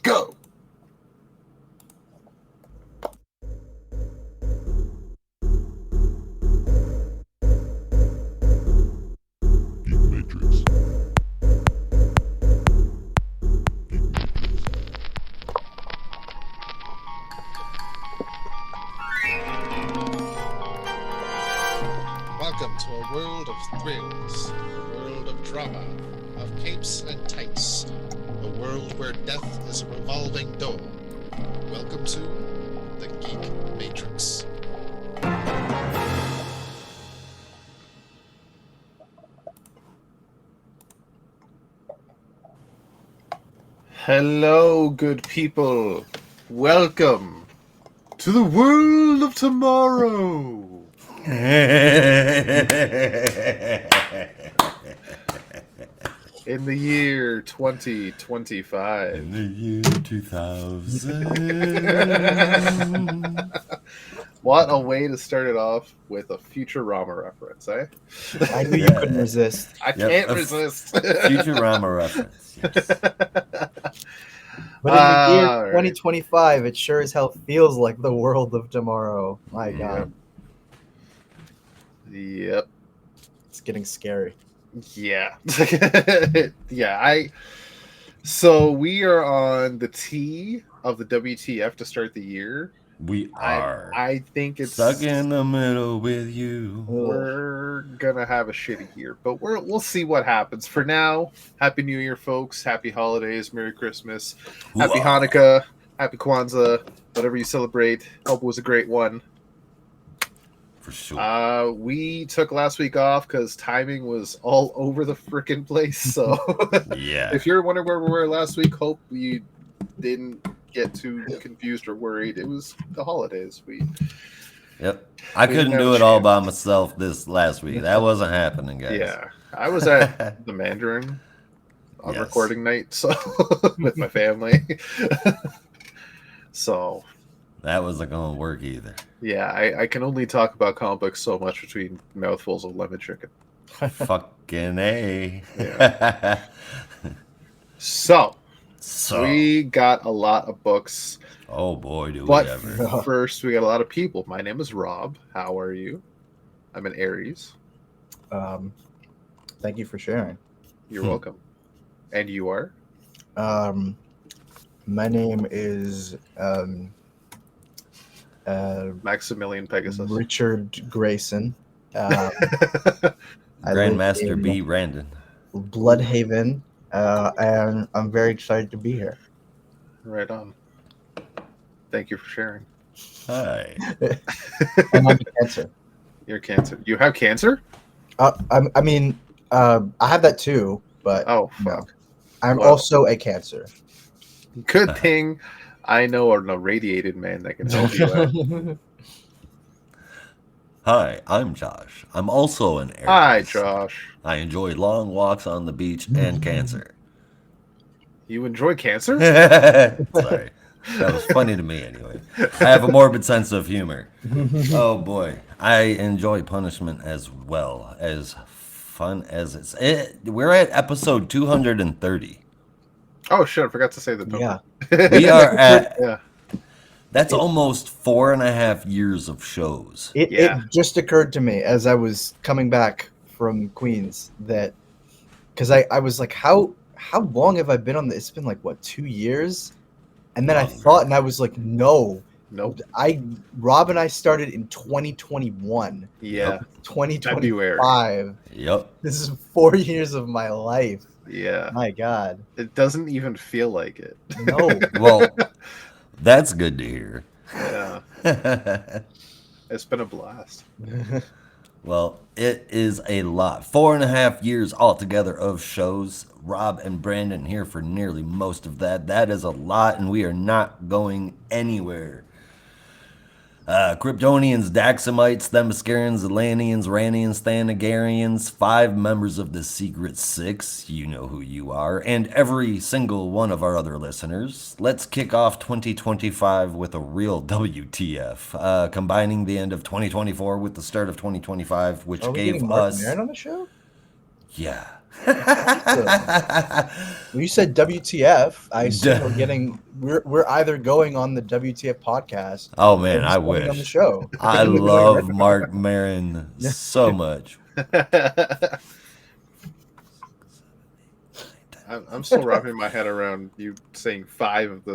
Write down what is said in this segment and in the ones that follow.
go. Geek Matrix. Welcome to a world of thrills, a world of drama, of capes and tights, a world where death is a revolving door. Welcome to the Geek Matrix. Hello, good people. Welcome to the world of tomorrow. In the year 2025. In the year 2000. What a way to start it off with a Futurama reference, eh? I knew you couldn't resist. I can't resist. Futurama reference. Yes. But in the year All right. 2025, it sure as hell feels like the world of tomorrow. My God, Yep. it's getting scary. Yeah. Yeah, So we are on the T of the WTF to start the year. We are I think it's stuck in the middle with you. We're gonna have a shitty year, but we'll see what happens. For now, Happy New Year, folks. Happy holidays, Merry Christmas, Happy Hanukkah, Happy Kwanzaa, whatever you celebrate. Hope it was a great one. For sure. We took last week off because timing was all over the freaking place. So Yeah. if you're wondering where we were last week, hope you didn't get too confused or worried. It was the holidays. Yep. I couldn't do it all by myself this last week. That wasn't happening, guys. Yeah, I was at the Mandarin on Yes. recording night, so with my family. So That wasn't going to work either. yeah, I can only talk about comic books so much between mouthfuls of lemon chicken. Fucking A. Yeah. So So, we got a lot of books, oh boy, do we but ever. first we got a lot of people. My name is Rob. How are you? I'm an Aries. Thank you for sharing. You're welcome. And you are? My name is Maximilian Pegasus. Richard Grayson. I live Grandmaster in B. Randon. Bloodhaven, and I'm very excited to be here. Right on. Thank you for sharing. Hi. And I'm a Cancer. You're cancer. You have cancer? I have that too, but Oh, no. fuck. I'm Well. also a Cancer. Good thing I know an irradiated man that can help you out. Hi, I'm Josh. I'm also an Aries. Hi, Josh. I enjoy long walks on the beach and cancer. You enjoy cancer? Sorry. That was funny to me anyway. I have a morbid sense of humor. Oh boy. I enjoy punishment as well. As fun as we're at episode 230. Oh, shit. I forgot to say the number. Yeah. We are at, Yeah. that's almost 4.5 years of shows. It just occurred to me as I was coming back from Queens that because I was like, how long have I been on this? It's been like what, 2 years? And then I thought, and I was like, no. Nope. Rob and I started in 2021. Yeah. 2025. Yep. This is 4 years of my life. Yeah. My God. It doesn't even feel like it. No. Well, that's good to hear. Yeah. It's been a blast. Well, it is a lot. 4.5 years altogether of shows. Rob and Brandon here for nearly most of that. That is a lot, and we are not going anywhere. Kryptonians, Daxamites, Themyscirans, Atlanteans, Ranians, Thanagarians, 5 members of the Secret Six, you know who you are, and every single one of our other listeners. Let's kick off 2025 with a real WTF, combining the end of 2024 with the start of 2025, which Are we gave getting Mark us... Maron on the show? Yeah. When you said WTF, I assume we're either going on the WTF podcast. Oh or man, he's I coming on the wish. show. I love Mark Maron so much. I'm still wrapping my head around you saying 5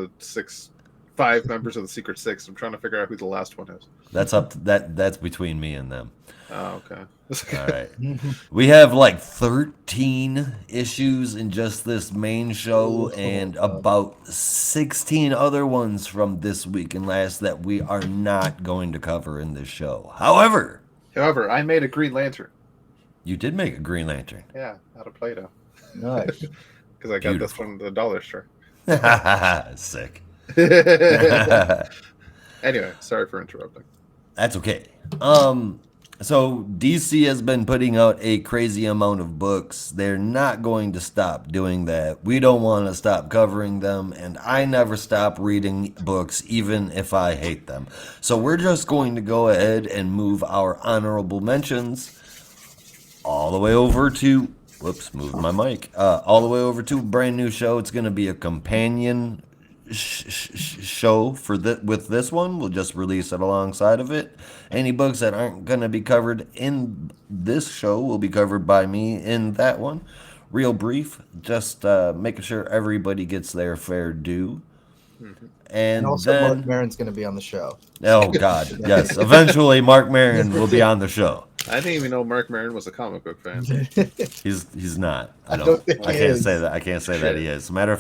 members of the Secret Six. I'm trying to figure out who the last one is. That's between me and them. Oh, okay. All right. We have like 13 issues in just this main show and about 16 other ones from this week and last that we are not going to cover in this show. However, I made a Green Lantern. you did make a Green Lantern. Yeah, out of Play-Doh. Nice. Because I got this from the dollar store. Sick. Anyway, sorry for interrupting. That's okay. So DC has been putting out a crazy amount of books. They're not going to stop doing that. We don't want to stop covering them, and I never stop reading books, even if I hate them. So we're just going to go ahead and move our honorable mentions all the way over to, moving my mic, all the way over to a brand new show. It's going to be a companion show for with this one. We'll just release it alongside of it. Any books that aren't going to be covered in this show will be covered by me in that one. Real brief, just making sure everybody gets their fair due. And also, then Mark Maron's going to be on the show. Oh God, yes. Eventually, Mark Maron will be on the show. I didn't even know Mark Maron was a comic book fan. He's not. I think I he can't is. say that. I can't say that he is. As a matter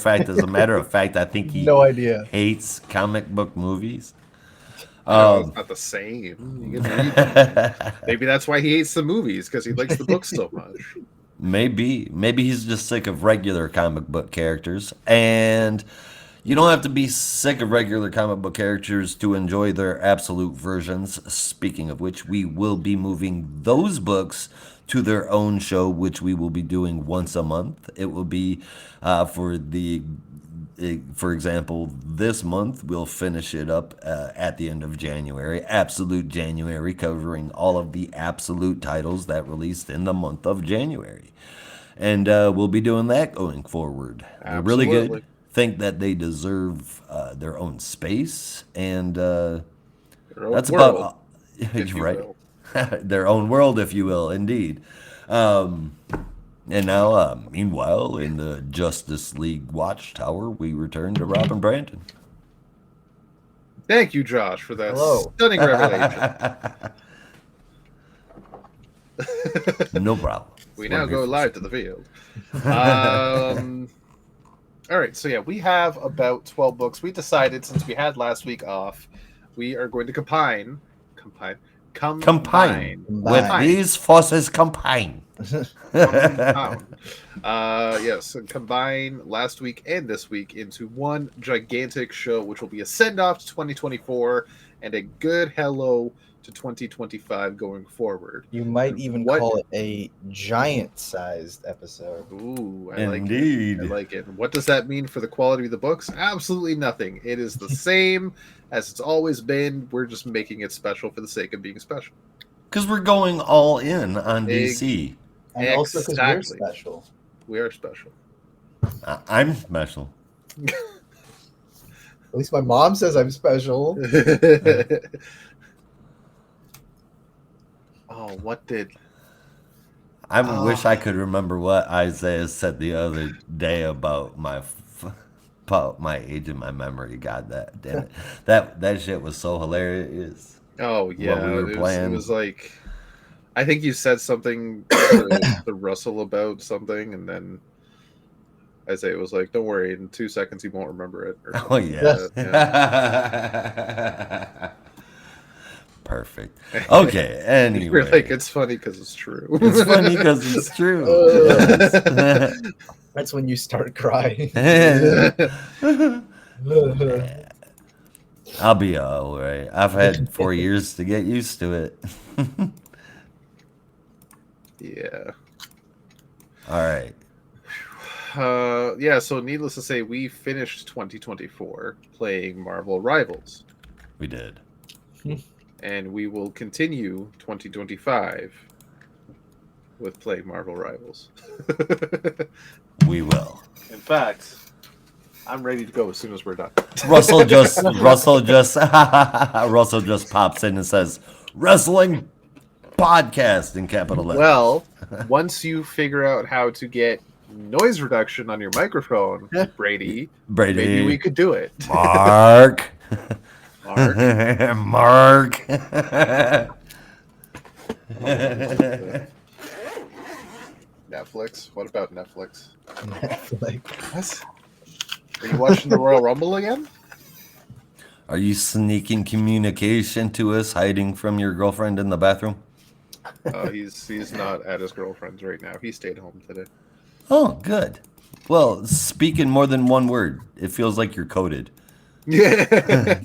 of fact, I think he No idea. hates comic book movies. No, it's not the same. You can read them. Maybe that's why he hates the movies, because he likes the books so much. Maybe he's just sick of regular comic book characters, and you don't have to be sick of regular comic book characters to enjoy their absolute versions. Speaking of which, we will be moving those books to their own show, which we will be doing once a month. It will be for example, this month we'll finish it up at the end of January, Absolute January, covering all of the Absolute titles that released in the month of January. And we'll be doing that going forward. They're really good. Think that they deserve their own space, and that's about you're right. Their own world, if you will, indeed. And now, meanwhile, in the Justice League Watchtower, we return to Rob and Brandon. Thank you, Josh, for that stunning revelation. No problem. We now go live to the field. All right, so yeah, we have about 12 books. We decided, since we had last week off, we are going to combine. With these forces combine. Yes, and combine last week and this week into one gigantic show, which will be a send-off to 2024 and a good hello to 2025 going forward. You might even call it a giant-sized episode. Ooh, Indeed. I like it. What does that mean for the quality of the books? Absolutely nothing. It is the same as it's always been. We're just making it special for the sake of being special. Because we're going all in on DC. And also because we're special. We are special. I'm special. At least my mom says I'm special. Oh, what did... I wish I could remember what Isaiah said the other day about my age and my memory. God, damn it. That shit was so hilarious. Oh, yeah. What we were playing. It was like... I think you said something to Russell about something, and then Isaiah was like, don't worry, in 2 seconds he won't remember it. Oh, yeah. Yeah. Perfect. Okay, anyway. You're like, it's funny because it's true. It's funny because it's true. That's when you start crying. I'll be all right. I've had 4 years to get used to it. Yeah. All right. Yeah, so needless to say, we finished 2024 playing Marvel Rivals. We did. And we will continue 2025 with playing Marvel Rivals. We will. In fact, I'm ready to go as soon as we're done. Russell just pops in and says, "Wrestling podcast" in capital letters. Well, once you figure out how to get noise reduction on your microphone, Brady, maybe we could do it. Mark. Mark. Mark. Netflix? What about Netflix? Netflix. What? Are you watching the Royal Rumble again? Are you sneaking communication to us, hiding from your girlfriend in the bathroom? He's not at his girlfriend's right now. He stayed home today. Oh, good. Well, speaking more than one word, it feels like you're coded. Yeah.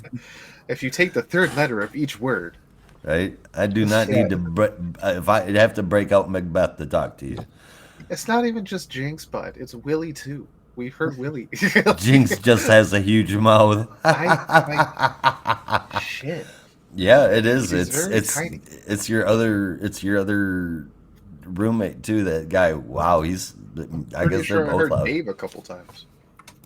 If you take the third letter of each word. Right? I do not need to. If I'd have to break out Macbeth to talk to you. It's not even just Jinx, bud. It's Willie too. We've heard Willie. Jinx just has a huge mouth. Shit. Yeah, it is. He's very tiny. It's your other roommate too. That guy. Wow, he's. I guess Sure they're I both heard loud. Dave a couple times.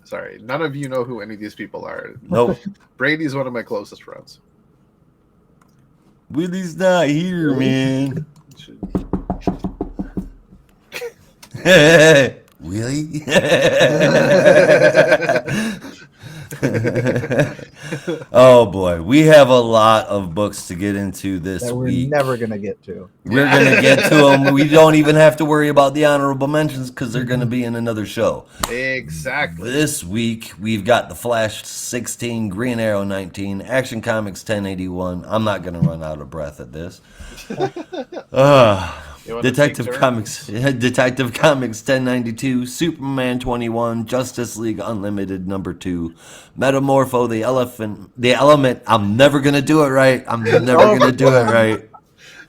Sorry, none of you know who any of these people are. Nope. Brady's one of my closest friends. Willie's not here, man. Willie? Oh boy, we have a lot of books to get into this That we're week. never gonna get to. We're gonna get to them. We don't even have to worry about the honorable mentions because they're gonna be in another show. Exactly. This week we've got the Flash 16, Green Arrow 19, Action Comics 1081. I'm not gonna run out of breath at this. You wanna Detective take Comics, Detective Comics 1092, Superman 21, Justice League Unlimited number 2, Metamorpho, the Element. I'm never gonna do it right. I'm never gonna do it right.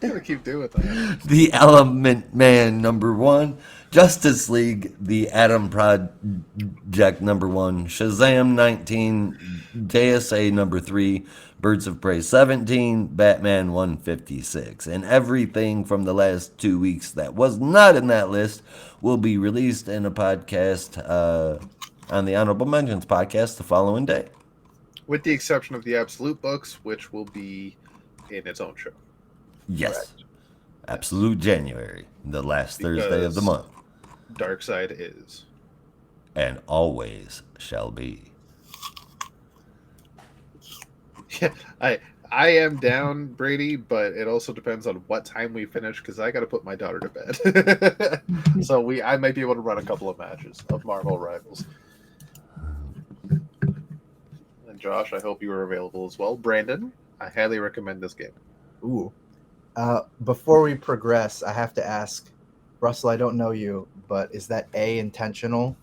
I'm gonna keep doing that. The Element Man number 1, Justice League, the Atom Project number 1, Shazam 19, JSA number 3, Birds of Prey 17, Batman 156. And everything from the last 2 weeks that was not in that list will be released in a podcast on the Honorable Mentions podcast the following day. With the exception of the Absolute books, which will be in its own show. Yes. Correct. Absolute January, the last Thursday of the month. Darkseid is. And always shall be. Yeah, I am down, Brady, but it also depends on what time we finish because I got to put my daughter to bed. So I might be able to run a couple of matches of Marvel Rivals. And Josh, I hope you are available as well. Brandon, I highly recommend this game. Ooh. Before we progress, I have to ask, Russell, I don't know you, but is that A intentional?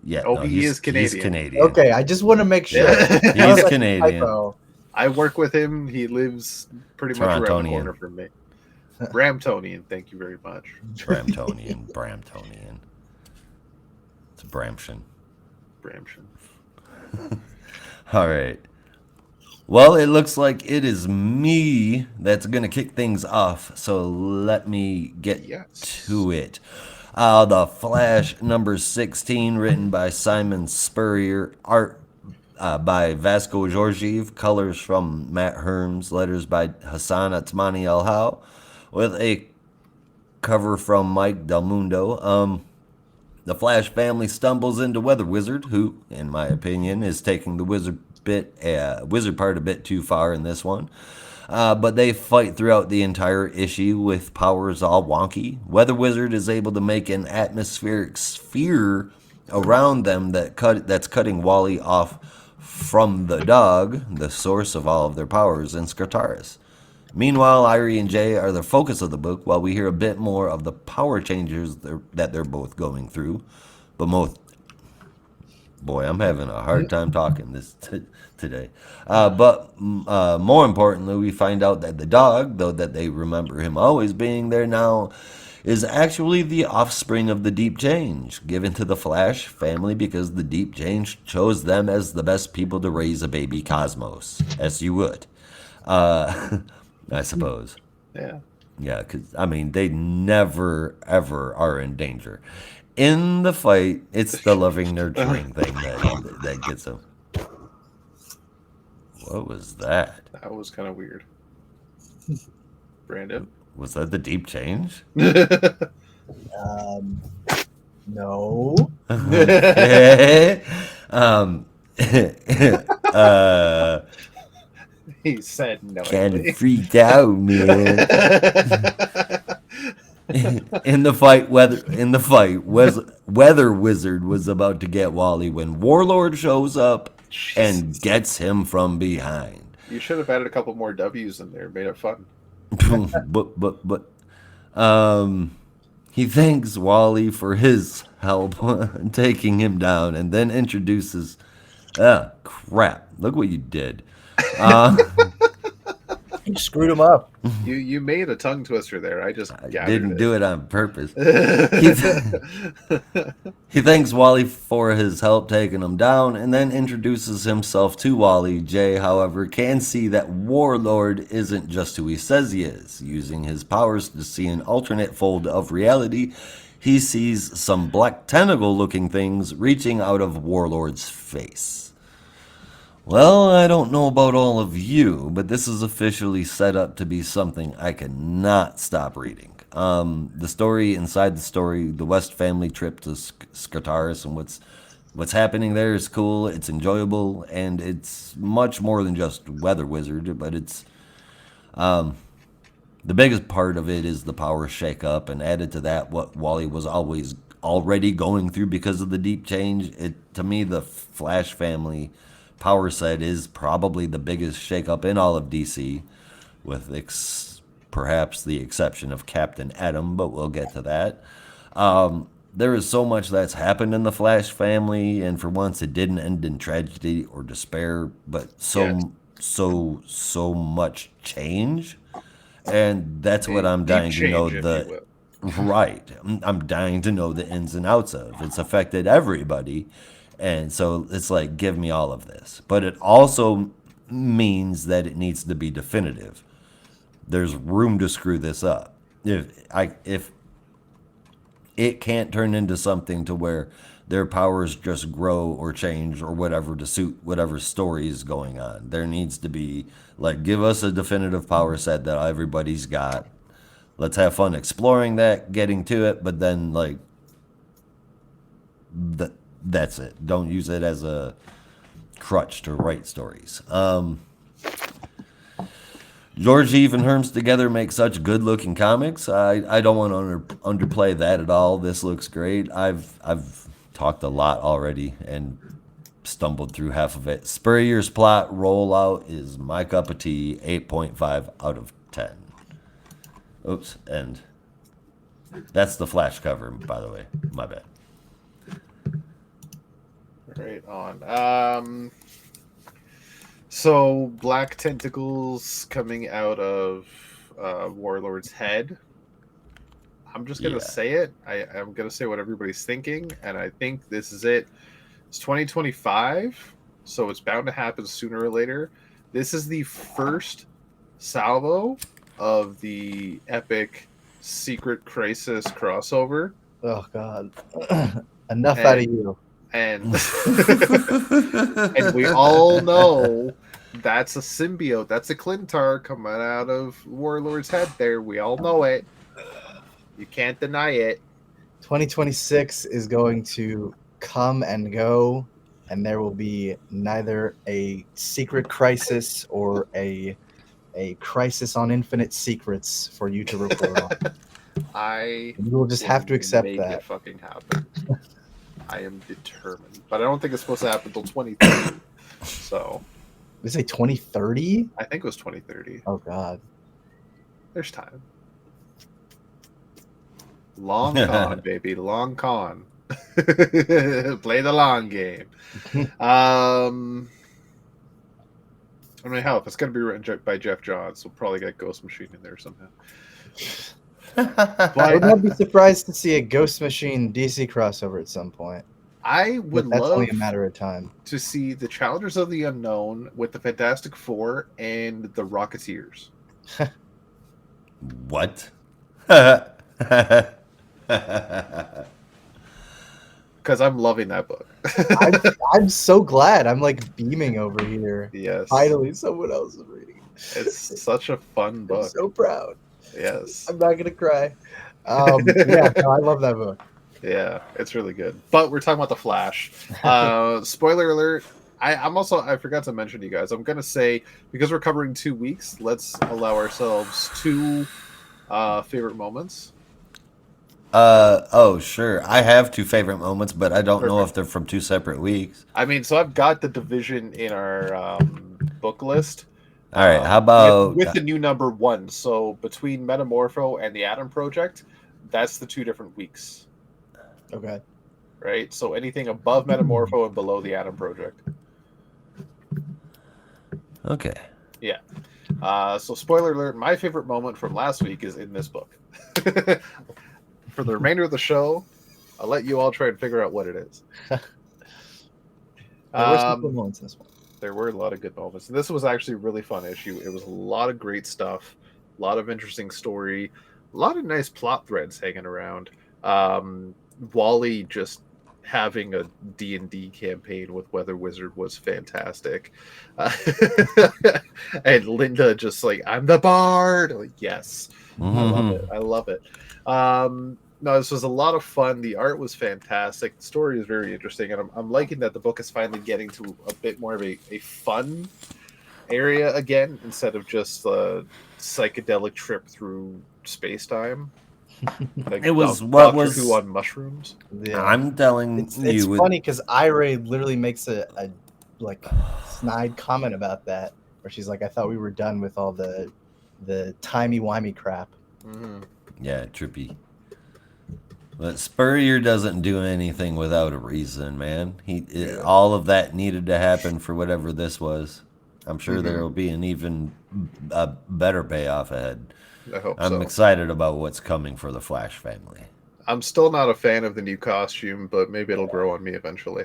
Yeah. Oh, he is Canadian. He's Canadian. Okay, I just want to make sure. Yeah. He's Like a Canadian. typo. I work with him. He lives pretty much around the Torontonian. corner from me. Bramptonian, thank you very much. Bramptonian. It's Brampton. Brampton. All right. Well, it looks like it is me that's going to kick things off. So let me get to it. The Flash number 16, written by Simon Spurrier, art by Vasco Georgiev, colors from Matt Herms, letters by Hassan Atmani El Hao, with a cover from Mike Del Mundo. The Flash family stumbles into Weather Wizard, who, in my opinion, is taking the wizard part a bit too far in this one. But they fight throughout the entire issue with powers all wonky. Weather Wizard is able to make an atmospheric sphere around them that's cutting Wally off from the dog, the source of all of their powers, in Skartaris. Meanwhile, Irie and Jay are the focus of the book, while we hear a bit more of the power changes that they're both going through. But boy, I'm having a hard time talking this today. But more importantly, we find out that the dog, though that they remember him always being there now, is actually the offspring of the Deep Change, given to the Flash family because the Deep Change chose them as the best people to raise a baby Cosmos, as you would, I suppose. Yeah. Yeah, because, I mean, they never, ever are in danger. In the fight, it's the loving, nurturing thing that gets them. What was that? That was kind of weird. Brandon? Was that the deep change? No. Okay. uh, He said no. kind of freaked out, man. In the fight, Weather Wizard was about to get Wally when Warlord shows up and gets him from behind. You should have added a couple more W's in there, made it fun. but he thanks Wally for his help taking him down, and then introduces. Crap! Look what you did. You screwed him up. You made a tongue twister there. I just didn't do it on purpose. He thanks Wally for his help taking him down, and then introduces himself to Wally. Jay, however, can see that Warlord isn't just who he says he is. Using his powers to see an alternate fold of reality, he sees some black tentacle-looking things reaching out of Warlord's face. Well, I don't know about all of you, but this is officially set up to be something I cannot stop reading. The story inside the story, the West family trip to Skartaris and what's happening there is cool, it's enjoyable, and it's much more than just Weather Wizard, but it's the biggest part of it is the power shake-up, and added to that what Wally was already going through because of the deep change. To me, the Flash family power set is probably the biggest shakeup in all of DC, with perhaps the exception of Captain Atom, but we'll get to that. There is so much that's happened in the Flash family, and for once it didn't end in tragedy or despair, but so much change, and that's what I'm dying to know. Right, I'm dying to know the ins and outs of. It's affected everybody. And so it's like, give me all of this. But it also means that it needs to be definitive. There's room to screw this up. If it can't turn into something to where their powers just grow or change or whatever to suit whatever story is going on. There needs to be, like, give us a definitive power set that everybody's got. Let's have fun exploring that, getting to it, but then, like, that's it. Don't use it as a crutch to write stories. George Eve and Herms together make such good-looking comics. I don't want to underplay that at all. This looks great. I've talked a lot already and stumbled through half of it. Spurrier's plot rollout is my cup of tea. 8.5 out of 10. Oops, and that's the Flash cover, by the way. My bad. Right on. So black tentacles coming out of Warlord's head. I'm just gonna say it. I'm gonna say what everybody's thinking, and I think this is it. It's 2025, so it's bound to happen sooner or later. This is the first salvo of the epic Secret Crisis crossover. Oh God! Enough out of you. And and we all know that's a symbiote. That's a Clintar coming out of Warlord's head there. We all know it. You can't deny it. 2026 is going to come and go, and there will be neither a Secret Crisis or a Crisis on Infinite Secrets for you to report on. You will just have to accept make that. It fucking happen. I am determined, but I don't think it's supposed to happen until 2030. So, did you say 2030? I think it was 2030. Oh God, there's time. Long con, baby, long con. Play the long game. I mean, hell, if it's gonna be written by Jeff Johns, we'll probably get Ghost Machine in there somehow. I would not be surprised to see a Ghost Machine DC crossover at some point. I would that's love only a matter of time to see the Challengers of the Unknown with the Fantastic Four and the Rocketeers. What? Because I'm loving that book. I'm so glad. I'm like beaming over here. Yes. Finally, someone else is reading. It's such a fun I'm book. so proud. Yes. I'm not gonna cry. Yeah, no, I love that book. Yeah, it's really good. But we're talking about The Flash. Spoiler alert. I forgot to mention to you guys, I'm going to say, because we're covering 2 weeks, let's allow ourselves 2 favorite moments. Oh, sure. I have 2 favorite moments, but I don't know if they're from 2 separate weeks. I mean, so I've got The Division in our book list. All right, how about... With the new number 1. So between Metamorpho and the Atom Project, that's the 2 different weeks. Okay. Right? So anything above Metamorpho and below the Atom Project. Okay. Yeah. So spoiler alert, my favorite moment from last week is in this book. For the remainder of the show, I'll let you all try and figure out what it is. There were some good moments in this one. There were a lot of good moments. And this was actually a really fun issue. It was a lot of great stuff, a lot of interesting story, a lot of nice plot threads hanging around. Wally just having a D&D campaign with Weather Wizard was fantastic. And Linda just like, I'm the bard. Like, yes. Mm-hmm. I love it. No, this was a lot of fun. The art was fantastic. The story is very interesting, and I'm liking that the book is finally getting to a bit more of a fun area again, instead of just a psychedelic trip through space-time. Like It was Doctor Who on mushrooms. Yeah. I'm telling It's you... funny because Ira literally makes a like snide comment about that, where she's like, I thought we were done with all the timey-wimey crap. Mm-hmm. Yeah, trippy. But Spurrier doesn't do anything without a reason, man. All of that needed to happen for whatever this was. I'm sure there will be an even better payoff ahead. I hope I'm excited about what's coming for the Flash family. I'm still not a fan of the new costume, but maybe it'll grow on me eventually.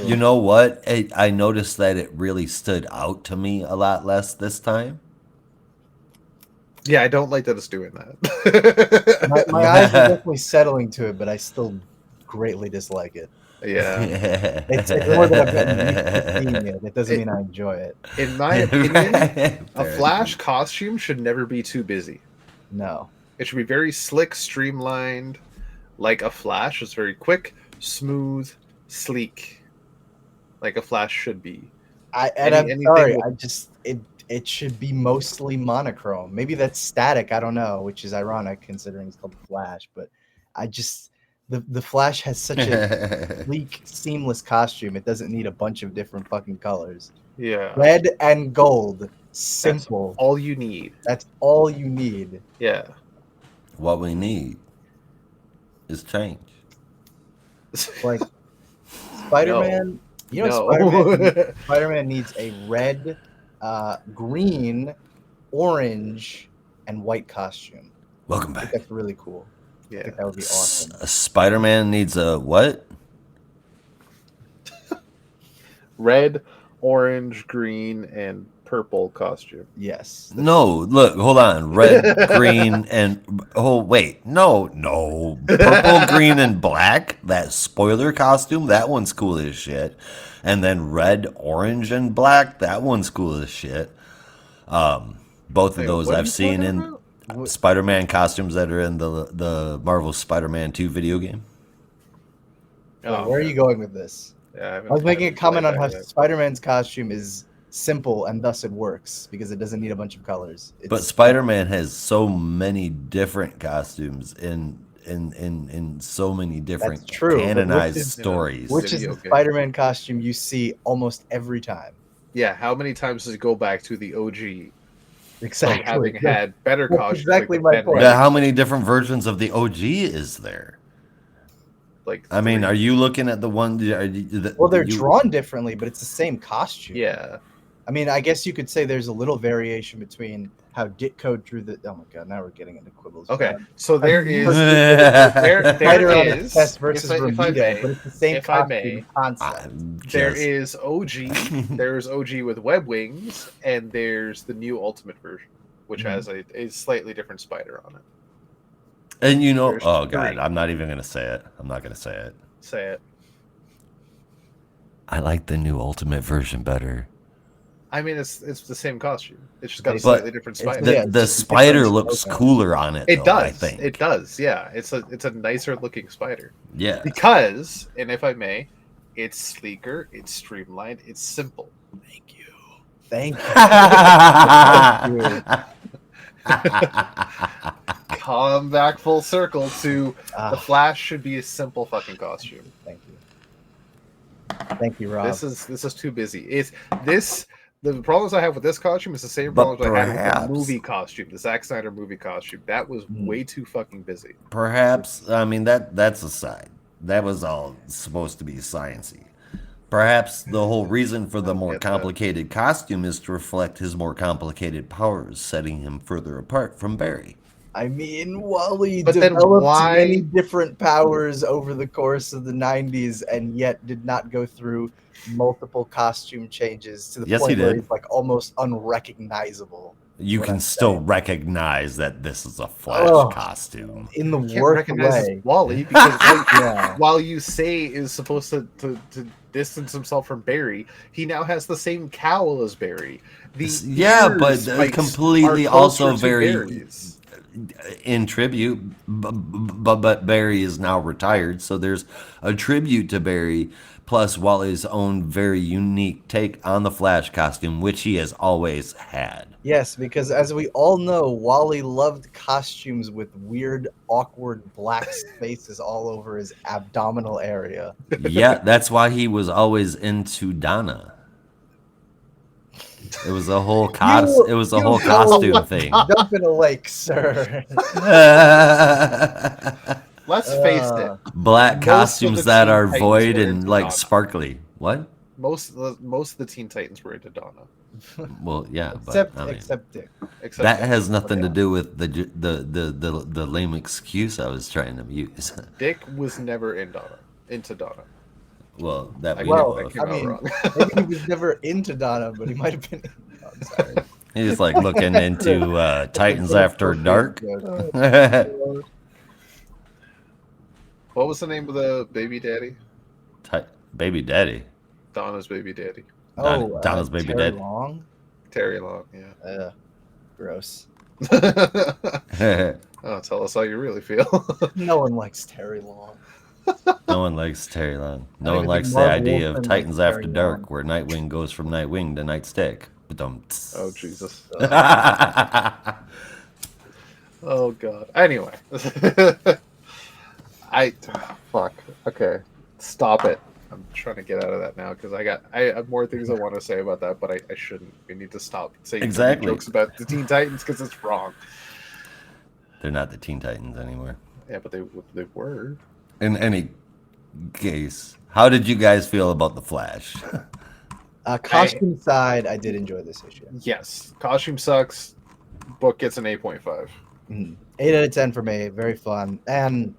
You know what? I noticed that it really stood out to me a lot less this time. Yeah, I don't like that it's doing that. My eyes are definitely settling to it, but I still greatly dislike it. Yeah. It's more than I've gotten used to seeing it. It doesn't mean I enjoy it. In my opinion, a Flash costume should never be too busy. No. It should be very slick, streamlined, like a Flash. It's very quick, smooth, sleek, like a Flash should be. I'm sorry. It should be mostly monochrome. Maybe that's static. I don't know, which is ironic considering it's called the Flash. But I just the Flash has such a sleek, seamless costume. It doesn't need a bunch of different fucking colors. Yeah. Red and gold, simple. That's all you need. That's all you need. Yeah. What we need is change. Like Spider-Man. You know, Spider-Man needs a red, green, orange, and white costume. Welcome I back. think that's really cool. I Yeah. think that would be awesome. Spider-Man needs a what? Red, orange, green, and purple costume. Yes. No, look, hold on. Red, green, and wait, no. Purple, green, and black. That spoiler costume, that one's cool as shit. And then red, orange, and black, that one's cool as shit. Both of those I've seen in Spider-Man costumes that are in the Marvel Spider-Man 2 video game. Where are you going with this? Yeah, I was making a comment on how yet. Spider-Man's costume is simple and thus it works because it doesn't need a bunch of colors. But Spider-Man has so many different costumes in so many different That's true, but canonized which is- stories. Which is the Video game. Spider-Man costume you see almost every time. Yeah, how many times does it go back to the OG? Exactly. Like having had better That's costumes. exactly like my Ben point. Reilly, Yeah, how many different versions of the OG is there? like I mean, 3. are you looking at the one? Well, they're drawn differently, but it's the same costume. Yeah. I mean, I guess you could say there's a little variation between how Ditko drew the. Oh my god! Now we're getting into quibbles. Okay. So there is Spider on there its is chest versus if I Romita, may, but it's the same if I costume may, concept. there is OG. There's OG with web wings, and there's the new Ultimate version. which has a slightly different spider on it. And There's oh three. god, I'm not even gonna say it. I'm not gonna say it. Say it. I like the new Ultimate version better. I mean, it's the same costume. It's just got a But slightly different spider. Yeah, The it's just a spider different looks logo. cooler on it. It though, does. I think. It does. Yeah, it's a nicer looking spider Yeah. because, and if I may, it's sleeker, it's streamlined, it's simple. Thank you. Thank you. Come back full circle to the Flash should be a simple fucking costume. Thank you. Thank you, Rob. This is too busy. The problems I have with this costume is the same But problems I had with perhaps- the movie costume, the Zack Snyder movie costume. That was way too fucking busy. Perhaps, I mean, that's aside. That was all supposed to be sciencey. Perhaps the whole reason for the more get that. complicated costume is to reflect his more complicated powers, setting him further apart from Barry. I mean, Wally But then developed why- many different powers over the course of the 90s and yet did not go through multiple costume changes to the Yes, he point where did. he's like almost unrecognizable. You What can I'm still recognize that this is a Flash Oh. costume. In the You can't worst recognize way. Wally because Yeah. while you say is supposed to distance himself from Barry, he now has the same cowl as Barry. The Yeah, ear but spikes completely are closer also to very Barry's. in tribute, but Barry is now retired, so there's a tribute to Barry, plus Wally's own very unique take on the Flash costume, which he has always had. Yes, because as we all know, Wally loved costumes with weird, awkward black spaces all over his abdominal area. Yeah, that's why he was always into Donna. It was a whole You costume thing. Dump in a lake, sir. Let's face it, Black Most of costumes the that Teen are Titans void were and into like Donna. sparkly. What? most of the Teen Titans were into Donna. Well, yeah, but I mean, except Dick. Except that has nothing to do with the lame excuse I was trying to use. Dick was never into Donna. Well, that we Well, know of. came I out mean, wrong. maybe he was never into Donna, but he might have been. I'm sorry. He's like looking into Titans After Dark. What was the name of the baby daddy? Baby Daddy. Donna's baby daddy. Donna's baby Terry daddy. Long? Terry Long, yeah. Gross. Oh, tell us how you really feel. No one likes Terry Long. No one likes Terry Long. No I one don't even likes think the Marv idea of Wolfman Titans likes After Terry Dark, Long. where Nightwing goes from Nightwing to Nightstick. Oh Jesus. Oh God. Anyway. Fuck. Okay. Stop it. I'm trying to get out of that now because I have more things I want to say about that, but I shouldn't. We need to stop saying Exactly. jokes about the Teen Titans because it's wrong. They're not the Teen Titans anymore. Yeah, but they were. In any case, how did you guys feel about the Flash? Costume side, I did enjoy this issue. Yes. Costume sucks. Book gets an 8.5. 8 out of 10 for me. Very fun. And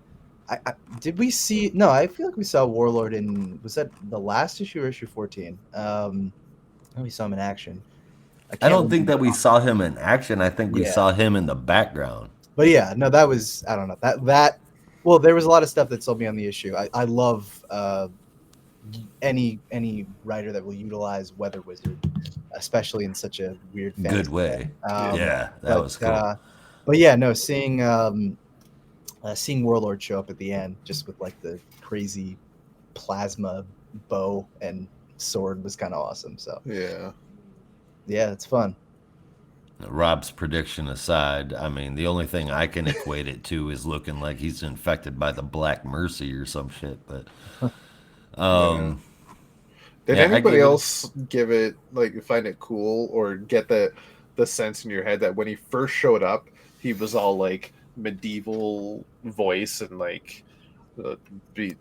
did we see? No, I feel like we saw Warlord in. Was that the last issue or issue 14? We saw him in action. I don't think that we saw him in action. I think we Yeah. saw him in the background. But yeah, no, that was, I don't know, that. Well, there was a lot of stuff that sold me on the issue. I love any writer that will utilize Weather Wizard, especially in such a weird fantasy Good way. way. Yeah, that was cool. But yeah, no, seeing Warlord show up at the end, just with like the crazy plasma bow and sword, was kind of awesome. So Yeah. yeah, it's fun. Rob's prediction aside, I mean, the only thing I can equate it to is looking like he's infected by the Black Mercy or some shit. But Did Yeah, I anybody give it- else give it find it cool or get the sense in your head that when he first showed up, he was all like medieval voice and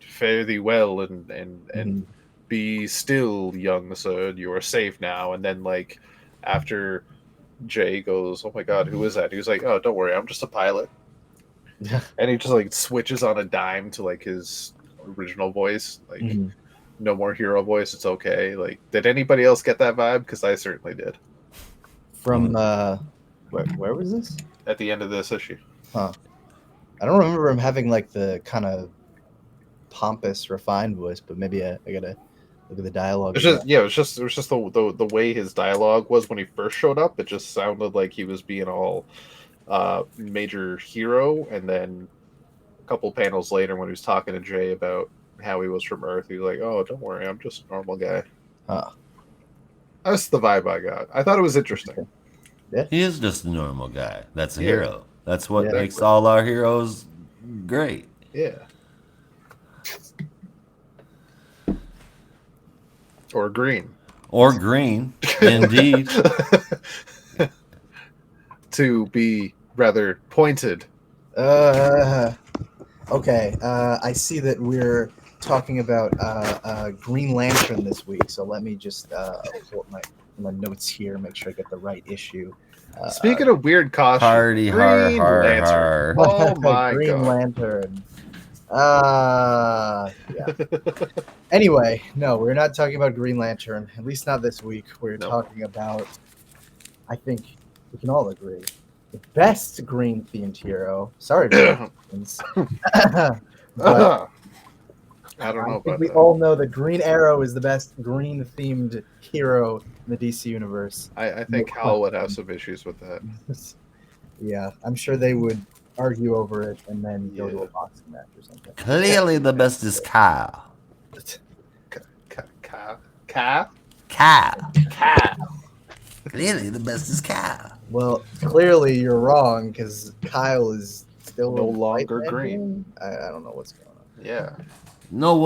fare thee well and be still, young sir, you are safe now. And then after Jay goes, oh my God, who is that? He was like, oh, don't worry, I'm just a pilot. And he just switches on a dime to his original voice, no more hero voice. It's okay. Did anybody else get that vibe? Because I certainly did. From Where was this? at the end of this issue. Huh. I don't remember him having like the kind of pompous, refined voice, but maybe I gotta look at the dialogue. It was just the way his dialogue was when he first showed up. It just sounded like he was being all major hero, and then a couple panels later when he was talking to Jay about how he was from Earth, he was like, "Oh, don't worry, I'm just a normal guy." Huh. That's the vibe I got. I thought it was interesting. He is just a normal guy. That's a Yeah. hero. That's what Yeah. makes all our heroes great. Yeah. Or green. Or green, indeed. To be rather pointed. Okay. I see that we're talking about Green Lantern this week, so let me just pull up my notes here, make sure I get the right issue. Speaking of weird costumes, Party har Green har Lantern. har. Oh my Green god. Lantern. Yeah. Anyway, no, we're not talking about Green Lantern. At least not this week. We're No. talking about, I think we can all agree, the best green themed hero. Sorry, Republicans. But I don't know I think about we that. all know that Green Arrow is the best green themed hero in the DC universe. I think No Hal would have some issues with that. Yeah, I'm sure they would argue over it and then go to Yeah. a boxing match or something. Clearly the best is Kyle. Ka? Kyle. Ka? Clearly the best is Kyle. Well, clearly you're wrong because Kyle is still No a white longer man. green. I don't know what's going on. Yeah. No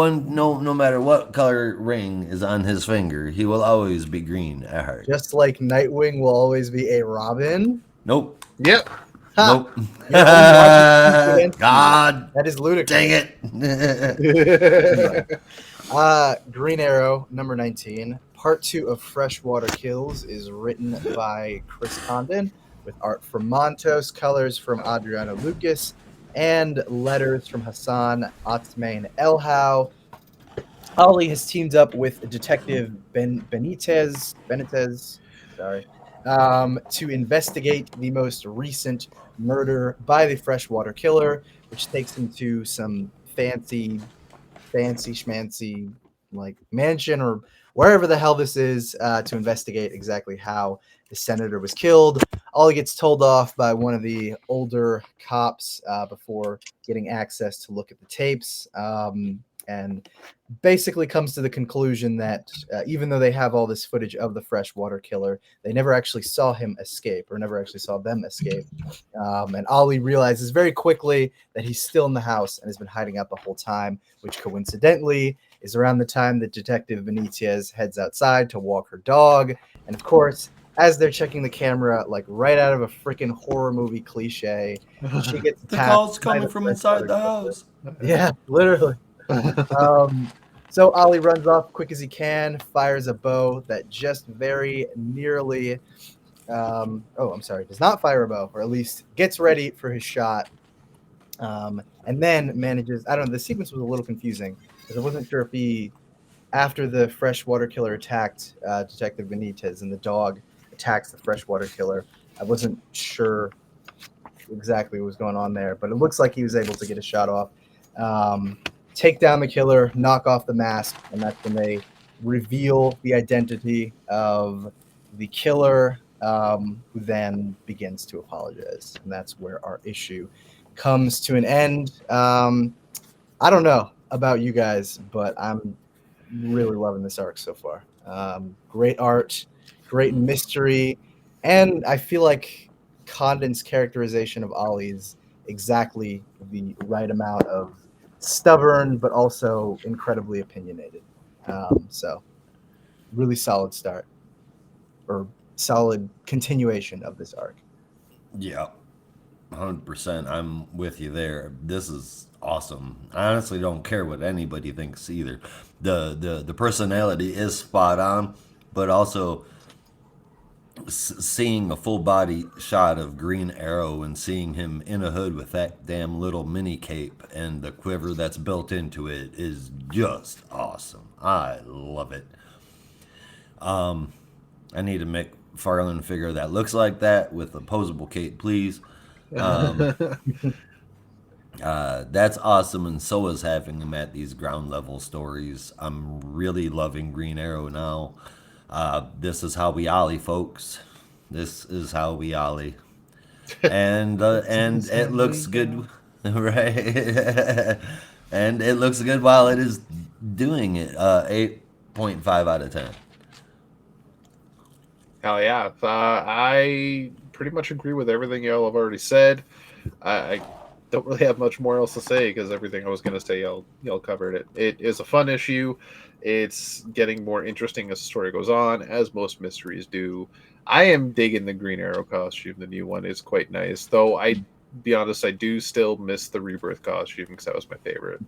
matter what color ring is on his finger, he will always be green at heart. Just like Nightwing will always be a Robin. Nope. Yep. Ha! Nope. You're only watching God That is ludicrous. dang it. Green Arrow, number 19. Part 2 of Freshwater Kills is written by Chris Condon with art from Montos, colors from Adriano Lucas, and letters from Hassan Otsmane Elhau. Ollie has teamed up with Detective Benitez, to investigate the most recent murder by the Freshwater Killer, which takes him to some fancy schmancy like mansion or wherever the hell this is to investigate exactly how the senator was killed. Ollie gets told off by one of the older cops before getting access to look at the tapes, and basically comes to the conclusion that even though they have all this footage of the Freshwater Killer, they never actually saw him escape or never actually saw them escape. And Ollie realizes very quickly that he's still in the house and has been hiding out the whole time, which coincidentally is around the time that Detective Benitez heads outside to walk her dog. And of course, as they're checking the camera, like right out of a freaking horror movie cliche, she gets The attacked call's by coming the from inside Freshwater the Killer. house. Yeah, literally. So Ollie runs off quick as he can, fires a bow that just very nearly, does not fire a bow, or at least gets ready for his shot, and then manages, I don't know, the sequence was a little confusing, because I wasn't sure if he, after the Freshwater Killer attacked Detective Benitez and the dog attacks the Freshwater Killer, I wasn't sure exactly what was going on there, but it looks like he was able to get a shot off. Take down the killer, knock off the mask, and that's when they reveal the identity of the killer, who then begins to apologize. And that's where our issue comes to an end. I don't know about you guys, but I'm really loving this arc so far. Great art, great mystery, and I feel like Condon's characterization of Ollie is exactly the right amount of stubborn, but also incredibly opinionated. So, really solid start, or solid continuation of this arc. Yeah, 100%. I'm with you there. This is awesome. I honestly don't care what anybody thinks either. The personality is spot on, but also seeing a full body shot of Green Arrow and seeing him in a hood with that damn little mini cape and the quiver that's built into it is just awesome. I love it. I need to make Farland figure that looks like that with opposable cape, please. That's awesome, and so is having him at these ground level stories. I'm really loving Green Arrow now. This is how we ollie, folks. This is how we ollie, and it looks good, right? And it looks good while it is doing it. 8.5 out of 10. Hell yeah. I pretty much agree with everything y'all have already said. I don't really have much more else to say because everything I was going to say, y'all covered it. It is a fun issue. It's getting more interesting as the story goes on, as most mysteries do. I am digging the Green Arrow costume. The new one is quite nice, though. Be honest, I do still miss the Rebirth costume because that was my favorite.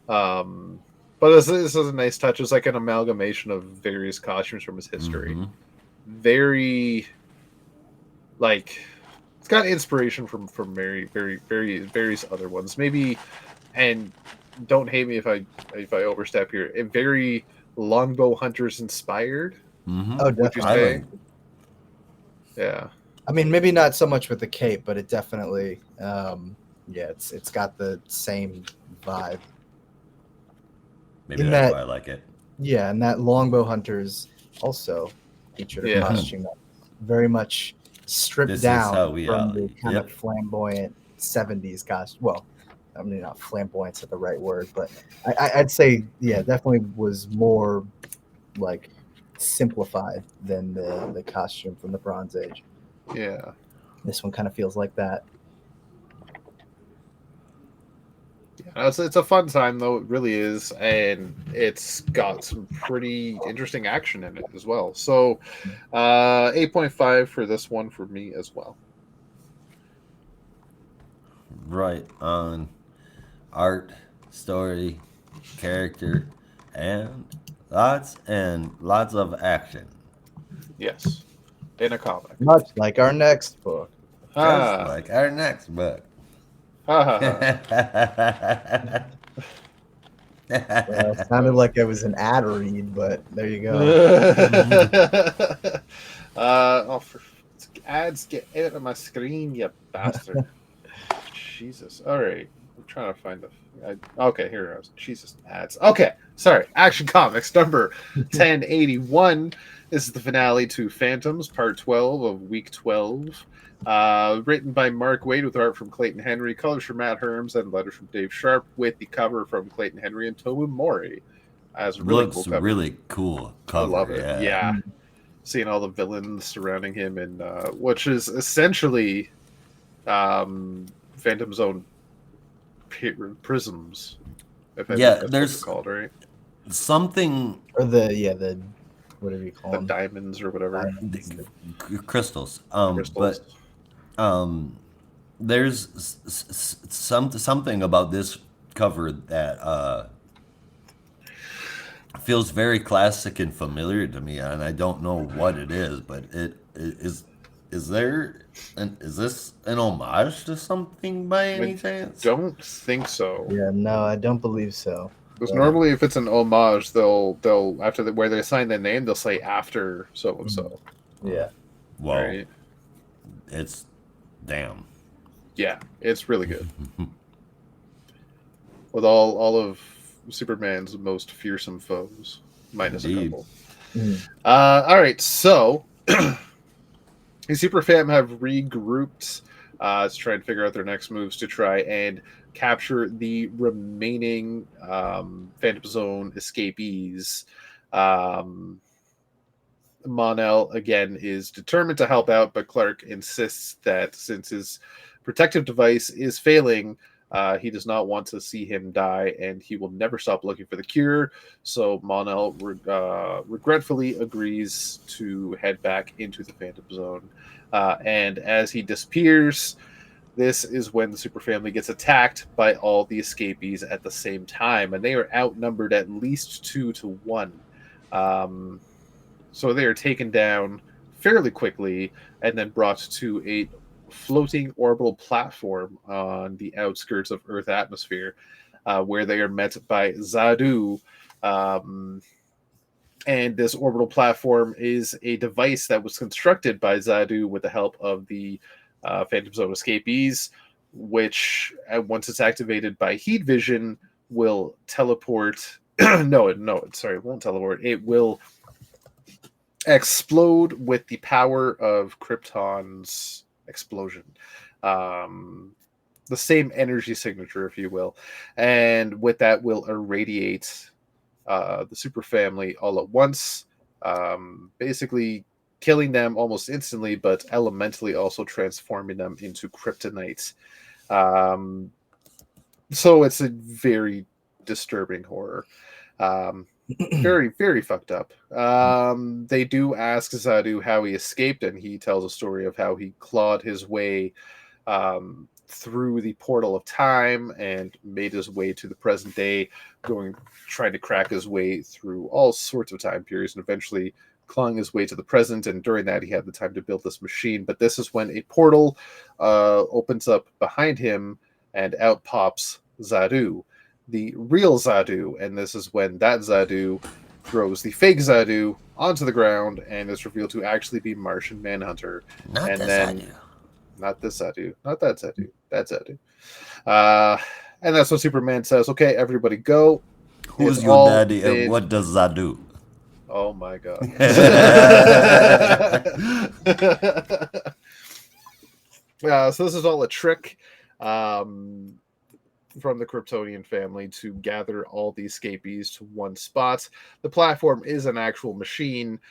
But this is a nice touch. It's like an amalgamation of various costumes from his history. Mhm. Very, like, it's got inspiration from various other ones. Maybe, and don't hate me if I overstep here. A very Longbow Hunters inspired. Mhm. Oh, Would you definitely. say? Yeah. I mean, maybe not so much with the cape, but it definitely, yeah, it's got the same vibe. Maybe In that's that- why I like it. Yeah, and that Longbow Hunters also featured a Yeah. costume that very much stripped This is how down we from are. the kind Yep. of flamboyant 70s costume. Well, I mean, not flamboyant's the right word, but I'd say, yeah, definitely was more like simplified than the costume from the Bronze Age. Yeah. This one kind of feels like that. Yeah, it's a fun time though, it really is, and it's got some pretty interesting action in it as well. So 8.5 for this one for me as well. Right on. Art, story, character, and lots of action. Yes. In a comic. Much like our next book. Just Ah, like our next book. ha, ha, ha. Sounded like it was an ad read, but there you go. For ads, get out of my screen, you bastard. Jesus. All right. I'm trying to find okay, here it is. Jesus, ads. Okay, sorry. Action Comics number 1081. This is the finale to Phantoms, part 12 of week 12. Written by Mark Waid with art from Clayton Henry, colors from Matt Herms, and letters from Dave Sharp, with the cover from Clayton Henry and Tomu Mori. As a really Looks cool cover. really cool cover. I love it. Yeah. Seeing all the villains surrounding him, and which is essentially Phantom's own prisms. If I Yeah, think that's there's- what it's called, right? Or Something the whatever you call The them. diamonds or whatever. crystals. Crystals. But there's something about this cover that feels very classic and familiar to me, and I don't know what it is, but it is. Is this an homage to something by any chance? Don't think so. Yeah, no, I don't believe so. Because Yeah. normally, if it's an homage, they'll after where they assign the name, they'll say after so and so. Yeah. Well, Right? it's damn. Yeah, it's really good. With all of Superman's most fearsome foes, minus a Indeed. couple. Mhm. All right, so the Super Fam have regrouped to try and figure out their next moves to try and capture the remaining Phantom Zone escapees. Mon-El, again, is determined to help out, but Clark insists that since his protective device is failing, he does not want to see him die, and he will never stop looking for the cure. So Mon-El regretfully agrees to head back into the Phantom Zone. And as he disappears, this is when the Super Family gets attacked by all the escapees at the same time, and they are outnumbered at least 2-1. So they are taken down fairly quickly and then brought to a floating orbital platform on the outskirts of Earth atmosphere, where they are met by Zadu, And this orbital platform is a device that was constructed by Zadu with the help of the Phantom Zone escapees, which, once it's activated by heat vision, will teleport. It won't teleport. It will explode with the power of Krypton's explosion. The same energy signature, if you will. And with that will irradiate the super family all at once, basically killing them almost instantly, but elementally also transforming them into kryptonite. So it's a very disturbing horror. Very, very fucked up. They do ask Zadu how he escaped, and he tells a story of how he clawed his way through the portal of time and made his way to the present day, trying to crack his way through all sorts of time periods, and eventually clawing his way to the present. And during that, he had the time to build this machine. But this is when a portal opens up behind him, and out pops Zadu, the real Zadu. And this is when that Zadu throws the fake Zadu onto the ground and is revealed to actually be Martian Manhunter. Not And this then- Zadu. Not this Zadu. Not that Zadu. That Zadu. And that's when Superman says, "Okay, everybody go." Who's It's your all daddy and been- what does Zadu? Oh my god. So this is all a trick from the Kryptonian family to gather all the escapees to one spot. The platform is an actual machine,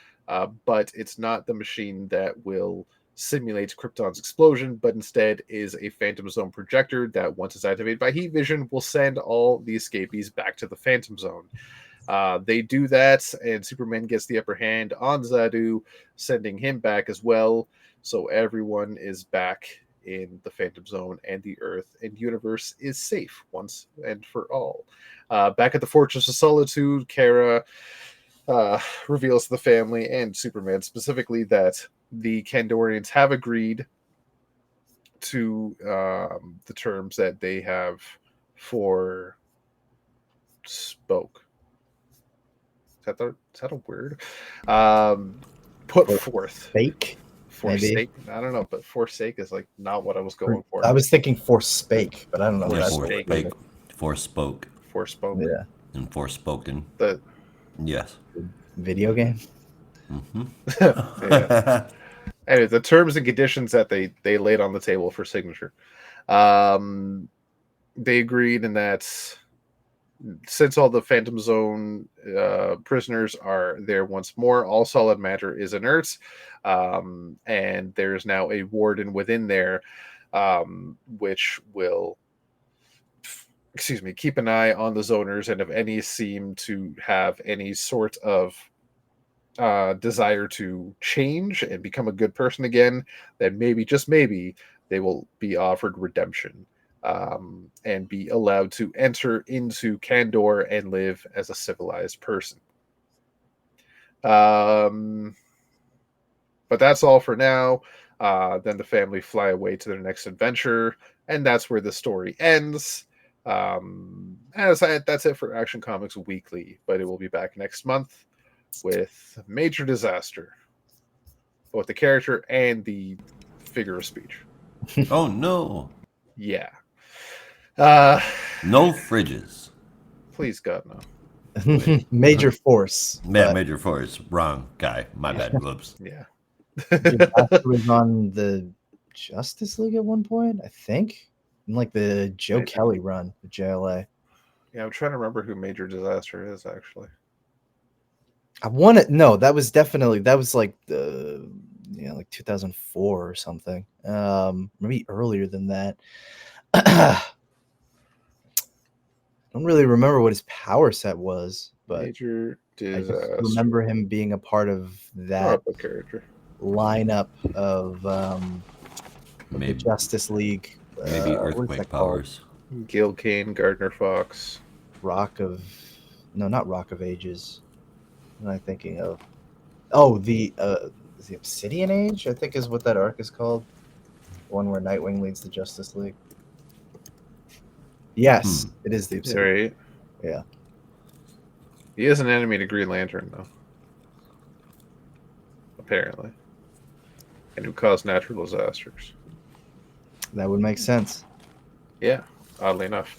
but it's not the machine that will simulate Krypton's explosion, but instead is a Phantom Zone projector that, once it's activated by heat vision, will send all the escapees back to the Phantom Zone. They do that, and Superman gets the upper hand on Zadu, sending him back as well. So everyone is back in the Phantom Zone, and the Earth and universe is safe once and for all. Back at the Fortress of Solitude, Kara reveals to the family and Superman specifically that the Kandorians have agreed to the terms that they have for spoke. Is that a word? Put forth. Fake? Forsake. I don't know, but forsake is like not what I was going for. I was thinking forspake, but I don't know what Yeah, that's Forspoke. Forspoke Forspoke. Yeah. and Forspoken. The Yes. Video game? yeah. Anyway, the terms and conditions that they laid on the table for signature. They agreed in that since all the Phantom Zone prisoners are there once more, all solid matter is inert, and there's now a warden within there, which will, keep an eye on the zoners, and if any seem to have any sort of desire to change and become a good person again, then maybe, just maybe, they will be offered redemption. And be allowed to enter into Kandor and live as a civilized person. But that's all for now. Then the family fly away to their next adventure, and that's where the story ends. That's it for Action Comics Weekly, but it will be back next month with Major Disaster, both the character and the figure of speech. Oh no. Yeah. No fridges. Please God, no. Major Force. Yeah, but Major Force. Wrong guy. My bad. Whoops. Yeah. Disaster was on the Justice League at one point, I think. In like the Joe Maybe. Kelly run, the JLA. Yeah, I'm trying to remember who Major Disaster is, actually. I want to no, that was like the like 2004 or something. Maybe earlier than that. I don't really remember what his power set was, but Major I just Disaster. remember him being a part of that Oh, a character. lineup of the Maybe Justice League. maybe what is earthquake that called? powers. Gil Kane, Gardner Fox. Not Rock of Ages. What am I thinking of? Oh, the Obsidian Age, I think is what that arc is called. One where Nightwing leads the Justice League. Yes, it is the Obsidian. Right. Yeah. He is an enemy to Green Lantern, though. apparently, and who caused natural disasters. That would make sense. Yeah, oddly enough.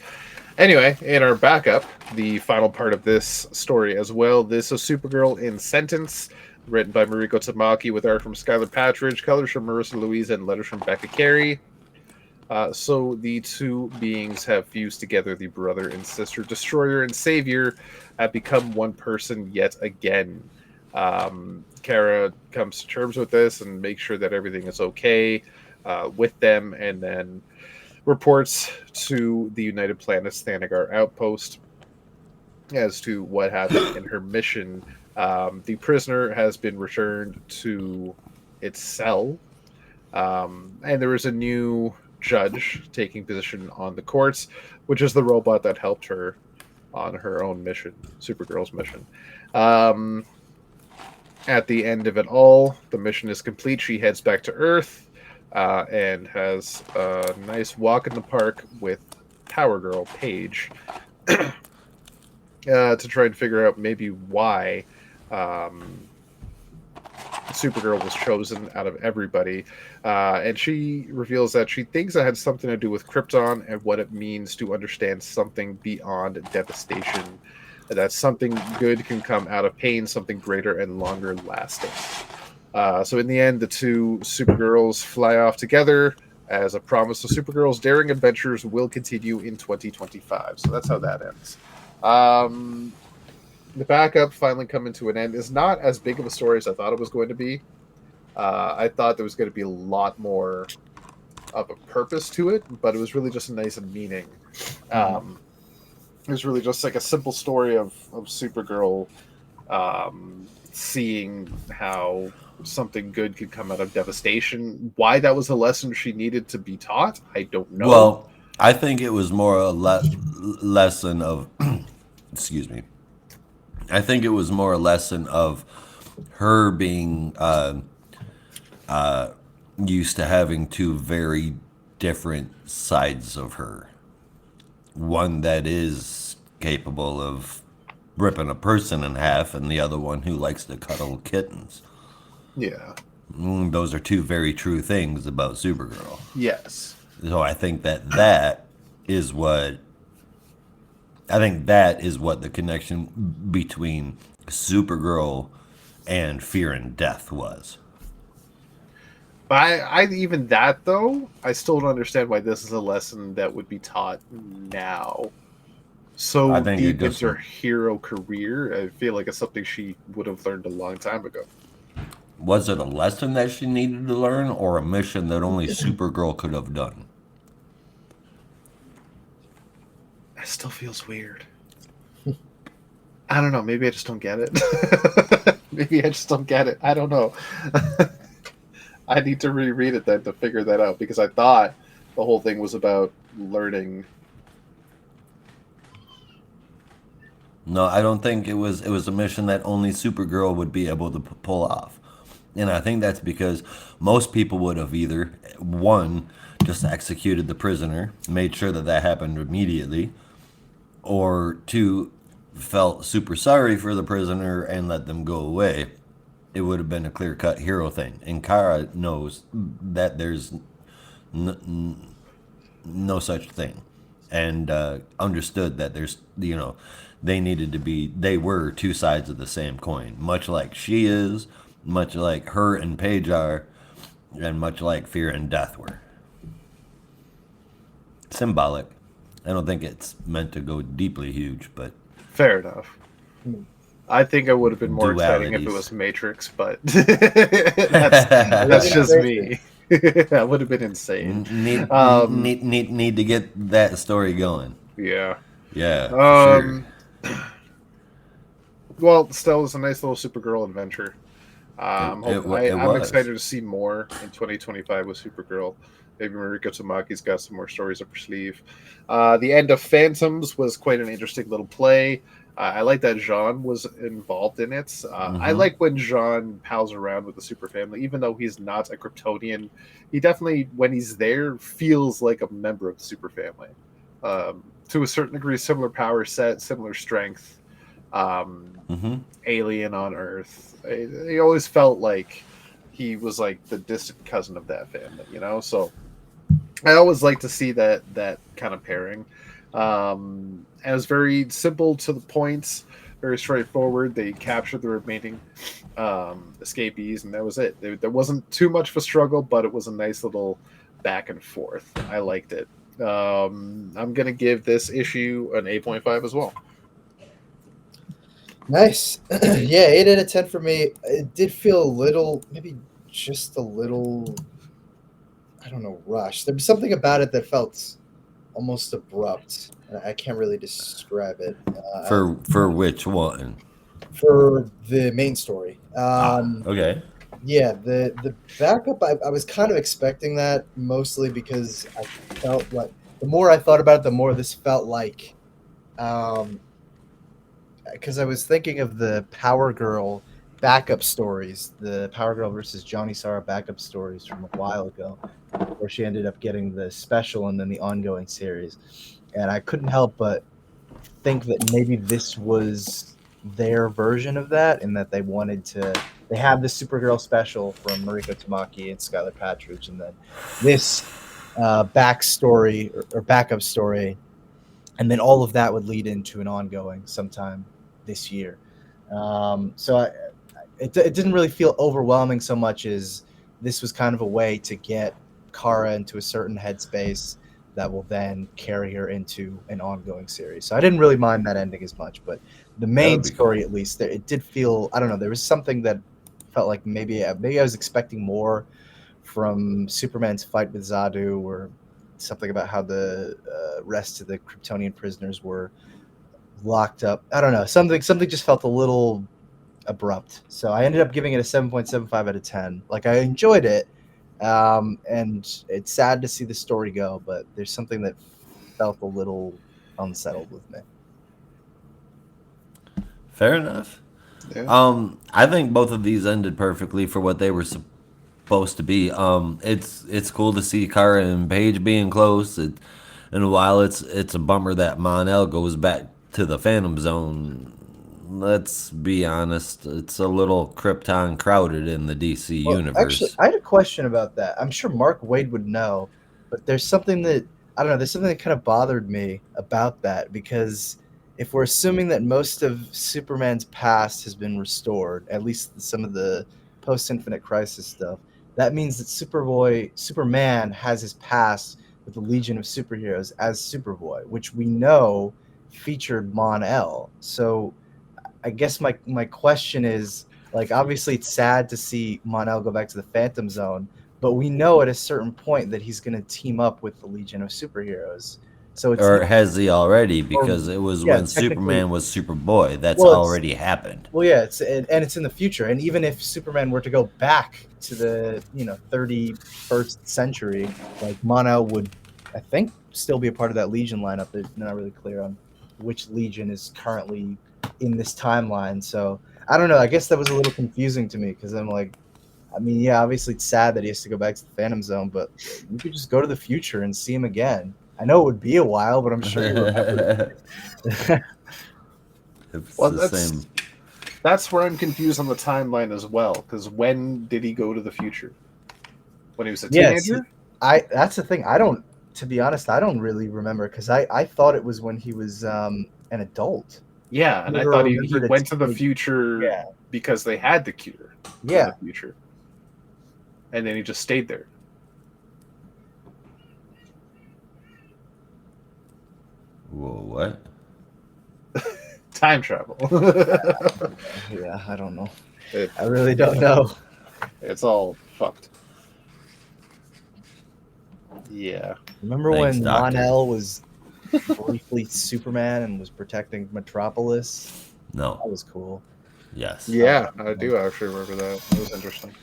Anyway, in our backup, the final part of this story as well, this is Supergirl in Sentence, written by Mariko Tamaki with art from Skylar Patridge, colors from Marissa Louise, and letters from Becca Carey. So the two beings have fused together. The brother and sister, destroyer and savior, have become one person yet again. Kara comes to terms with this and makes sure that everything is okay with them, and then reports to the United Planets Thanagar outpost as to what happened in her mission. The prisoner has been returned to its cell, and there is a new judge taking position on the courts, which is the robot that helped her on her own mission, Supergirl's mission. At the end of it all, the mission is complete. She heads back to Earth and has a nice walk in the park with Power Girl Paige to try and figure out maybe why Supergirl was chosen out of everybody. And she reveals that she thinks it had something to do with Krypton and what it means to understand something beyond devastation. That something good can come out of pain, something greater and longer lasting. So in the end, the two Supergirls fly off together as a promise. So Supergirl's daring adventures will continue in 2025. So that's how that ends. The backup finally coming to an end is not as big of a story as I thought it was going to be. I thought there was going to be a lot more of a purpose to it, but it was really just a nice meaning. It was really just like a simple story of Supergirl seeing how something good could come out of devastation. Why that was a lesson she needed to be taught, I don't know. Well, I think it was more a lesson of, excuse me. I think it was more a lesson of her being used to having two very different sides of her. One that is capable of ripping a person in half, and the other one who likes to cuddle kittens. Yeah. Those are two very true things about Supergirl. Yes. So I think that is what the connection between Supergirl and Fear and Death was. I even that though, I still don't understand why this is a lesson that would be taught now. So I think deep into her hero career, I feel like it's something she would have learned a long time ago. Was it a lesson that she needed to learn, or a mission that only Supergirl could have done? It still feels weird. I don't know. Maybe I just don't get it. Maybe I just don't get it. I don't know. I need to reread it then to figure that out, because I thought the whole thing was about learning. No, I don't think it was a mission that only Supergirl would be able to pull off. And I think that's because most people would have either, one, just executed the prisoner, made sure that happened immediately, or two, felt super sorry for the prisoner and let them go away. It would have been a clear-cut hero thing. And Kara knows that there's no such thing, and understood that there's, they were two sides of the same coin, much like she is, much like her and Paige are, and much like Fear and Death were. Symbolic. I don't think it's meant to go deeply huge, but fair enough. I think it would have been more exciting if it was Matrix, but that's just me. That would have been insane. Need to get that story going. Yeah. Yeah. Sure. Well, still, it's a nice little Supergirl adventure. I'm was. excited to see more in 2025 with Supergirl. Maybe Mariko Tamaki's got some more stories up her sleeve. The end of Phantoms was quite an interesting little play. I like that Jean was involved in it. I like when Jean pals around with the super family, even though he's not a Kryptonian. He definitely, when he's there, feels like a member of the super family. To a certain degree, similar power set, similar strength. Alien on Earth. He always felt like he was like the distant cousin of that family, you know. So I always like to see that kind of pairing. And it was very simple to the points, very straightforward. They captured the remaining escapees, and that was it. There wasn't too much of a struggle, but it was a nice little back and forth. I liked it. I'm gonna give this issue an 8.5 as well. Nice. Yeah, 8 out of 10 for me. It did feel a little, maybe just a little, I don't know, rushed. There was something about it that felt almost abrupt. I can't really describe it. For which one? For the main story. Okay. Yeah, the backup, I was kind of expecting that, mostly because I felt like, the more I thought about it, the more this felt like, because I was thinking of the Power Girl backup stories, the Power Girl versus Johnny Sarah backup stories from a while ago, where she ended up getting the special and then the ongoing series. And I couldn't help but think that maybe this was their version of that, and that they wanted to, they have the Supergirl special from Mariko Tamaki and Skylar Patridge, and then this backstory or backup story, and then all of that would lead into an ongoing sometime this year. So it didn't really feel overwhelming so much as this was kind of a way to get Kara into a certain headspace that will then carry her into an ongoing series. So I didn't really mind that ending as much, but the main story, at least, it did feel, I don't know, there was something that felt like maybe I was expecting more from Superman's fight with Zadu, or something about how the rest of the Kryptonian prisoners were locked up. I don't know. Something just felt a little abrupt. So I ended up giving it a 7.75 out of 10. Like, I enjoyed it. And it's sad to see the story go, but there's something that felt a little unsettled with me. Fair enough. Yeah. I think both of these ended perfectly for what they were supposed to be. It's cool to see Kara and Paige being close. And while it's a bummer that Mon-El goes back to the Phantom Zone, let's be honest, it's a little Krypton crowded in the DC universe. Actually, I had a question about that. I'm sure Mark Waid would know, but there's something that, I don't know, there's something that kind of bothered me about that, because if we're assuming that most of Superman's past has been restored, at least some of the post-Infinite Crisis stuff, that means that Superman has his past with the Legion of Superheroes as Superboy, which we know featured Mon-El. So I guess my question is, like, obviously it's sad to see Mon-El go back to the Phantom Zone, but we know at a certain point that he's going to team up with the Legion of Superheroes. So it's, or has he already? Because it was when Superman was Superboy. That's already happened. Well, yeah, it's in the future. And even if Superman were to go back to the 31st century, like, Mon-El would, I think, still be a part of that Legion lineup. They're not really clear on which Legion is currently in this timeline. So I don't know. I guess that was a little confusing to me, because I'm like, I mean, yeah, obviously it's sad that he has to go back to the Phantom Zone, but you could just go to the future and see him again. I know it would be a while, but I'm sure you remember. It's Well, the same. That's where I'm confused on the timeline as well, because when did he go to the future? When he was a teenager? That's the thing. To be honest, I don't really remember, because I thought it was when he was an adult. Yeah, and I thought he went to the future because they had the cure in the future. And then he just stayed there. Whoa, what? Time travel. Yeah, I don't know. I really don't know. It's all fucked. Yeah. Remember Thanks, when Doctor. Mon-El was briefly Superman and was protecting Metropolis? No. That was cool. Yes. Yeah, I do actually remember that. It was interesting.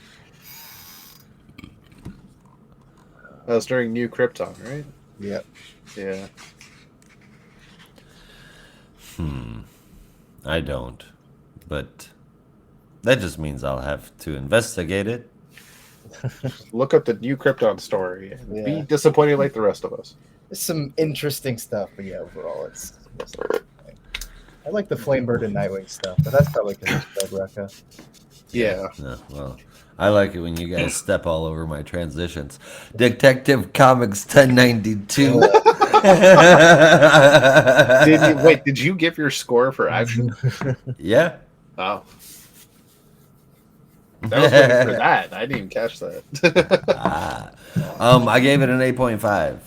That was during New Krypton, right? Yep. Yeah. I don't. But that just means I'll have to investigate it. Look up the New Krypton story and be disappointed like the rest of us. There's some interesting stuff, but yeah, overall, it's I like the Flamebird and Nightwing stuff, but that's probably because it's Fred Rucka. Yeah. Well, I like it when you guys step all over my transitions. Detective Comics 1092. Did you give your score for action? Yeah. Oh. I was waiting for that. I didn't even catch that. I gave it an 8.5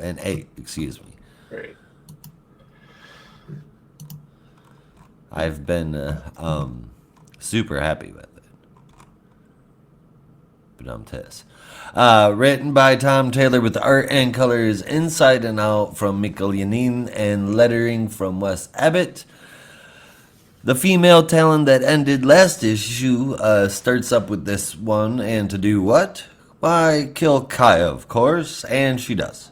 an 8, excuse me. Great. I've been super happy with it. But I'm Tess. Written by Tom Taylor with art and colors inside and out from Mikkel Yanin and lettering from Wes Abbott. The female talent that ended last issue starts up with this one, and to do what? Why, kill Kaya, of course, and she does.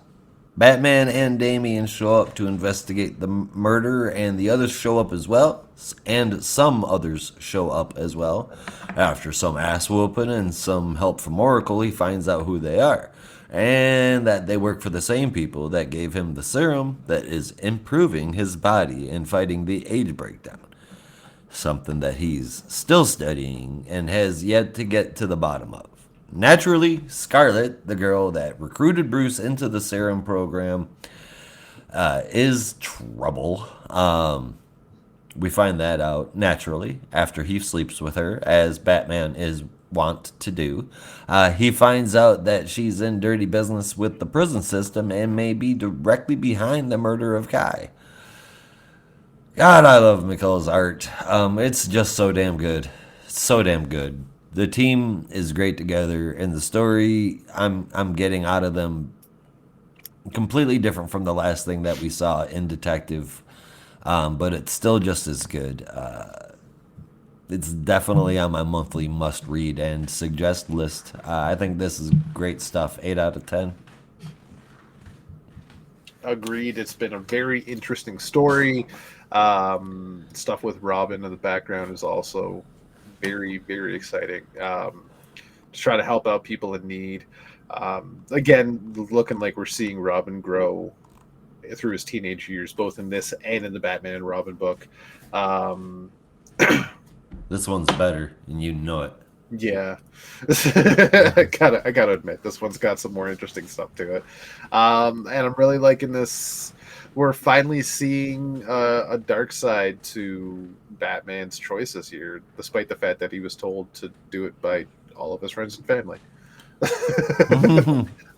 Batman and Damian show up to investigate the murder, and the others show up as well, and some others show up as well. After some ass whooping and some help from Oracle, he finds out who they are, and that they work for the same people that gave him the serum that is improving his body and fighting the age breakdown. Something that he's still studying and has yet to get to the bottom of. Naturally, Scarlet, the girl that recruited Bruce into the serum program, is trouble. We find that out naturally after he sleeps with her, as Batman is wont to do. He finds out that she's in dirty business with the prison system and may be directly behind the murder of Kai. God, I love Mikkel's art. It's just so damn good. So damn good. The team is great together, and the story I'm getting out of them completely different from the last thing that we saw in Detective, but it's still just as good. It's definitely on my monthly must-read and suggest list. I think this is great stuff. 8 out of 10. Agreed. It's been a very interesting story. Stuff with Robin in the background is also very, very exciting. Just try to help out people in need. Again, looking like we're seeing Robin grow through his teenage years, both in this and in the Batman and Robin book. This one's better, and you know it. Yeah. I gotta admit, this one's got some more interesting stuff to it. And I'm really liking this. We're finally seeing a dark side to Batman's choices here, despite the fact that he was told to do it by all of his friends and family.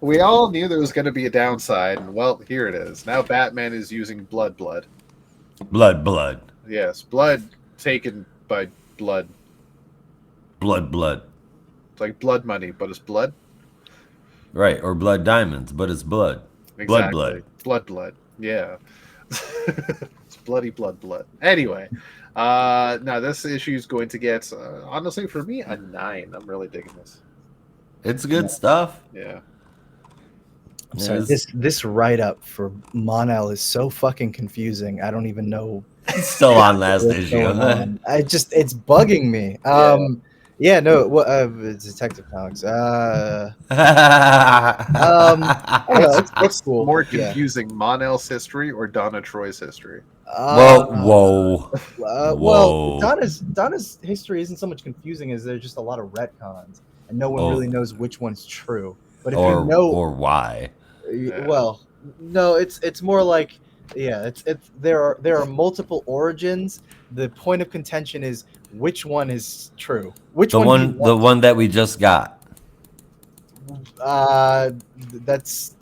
We all knew there was going to be a downside, and well, here it is. Now Batman is using blood. Blood. Yes, blood taken by blood. Blood. It's like blood money, but it's blood. Right, or blood diamonds, but it's blood. Exactly. Blood. Yeah. It's bloody blood. Anyway, now this issue is going to get, honestly, for me, a 9. I'm really digging this. It's good stuff. Yeah. I'm sorry. This write-up for Mon-El is so fucking confusing. I don't even know. It's still on last what's issue. going on. It's bugging me. It's Detective Comics. I don't know. It's cool. More confusing, Mon-El's history or Donna Troy's history? Whoa. Well, Donna's history isn't so much confusing as there's just a lot of retcons, and no one really knows which one's true. But if you know, or why, well, no, it's more like, there are multiple origins. The point of contention is which one is true. The one that we just got. That's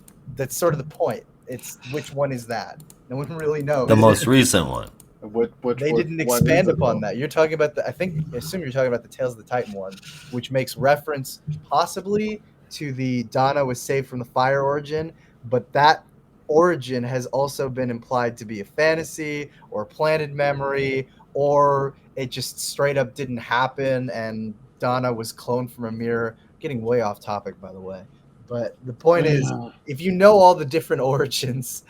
sort of the point. It's which one is that? No one really knows. The most recent one. They didn't expand upon that. You're talking about I assume you're talking about the Tales of the Titan one, which makes reference possibly to the Donna was saved from the fire origin, but that origin has also been implied to be a fantasy or a planted memory, or it just straight up didn't happen and Donna was cloned from a mirror. Getting way off topic, by the way. But the point is, if you know all the different origins,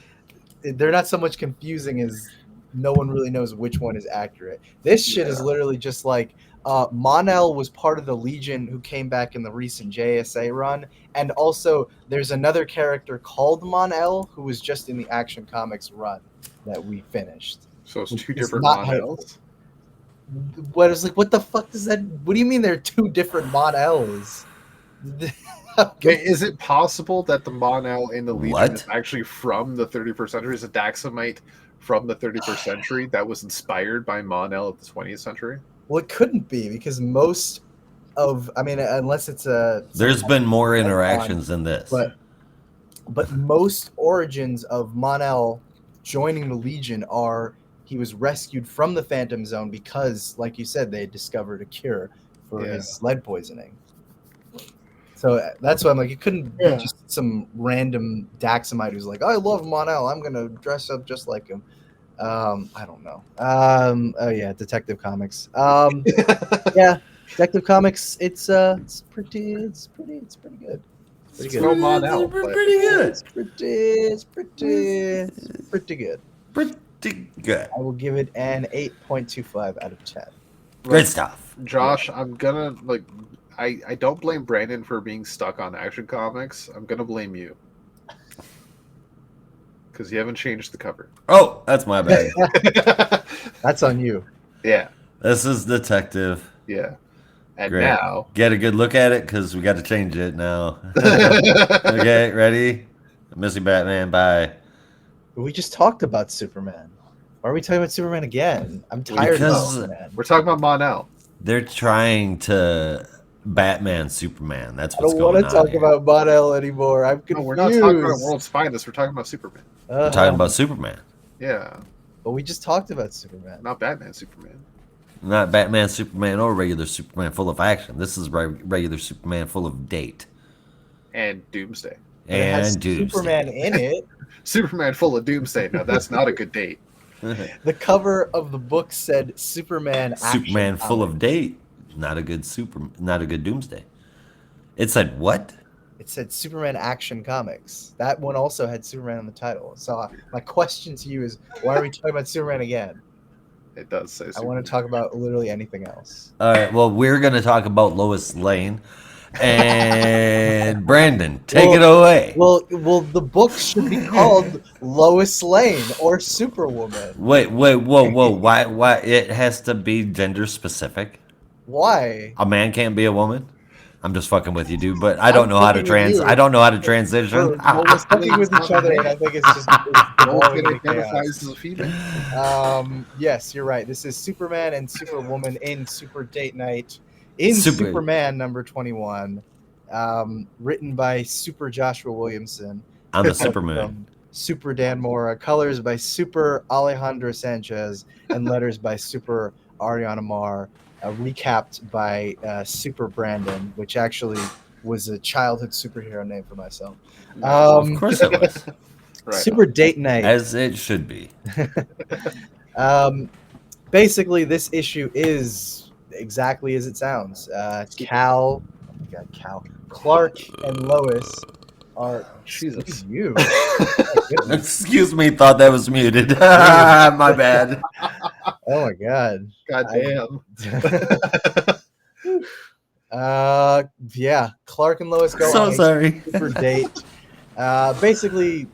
they're not so much confusing as no one really knows which one is accurate. This shit is literally just like, Mon-El was part of the Legion who came back in the recent JSA run, and also there's another character called Mon-El who was just in the Action Comics run that we finished. So it's two different Mon-Els? what is like? What the fuck does that? What do you mean they're two different Mon-Els? Wait, is it possible that the Mon-El in the Legion What? is actually from the 31st century? Is a Daxamite from the 31st century that was inspired by Mon-El of the 20th century? Well, it couldn't be because most of, I mean, unless it's a. There's been more interactions than this. But most origins of Mon-El joining the Legion are he was rescued from the Phantom Zone because, like you said, they had discovered a cure for his lead poisoning. So that's why I'm like, it couldn't be just some random Daxamite who's like, I love Mon-El, I'm gonna dress up just like him. I don't know. Oh yeah, Detective Comics. Yeah, Detective Comics. It's pretty good. It's no Mon-El, but pretty good. It's pretty good. Pretty good. I will give it an 8.25 out of 10. Great stuff. Josh, I'm gonna like. I don't blame Brandon for being stuck on Action Comics. I'm gonna blame you because you haven't changed the cover. Oh, that's my bad. That's on you. Yeah, This is Detective. yeah. And Great. now, Get a good look at it because we got to change it now. Okay, ready? Missy Batman, bye. We just talked about Superman. Why are we talking about Superman again? I'm tired Because- of Superman. we're talking about Mon-El. They're trying to Batman Superman. That's I what's don't going want on to talk here. about Mon-El anymore. I'm No, confused. we're not talking about World's Finest. We're talking about Superman. We're talking about Superman. Yeah, But we just talked about Superman. not Batman, Superman. Not Batman Superman or regular Superman full of action. This is regular Superman full of date. And Doomsday. But it has And Doomsday. Superman in it. Superman full of Doomsday. Now that's not a good date. The cover of the book said Superman. Superman Action full of Comics. date. Not a good Doomsday. It said what? It said Superman Action Comics. That one also had Superman in the title. So my question to you is, why are we talking about Superman again? It does say I Superman. want to talk about literally anything else. All right. Well, we're gonna talk about Lois Lane, and Brandon, take it away. Well, the book should be called Lois Lane or Superwoman. Wait, whoa! Why? It has to be gender specific. Why? A man can't be a woman. I'm just fucking with you, dude. But I don't know how to fucking with you. I don't know how to transition. We're fucking with each other, and I think it's just Lois it's identifies as a female. Yes, you're right. This is Superman and Superwoman in Super Date Night in Super- Superman number 21, written by Super Joshua Williamson. I'm a Superman. Super Dan Mora, colors by Super Alejandro Sanchez, and letters by Super Ariana Mar. Recapped by Super Brandon, which actually was a childhood superhero name for myself. Of course it was, Right. Super Date Night. as it should be. Basically, this issue is exactly as it sounds. Clark and Lois are. Jesus. Excuse you. Oh, goodness. Excuse me, thought that was muted. My bad. Oh my god. God damn. Yeah, Clark and Lois go So on a sorry. super date. Basically,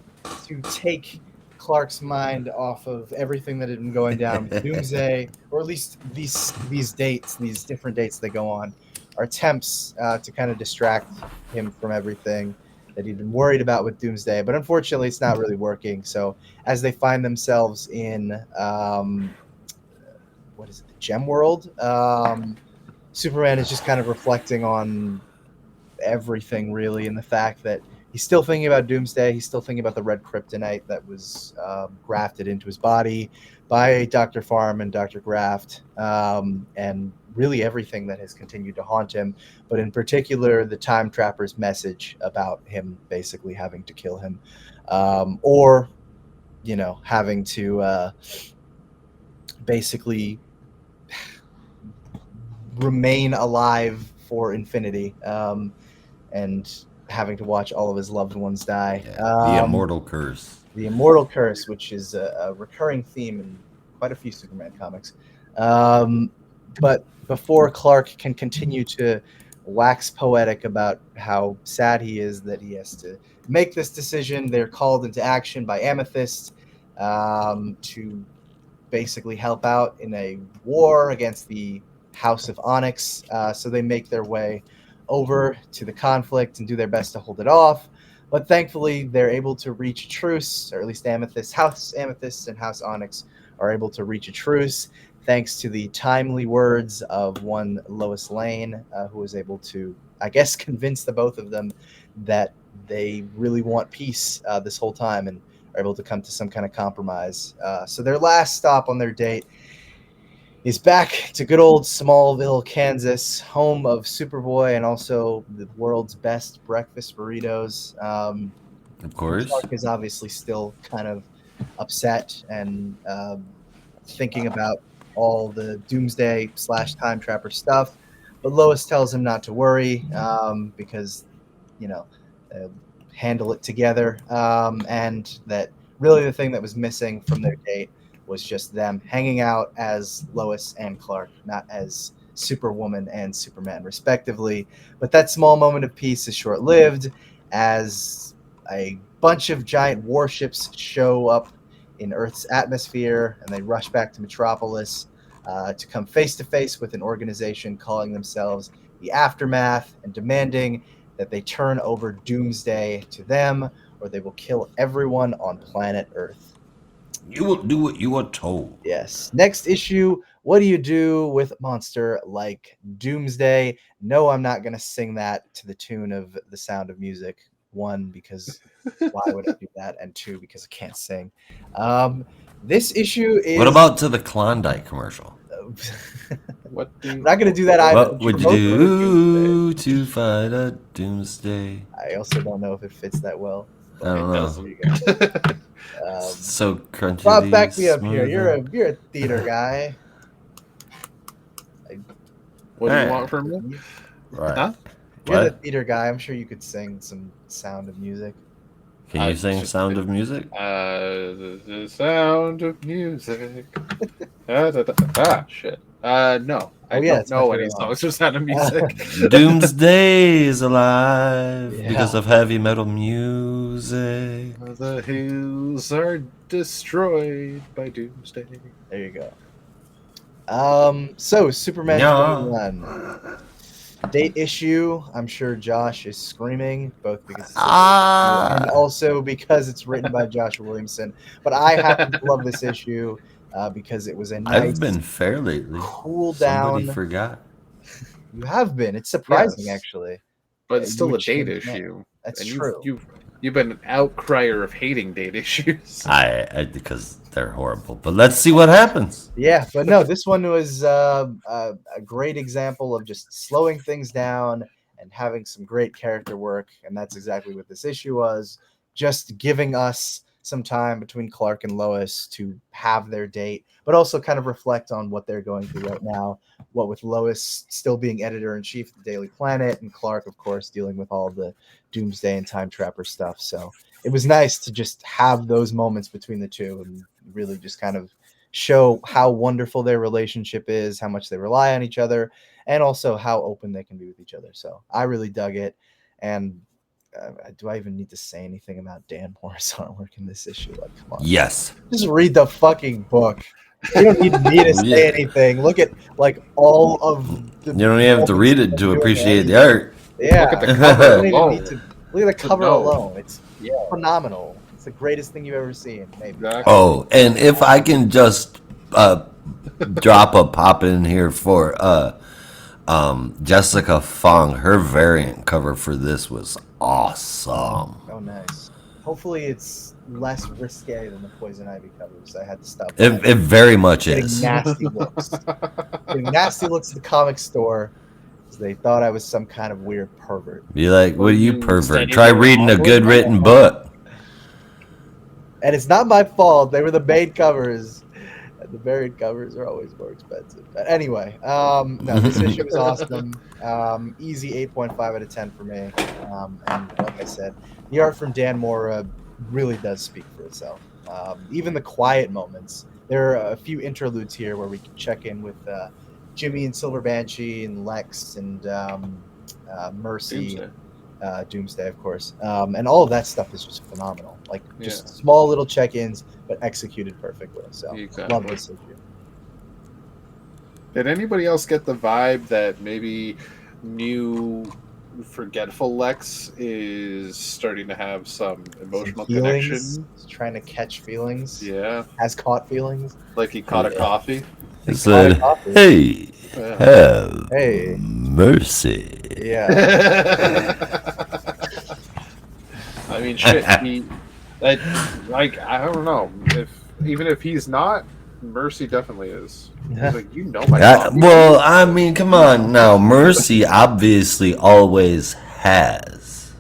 to take Clark's mind off of everything that had been going down with Doomsday, or at least these different dates they go on, are attempts to kind of distract him from everything that he'd been worried about with Doomsday. But unfortunately, it's not really working. So as they find themselves in what is it, the Gem World? Superman is just kind of reflecting on everything, really, and the fact that he's still thinking about Doomsday. He's still thinking about the red kryptonite that was grafted into his body by Dr. Farm and Dr. Graft, and really everything that has continued to haunt him, but in particular, the Time Trapper's message about him basically having to kill him, or, having to basically remain alive for infinity, and having to watch all of his loved ones die. The immortal curse. The Immortal Curse, which is a recurring theme in quite a few Superman comics. But before Clark can continue to wax poetic about how sad he is that he has to make this decision, they're called into action by Amethyst to basically help out in a war against the House of Onyx. So they make their way over to the conflict and do their best to hold it off. But thankfully, they're able to reach a truce, or at least House Amethyst and House Onyx are able to reach a truce, thanks to the timely words of one Lois Lane, who was able to, I guess, convince the both of them that they really want peace this whole time and are able to come to some kind of compromise. So their last stop on their date is back to good old Smallville, Kansas, home of Superboy and also the world's best breakfast burritos. Of course. Clark is obviously still kind of upset and thinking about all the Doomsday / Time Trapper stuff. But Lois tells him not to worry because, handle it together. And that really the thing that was missing from their date was just them hanging out as Lois and Clark, not as Superwoman and Superman, respectively. But that small moment of peace is short-lived as a bunch of giant warships show up in Earth's atmosphere, and they rush back to Metropolis to come face-to-face with an organization calling themselves the Aftermath and demanding that they turn over Doomsday to them, or they will kill everyone on planet Earth. You will do what you are told. Yes. Next issue, what do you do with a monster like Doomsday? No, I'm not going to sing that to the tune of The Sound of Music. One, because why would I do that? And two, because I can't sing. This issue is... What about to the Klondike commercial? What do I'm not going to do that either. What would you do to fight a Doomsday? I also don't know if it fits that well. I don't know. doesn't. So crunchy. Bob, back me up here. smooth. You're a theater guy. What do Hey. you want from me? Right. Huh? You're the What? theater guy. I'm sure you could sing some Sound of Music. Can you sing Sound of Music? The sound of music. Shit. No. I yeah, it's don't my know any favorite songs for Sound of Music. Doomsday is alive Yeah. because of heavy metal music. The hills are destroyed by Doomsday. There you go. So Superman Yeah. 21 date issue. I'm sure Josh is screaming both because it's and also because it's written by Josh Williamson. But I happen to love this issue because it was a nice I've been fair lately. cool Somebody down. forgot. You have been. It's surprising, Yes. actually. But it's You still a would date change that. issue. That's And true. You've been an outcrier of hating date issues. I because they're horrible. But let's see what happens. Yeah, but no, this one was a great example of just slowing things down and having some great character work, and that's exactly what this issue was. Just giving us some time between Clark and Lois to have their date, but also kind of reflect on what they're going through right now. What with Lois still being editor-in-chief of the Daily Planet, and Clark, of course, dealing with all the Doomsday and Time Trapper stuff. So it was nice to just have those moments between the two and really just kind of show how wonderful their relationship is, how much they rely on each other, and also how open they can be with each other. So I really dug it. And do I even need to say anything about Dan Morris artwork in this issue? Like, come on. Yes. Just read the fucking book. You don't need me to say Yeah. anything. Look at like all of the. You don't even have to read it to appreciate the art. Yeah. Look at the You cover don't even alone. need to- look at the cover No. alone. It's phenomenal. It's the greatest thing you've ever seen. Maybe. Exactly. Oh, and if I can just drop a pop in here for Jessica Fong, her variant cover for this was awesome. Oh, nice. Hopefully, it's less risque than the Poison Ivy covers. I had to stop. It very much getting is. nasty looks. Getting nasty looks at the comic store because they thought I was some kind of weird pervert. Be like, what are you You pervert? studied Try your reading a novel? good written book. And it's not my fault. They were the made covers. And the variant covers are always more expensive. But anyway, no, this issue was awesome. Easy 8.5 out of 10 for me. And like I said, the art from Dan Mora really does speak for itself. Even the quiet moments. There are a few interludes here where we can check in with Jimmy and Silver Banshee and Lex and Mercy. Doomsday. Doomsday, of course, and all of that stuff is just phenomenal. Like just Yeah. small little check-ins, but executed perfectly. So Exactly. love this issue. Did anybody else get the vibe that maybe new forgetful Lex is starting to have some emotional Some feelings, connection? he's trying to catch feelings. Yeah, Has caught feelings. like he caught a coffee. He said, coffee. "Hey, Yeah. have Hey. mercy." Yeah. I mean, shit. I don't know even if he's not, Mercy definitely is. He's like, you know my coffee. Well, I mean, come on now. Mercy obviously always has.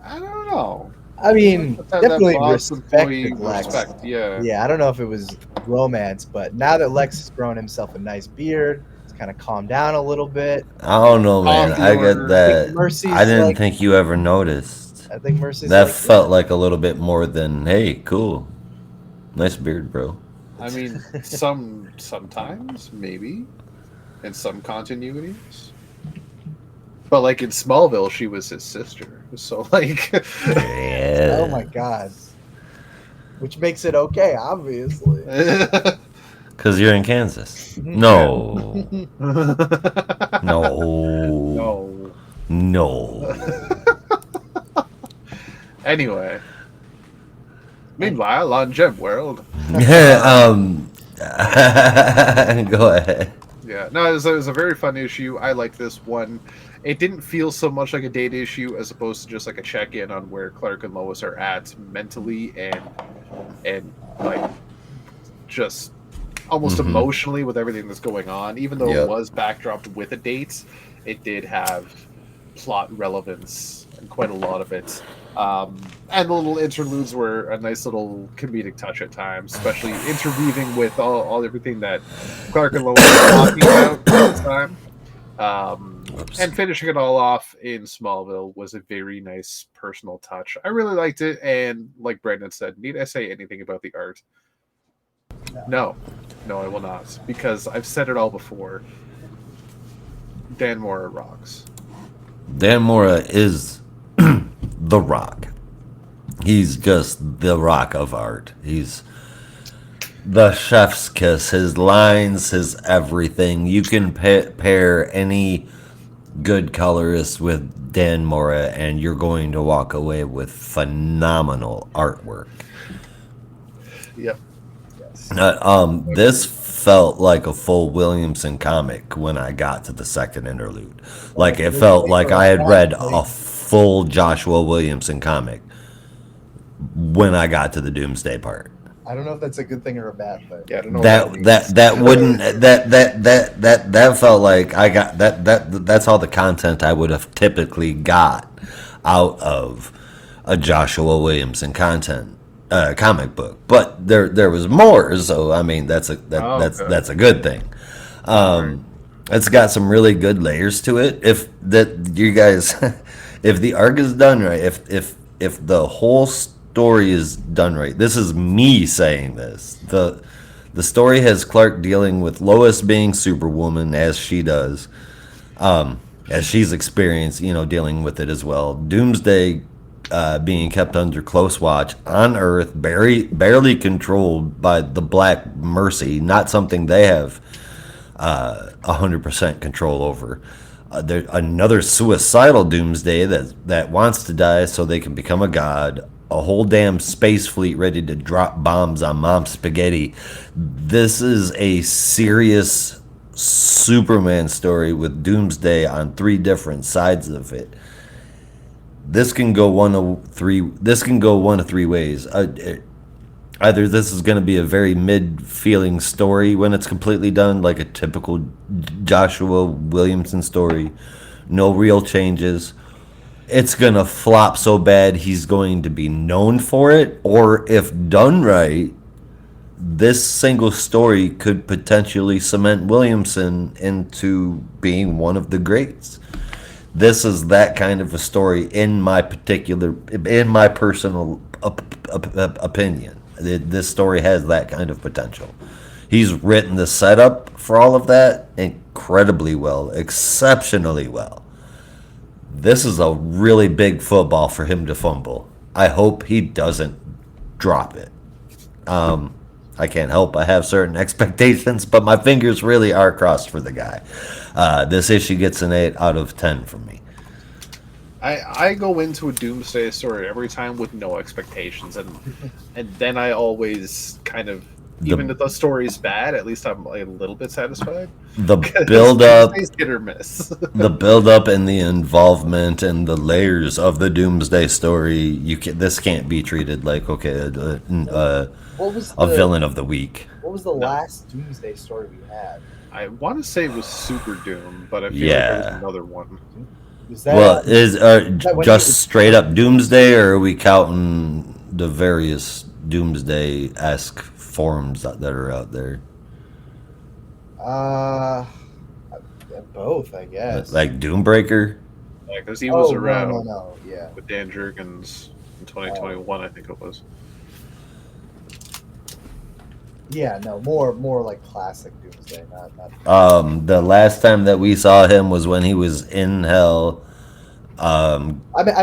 I don't know. I mean, Let's have definitely that boss employee respected Lex. respect. Yeah. Yeah, I don't know if it was romance, but now that Lex has grown himself a nice beard, he's kind of calmed down a little bit. I don't know, man. I get that. Mercy's I didn't like- think you ever noticed. I think Mercy's That like, felt like a little bit more than, hey, cool. Nice beard, bro. I mean, sometimes maybe in some continuities, but like in Smallville, she was his sister. So like, Yeah. oh my god. Which makes it okay, obviously. Because you're in Kansas. No. No. no. No. Anyway, meanwhile, on Gem World, Go ahead. yeah, no, it was a very fun issue. I like this one. It didn't feel so much like a date issue as opposed to just like a check-in on where Clark and Lois are at mentally and like just almost Mhm. emotionally with everything that's going on. Even though Yep. it was backdropped with a date, it did have plot relevance and quite a lot of it. And the little interludes were a nice little comedic touch at times, especially interweaving with all everything that Clark and Lois were talking about at the time. Whoops. And finishing it all off in Smallville was a very nice personal touch. I really liked it, and like Brandon said, need I say anything about the art? No, I will not, because I've said it all before. Dan Mora rocks. Dan Mora is the Rock. He's just the Rock of art. He's the chef's kiss. His lines, his everything. You can pair any good colorist with Dan Mora, and you're going to walk away with phenomenal artwork. Yep. This felt like a full Williamson comic when I got to the second interlude. Like it felt like I had read a full Joshua Williamson comic when I got to the Doomsday part. I don't know if that's a good thing or a bad thing. Yeah, I don't know. what means. That wouldn't that felt like I got that's all the content I would have typically got out of a Joshua Williamson comic book, but there was more. So I mean that's a good thing. It's got some really good layers to it. If that you guys, if the arc is done right, if the whole story is done right, this is me saying this. The story has Clark dealing with Lois being Superwoman as she does, as she's experienced, dealing with it as well. Doomsday being kept under close watch on Earth, barely controlled by the Black Mercy, not something they have 100% control over. There's another suicidal Doomsday that wants to die so they can become a god. A whole damn space fleet ready to drop bombs on Mom Spaghetti. This is a serious Superman story with Doomsday on 3 different sides of it. This can go one of three ways. Either this is going to be a very mid-feeling story when it's completely done, like a typical Joshua Williamson story, no real changes. It's going to flop so bad he's going to be known for it, or if done right, this single story could potentially cement Williamson into being one of the greats. This is that kind of a story in my personal opinion. This story has that kind of potential. He's written the setup for all of that incredibly well, exceptionally well. This is a really big football for him to fumble. I hope he doesn't drop it. I can't help I have certain expectations, but my fingers really are crossed for the guy. This issue gets an 8 out of 10 from me. I go into a Doomsday story every time with no expectations, and then I always kind of, even if the story's bad, at least I'm a little bit satisfied. The build up, hit or miss. the build up, and the involvement and the layers of the Doomsday story. This can't be treated like What was a villain of the week. What was the last Doomsday story we had? I want to say it was Super Doom, but I feel like Yeah. there was another one. Was that, Well, is that when just he was- straight up Doomsday, or are we counting the various Doomsday-esque forms that are out there? Both, I guess. Like Doombreaker? Yeah, because he was around No, yeah. with Dan Jurgens in 2021, I think it was. Yeah, no, more like classic Doomsday, not. The last time that we saw him was when he was in hell. I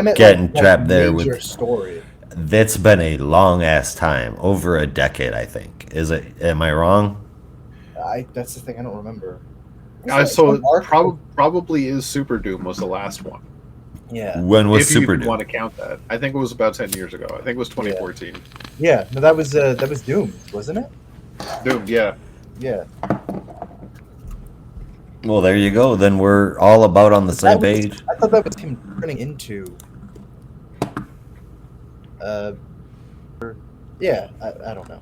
meant Getting like, trapped there major with- story. That's been a long ass time, over a decade, I think. Is it? Am I wrong? That's the thing, I don't remember. So it Arc- probably is Super Doom was the last one. Yeah, When was If you Super even Doom? want to count that. I think it was about 10 years ago. I think it was 2014. yeah. No, that was Doom, wasn't it? Doom, yeah. Yeah. Well, there you go. Then we're all about on the same page. I thought that was him turning into. Yeah, I don't know.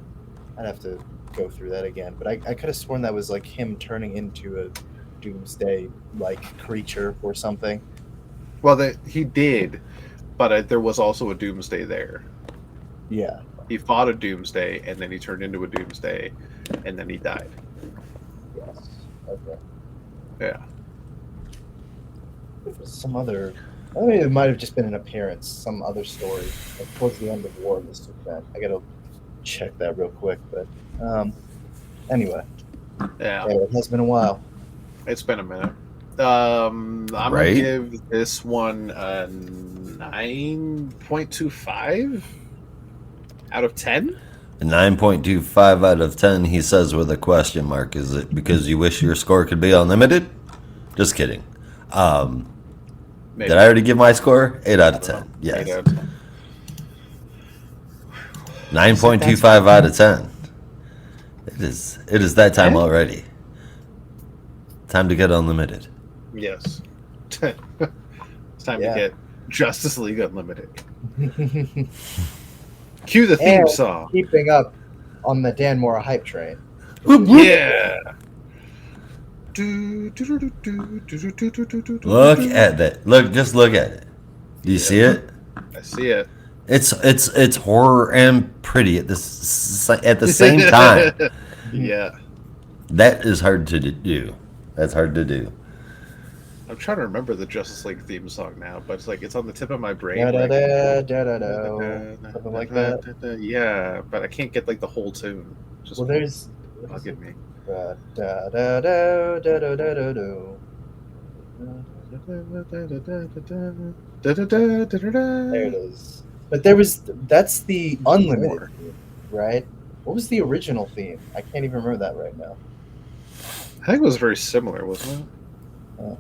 I'd have to go through that again, but I could have sworn that was like him turning into a Doomsday like creature or something. Well, he did, but there was also a Doomsday there. Yeah. He fought a Doomsday, and then he turned into a Doomsday, and then he died. Yes. Okay. Yeah. It was some other. I mean, it might have just been an appearance, some other story like towards the end of War of the Superman. I gotta check that real quick, but anyway, Yeah. it has been a while. It's been a minute. I'm Right? gonna give this one a 9.25 out of 10. 9.25 out of 10, he says with a question mark. Is it because you wish your score could be unlimited? Just kidding. Maybe. Did I already give my score? 8 out of 10. Yes. 8 out of 10. 9.25 out of 10. It is that time already. Time to get unlimited. Yes. It's time Yeah. to get Justice League Unlimited. Cue the theme And song. keeping up on the Dan Mora hype train. Yeah. Look at that. Just look at it. Do you see it? I see it. It's horror and pretty at the same time. Yeah. That is hard to do. That's hard to do. I'm trying to remember the Justice League theme song now, but it's on the tip of my brain. Da-da-da, da-da-da, something like that. Yeah, but I can't get like the whole tune. Just Well, there's. I'll give me. Da-da-da-da-da-da-da-do. There it is. But that's the unlimited theme, right? What was the original theme? I can't even remember that right now. I think it was very similar, wasn't it?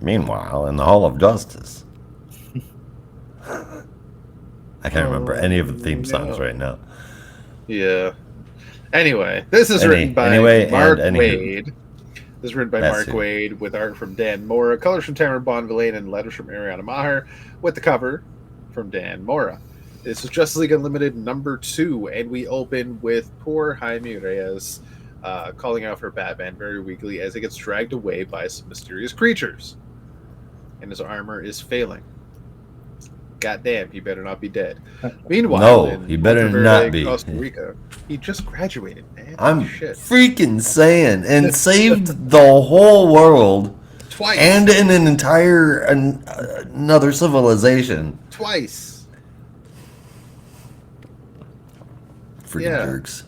Meanwhile, in the Hall of Justice, I can't remember any of the theme songs right now. Yeah. Anyway, this is written by Mark Waid. This is written by Mark Waid with art from Dan Mora, colors from Tamara Bonvillain, and letters from Ariana Maher, with the cover from Dan Mora. This is Justice League Unlimited number 2, and we open with poor Jaime Reyes calling out for Batman very weakly as he gets dragged away by some mysterious creatures. And his armor is failing. Goddamn, he better not be dead. Meanwhile, No, he better not be. Costa Rica, he just graduated, man. I'm Shit. freaking saying, and saved the whole world Twice. and in an entire another civilization. Twice. Freaking Yeah. jerks.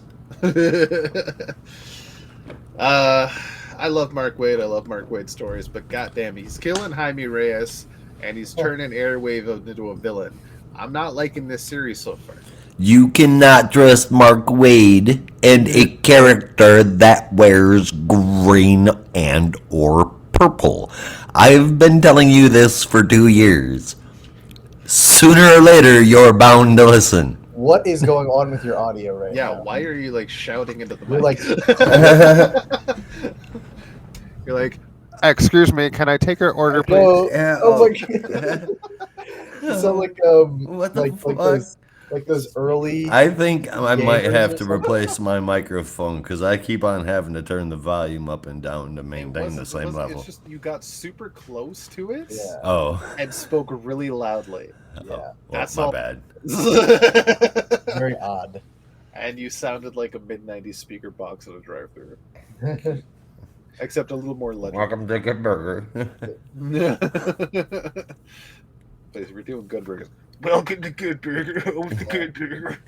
I I love Mark Waid. I love Mark Waid stories, but goddamn, he's killing Jaime Reyes, and he's turning Airwave into a villain. I'm not liking this series so far. You cannot trust Mark Wade and a character that wears green and or purple. I've been telling you this for 2 years. Sooner or later, you're bound to listen. What is going on with your audio right Yeah, now? why are you like shouting into the You're mic? like, You're like, excuse me, can I take your order, please? no, Yeah, oh my oh. god. You sound like What the like fuck? those early. I think I might gamers have or to something? replace my microphone because I keep on having to turn the volume up and down to maintain the same level. It's just you got super close to it Yeah. Oh, and spoke really loudly. Yeah. well, That's my all. bad. Very odd. And you sounded like a mid-90s speaker box in a drive-thru. Except a little more legendary. Welcome to Good Burger. Please, we're doing good burgers. Welcome to Good Burger. Oh, the Good Burger.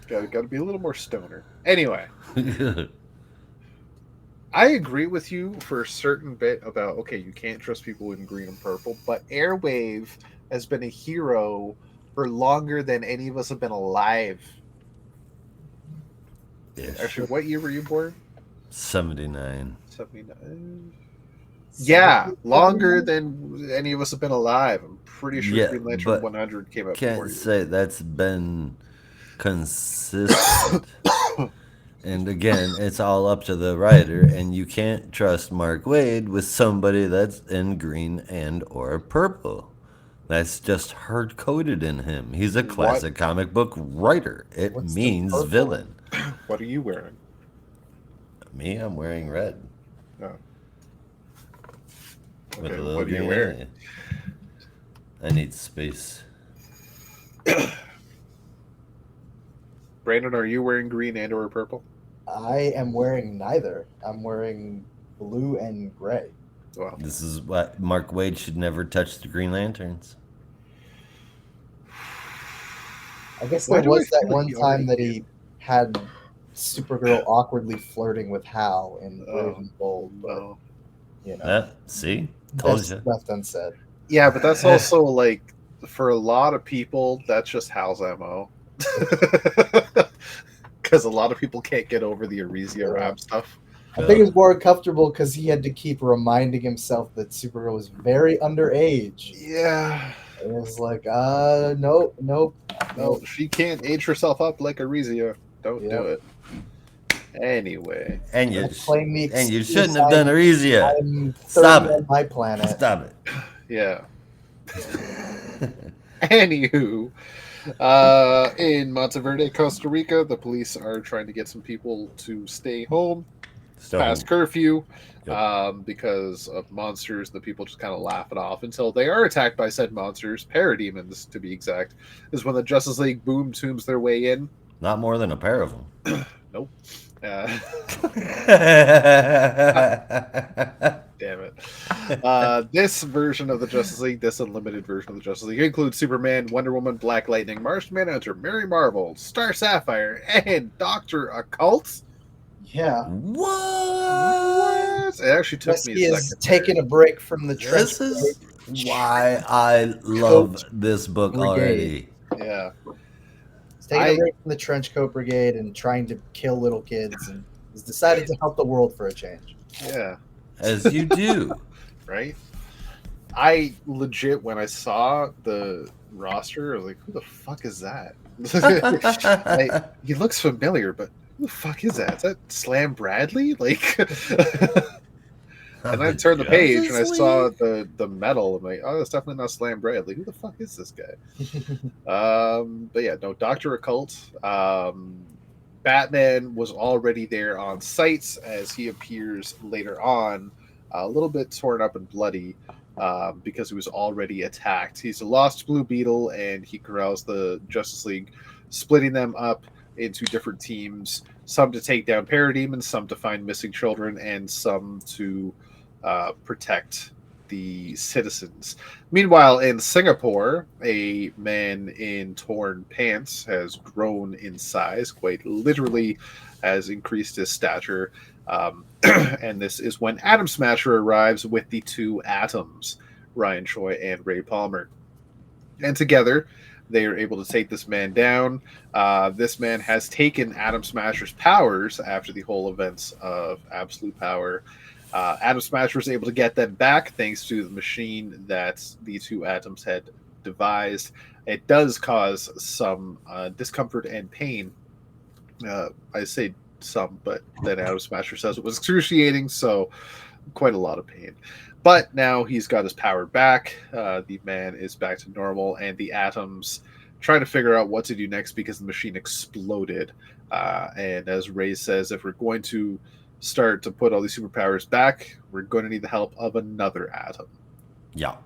Gotta be a little more stoner. Anyway, I agree with you for a certain bit about, okay, you can't trust people in green and purple, but Airwave has been a hero for longer than any of us have been alive. Actually, what year were you born? 79. 79. Yeah, longer than any of us have been alive. I'm pretty sure Yeah, Green Lantern but 100 came out before Can't you. say that's been consistent. And again, it's all up to the writer, and you can't trust Mark Waid with somebody that's in green and or purple. That's just hard-coded in him. He's a classic comic book writer. It What's the means purple? villain. What are you wearing? Me, I'm wearing red. Oh. With Okay, a little what are you green wearing? area. I need space. Brandon, are you wearing green and or purple? I am wearing neither. I'm wearing blue and gray. Well, This is what Mark Waid should never touch the Green Lanterns. I guess Why there do I was that feel like one you time already that he had Supergirl awkwardly flirting with Hal in Brave Oh, and Bold, but no. you know, See? Told that's you. left unsaid. Yeah, but that's also like, for a lot of people, that's just Hal's MO. Because a lot of people can't get over the Arisia rap stuff. I think it's more comfortable because he had to keep reminding himself that Supergirl was very underage. Yeah. And it was like, nope. No, she can't age herself up like Arisia. Don't Yep. do it. Anyway. And you, Don't claim the and you excuse shouldn't have done Arisia. I'm 30 Stop on it. my planet. Stop it. Yeah. Anywho, in Monteverde, Costa Rica, the police are trying to get some people to stay home past curfew because of monsters. The people just kind of laugh it off until they are attacked by said monsters, parademons to be exact. This is when the Justice League boom tombs their way in. Not more than a pair of them. Nope. Damn it. This version of the Justice League, this unlimited version of the Justice League, includes Superman, Wonder Woman, Black Lightning, Martian Manhunter, Mary Marvel, Star Sapphire, and Dr. Occult. Yeah. What? It actually took Yes, me he a is second. taking a break from the trench. This is why I love this book already. Yeah. He's taking a break from the trench coat brigade and trying to kill little kids, and he's decided to help the world for a change. Yeah. As you do. Right? I legit, when I saw the roster, I was like, who the fuck is that? He looks familiar, but who the fuck is that? Is that Slam Bradley? Like, and I turned the page and I saw the medal. I'm like, oh, that's definitely not Slam Bradley. Who the fuck is this guy? But yeah, no, Dr. Occult. Batman was already there on sites as he appears later on, a little bit torn up and bloody because he was already attacked. He's a lost Blue Beetle and he corrals the Justice League, splitting them up into different teams, some to take down parademons, some to find missing children, and some to protect the citizens. Meanwhile, in Singapore, a man in torn pants has grown in size, quite literally, has increased his stature. And this is when Atom Smasher arrives with the two Atoms, Ryan Choi and Ray Palmer. And together, they are able to take this man down. This man has taken Atom Smasher's powers after the whole events of Absolute Power. Atom Smasher was able to get them back thanks to the machine that the two Atoms had devised. It does cause some discomfort and pain. I say some, but then Atom Smasher says it was excruciating, so quite a lot of pain. But now he's got his power back. The man is back to normal, and the Atoms trying to figure out what to do next because the machine exploded. And as Ray says, if we're going to start to put all these superpowers back, we're going to need the help of another Atom. Yeah.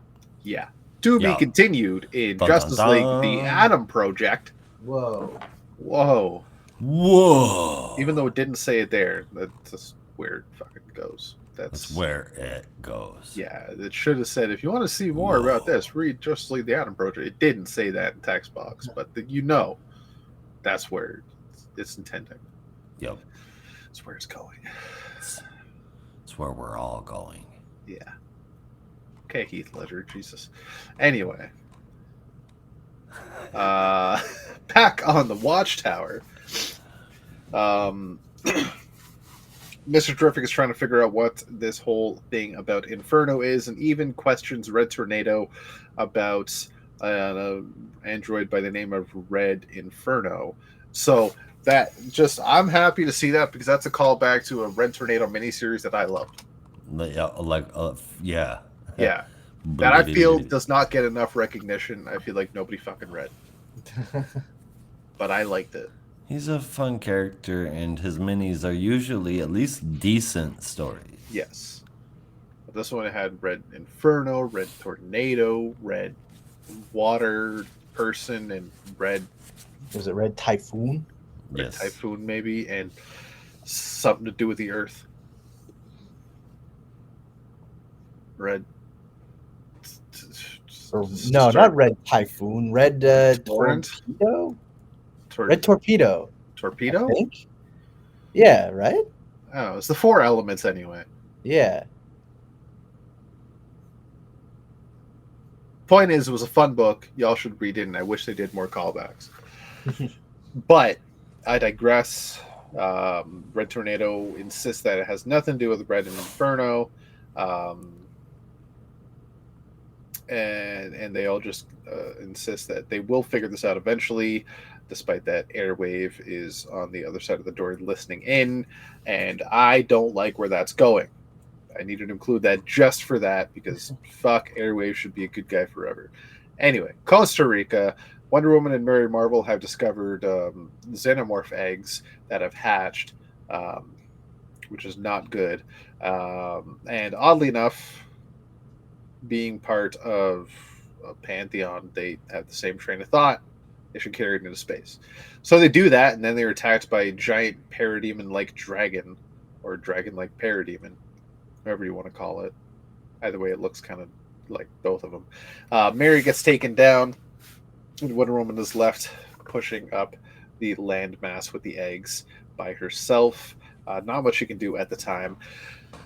Yeah. To be continued in Dun, Justice dun, League, dun. the Atom Project. Whoa. Whoa. Whoa. Even though it didn't say it there, that's just where it fucking goes. That's where it goes. Yeah, it should have said, if you want to see more about this, read Justice League the Atom Project. It didn't say that in text box, but that's where it's intending. Yep. It's where it's going. It's where we're all going. Yeah. Okay, Heath Ledger, Jesus. Anyway. Back on the Watchtower. Mr. Terrific is trying to figure out what this whole thing about Inferno is, and even questions Red Tornado about an android by the name of Red Inferno. So I'm happy to see that because that's a callback to a Red Tornado miniseries that I loved. Yeah. Yeah. That I feel does not get enough recognition. I feel like nobody fucking read. But I liked it. He's a fun character, and his minis are usually at least decent stories. Yes. But this one had Red Inferno, Red Tornado, Red Water Person, and Red... Was it Red Typhoon? Red Typhoon, maybe, and something to do with the Earth. Red... No, not Red Typhoon. Red Torpedo? Red Torpedo. Torpedo? I think. Yeah, right? Oh, it's the four elements anyway. Yeah. Point is, it was a fun book. Y'all should read it, and I wish they did more callbacks. But I digress. Red Tornado insists that it has nothing to do with Red and Inferno. And they all just insist that they will figure this out eventually, despite that Airwave is on the other side of the door listening in, and I don't like where that's going. I needed to include that just for that, because fuck, Airwave should be a good guy forever. Anyway, Costa Rica, Wonder Woman and Mary Marvel have discovered xenomorph eggs that have hatched, which is not good. And oddly enough, being part of a pantheon, they have the same train of thought. They should carry it into space. So they do that, and then they're attacked by a giant parademon-like dragon, or dragon-like parademon, whatever you want to call it. Either way, it looks kind of like both of them. Mary gets taken down, and Wonder Woman is left pushing up the landmass with the eggs by herself. Not much she can do at the time.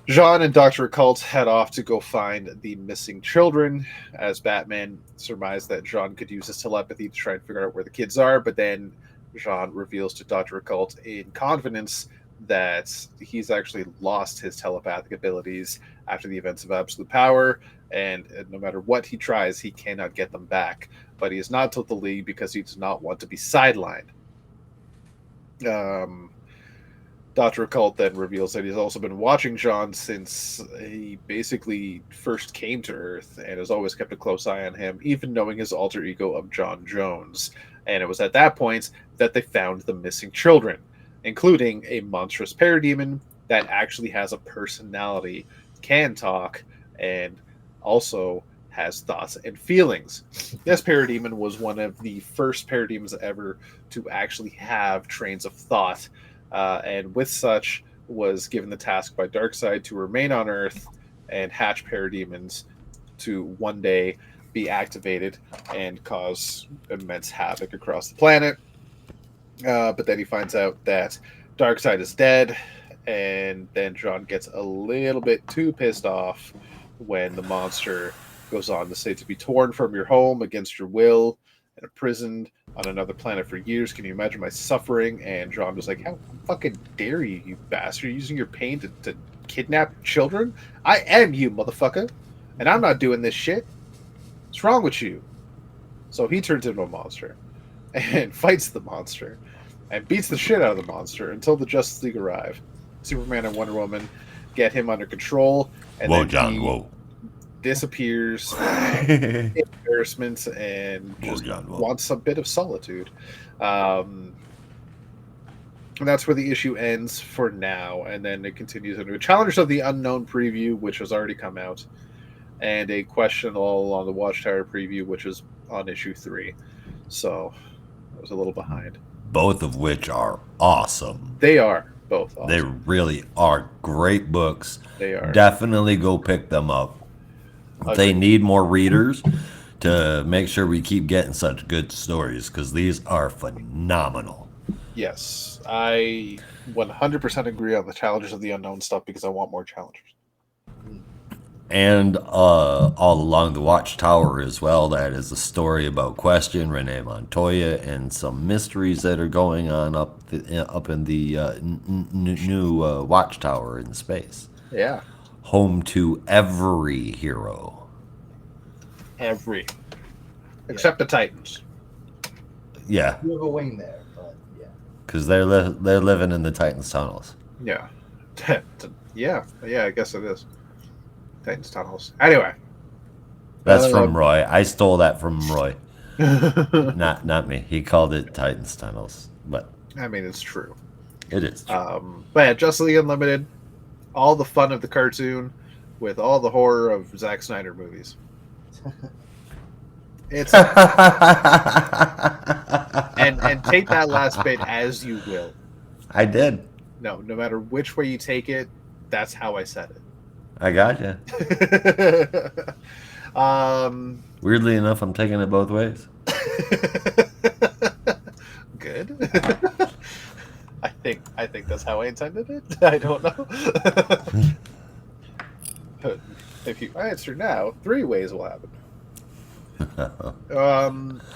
Jean and Dr. Occult head off to go find the missing children, as Batman surmised that Jean could use his telepathy to try and figure out where the kids are, but then Jean reveals to Dr. Occult in confidence that he's actually lost his telepathic abilities after the events of Absolute Power, and no matter what he tries, he cannot get them back. But he has not told the League because he does not want to be sidelined. Dr. Occult then reveals that he's also been watching Jean since he basically first came to Earth and has always kept a close eye on him, even knowing his alter ego of John Jones. And it was at that point that they found the missing children, including a monstrous parademon that actually has a personality, can talk, and also has thoughts and feelings. This parademon was one of the first parademons ever to actually have trains of thought, and with such was given the task by Darkseid to remain on Earth and hatch parademons to one day be activated and cause immense havoc across the planet. But then he finds out that Darkseid is dead, and then John gets a little bit too pissed off when the monster goes on to say to be torn from your home against your will and imprisoned on another planet for years. Can you imagine my suffering? And John was like, how fucking dare you, you bastard, You're using your pain to kidnap children? I am you, motherfucker, and I'm not doing this shit. What's wrong with you? So he turns into a monster and fights the monster and beats the shit out of the monster until the Justice League arrive. Superman and Wonder Woman get him under control, and Whoa, then John, he whoa. disappears, embarrassments, and just wants a bit of solitude. And that's where the issue ends for now, and then it continues into a Challengers of the Unknown preview, which has already come out, and a question all on the Watchtower preview, which is on issue 3. So I was a little behind. Both of which are awesome. They are both awesome. They really are great books. They are. Definitely go pick them up. They need more readers to make sure we keep getting such good stories, because these are phenomenal. Yes, I 100% agree on the Challengers of the Unknown stuff, because I want more Challengers. And all along the Watchtower as well, that is a story about Question, Renee Montoya, and some mysteries that are going on up in the new Watchtower in space. Yeah. Home to every hero. Every. Except the Titans. Yeah. You have a wing there, but yeah. Because they're living in the Titans tunnels. Yeah. Yeah, I guess it is. Titans tunnels. Anyway. That's from Roy. I stole that from Roy. Not me. He called it Titans tunnels. But I mean, it's true. It is true. But yeah, Justice League Unlimited, all the fun of the cartoon with all the horror of Zack Snyder movies. It's and take that last bit as you will. I did. No matter which way you take it, that's how I said it. I got you. Weirdly enough, I'm taking it both ways. Good. I think that's how I intended it. I don't know. If you answer now, 3 ways will happen. All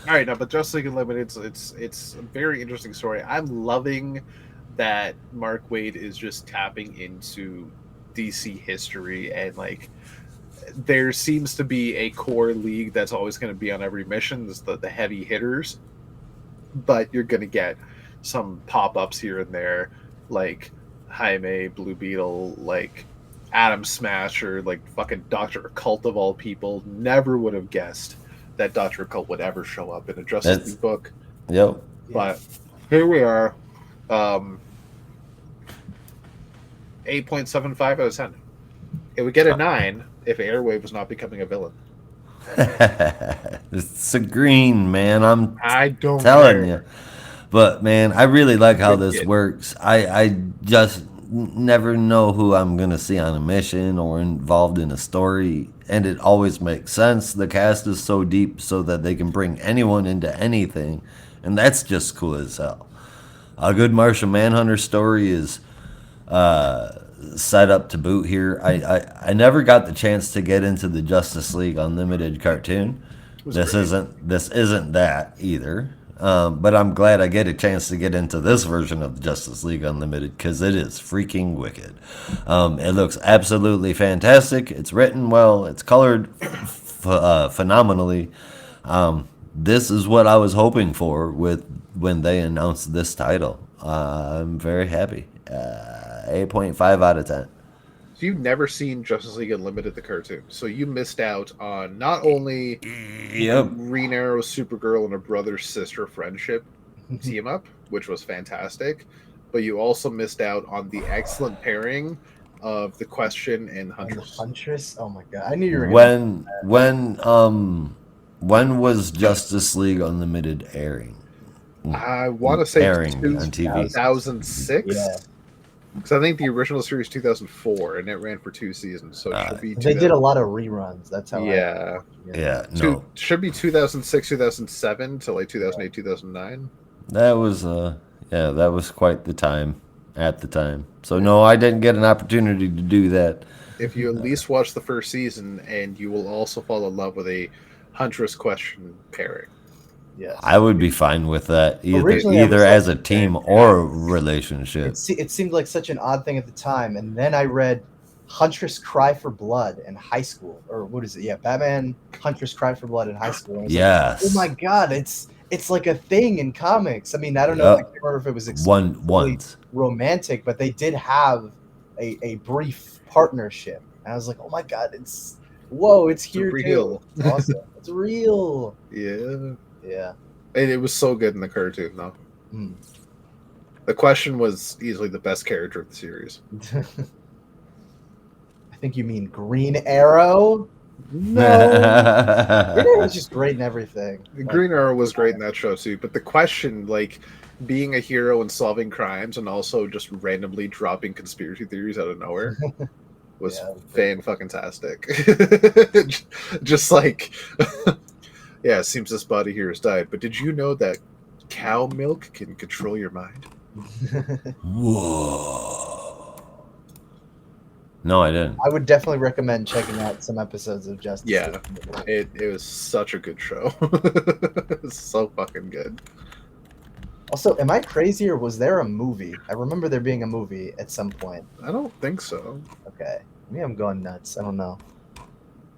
right, now, but Justice League Unlimited, it's a very interesting story. I'm loving that Mark Waid is just tapping into DC history, and like there seems to be a core league that's always going to be on every mission. It's the heavy hitters, but you're going to get some pop-ups here and there, like Jaime, Blue Beetle, like Atom Smasher, like fucking Dr. Occult of all people. Never would have guessed that Dr. Occult would ever show up in a Justice League book. Yep. But here we are. 8.75 out of 10. It would get a 9 if Airwave was not becoming a villain. It's a green, man. I don't telling you. But man, I really like how this works. I just never know who I'm gonna see on a mission or involved in a story, and it always makes sense. The cast is so deep so that they can bring anyone into anything, and that's just cool as hell. A good Martian Manhunter story is set up to boot here. I never got the chance to get into the Justice League Unlimited cartoon. This isn't that either. But I'm glad I get a chance to get into this version of Justice League Unlimited, because it is freaking wicked. It looks absolutely fantastic. It's written well. It's colored phenomenally. This is what I was hoping for when they announced this title. I'm very happy. 8.5 out of 10. So you've never seen Justice League Unlimited, the cartoon, so you missed out on not only Green Arrow, Supergirl, and a brother-sister friendship team up, which was fantastic, but you also missed out on the excellent pairing of the Question and Huntress. Huntress? Oh my god! I knew you were gonna when was Justice League Unlimited airing? I want to say airing on TV. 2006. Yeah. Because I think the original series 2004, and it ran for 2 seasons, so it should be. They did a lot of reruns. That's how. No. Should be 2006, 2007 to like 2008, 2009. That was that was quite the time. at the time. So no, I didn't get an opportunity to do that. If you at least watch the first season, and you will also fall in love with a Huntress question pairing. Yes. I would be fine with that, Originally, I either was as like, a team or a relationship. It seemed like such an odd thing at the time, and then I read Huntress Cry for Blood in high school, or what is it? Yeah, Batman Huntress Cry for Blood in high school. And I was Yes. like, oh my god, it's like a thing in comics. I mean, I don't know. I can't remember if it was exclusively romantic, but they did have a brief partnership, and I was like, oh my god, it's here real. too. It's awesome. It's real. Yeah. Yeah. And it was so good in the cartoon, though. Mm. The question was easily the best character of the series. I think you mean Green Arrow. No, Green Arrow was just great in everything. Green Arrow was great in that show too, but the question, like being a hero and solving crimes, and also just randomly dropping conspiracy theories out of nowhere, was fan-fucking-tastic. Just like, yeah, it seems this body here has died, but did you know that cow milk can control your mind? Whoa. No, I didn't. I would definitely recommend checking out some episodes of Justice. Yeah, it was such a good show. It's so fucking good. Also, am I crazy or was there a movie? I remember there being a movie at some point. I don't think so. Okay, maybe I'm going nuts. I don't know.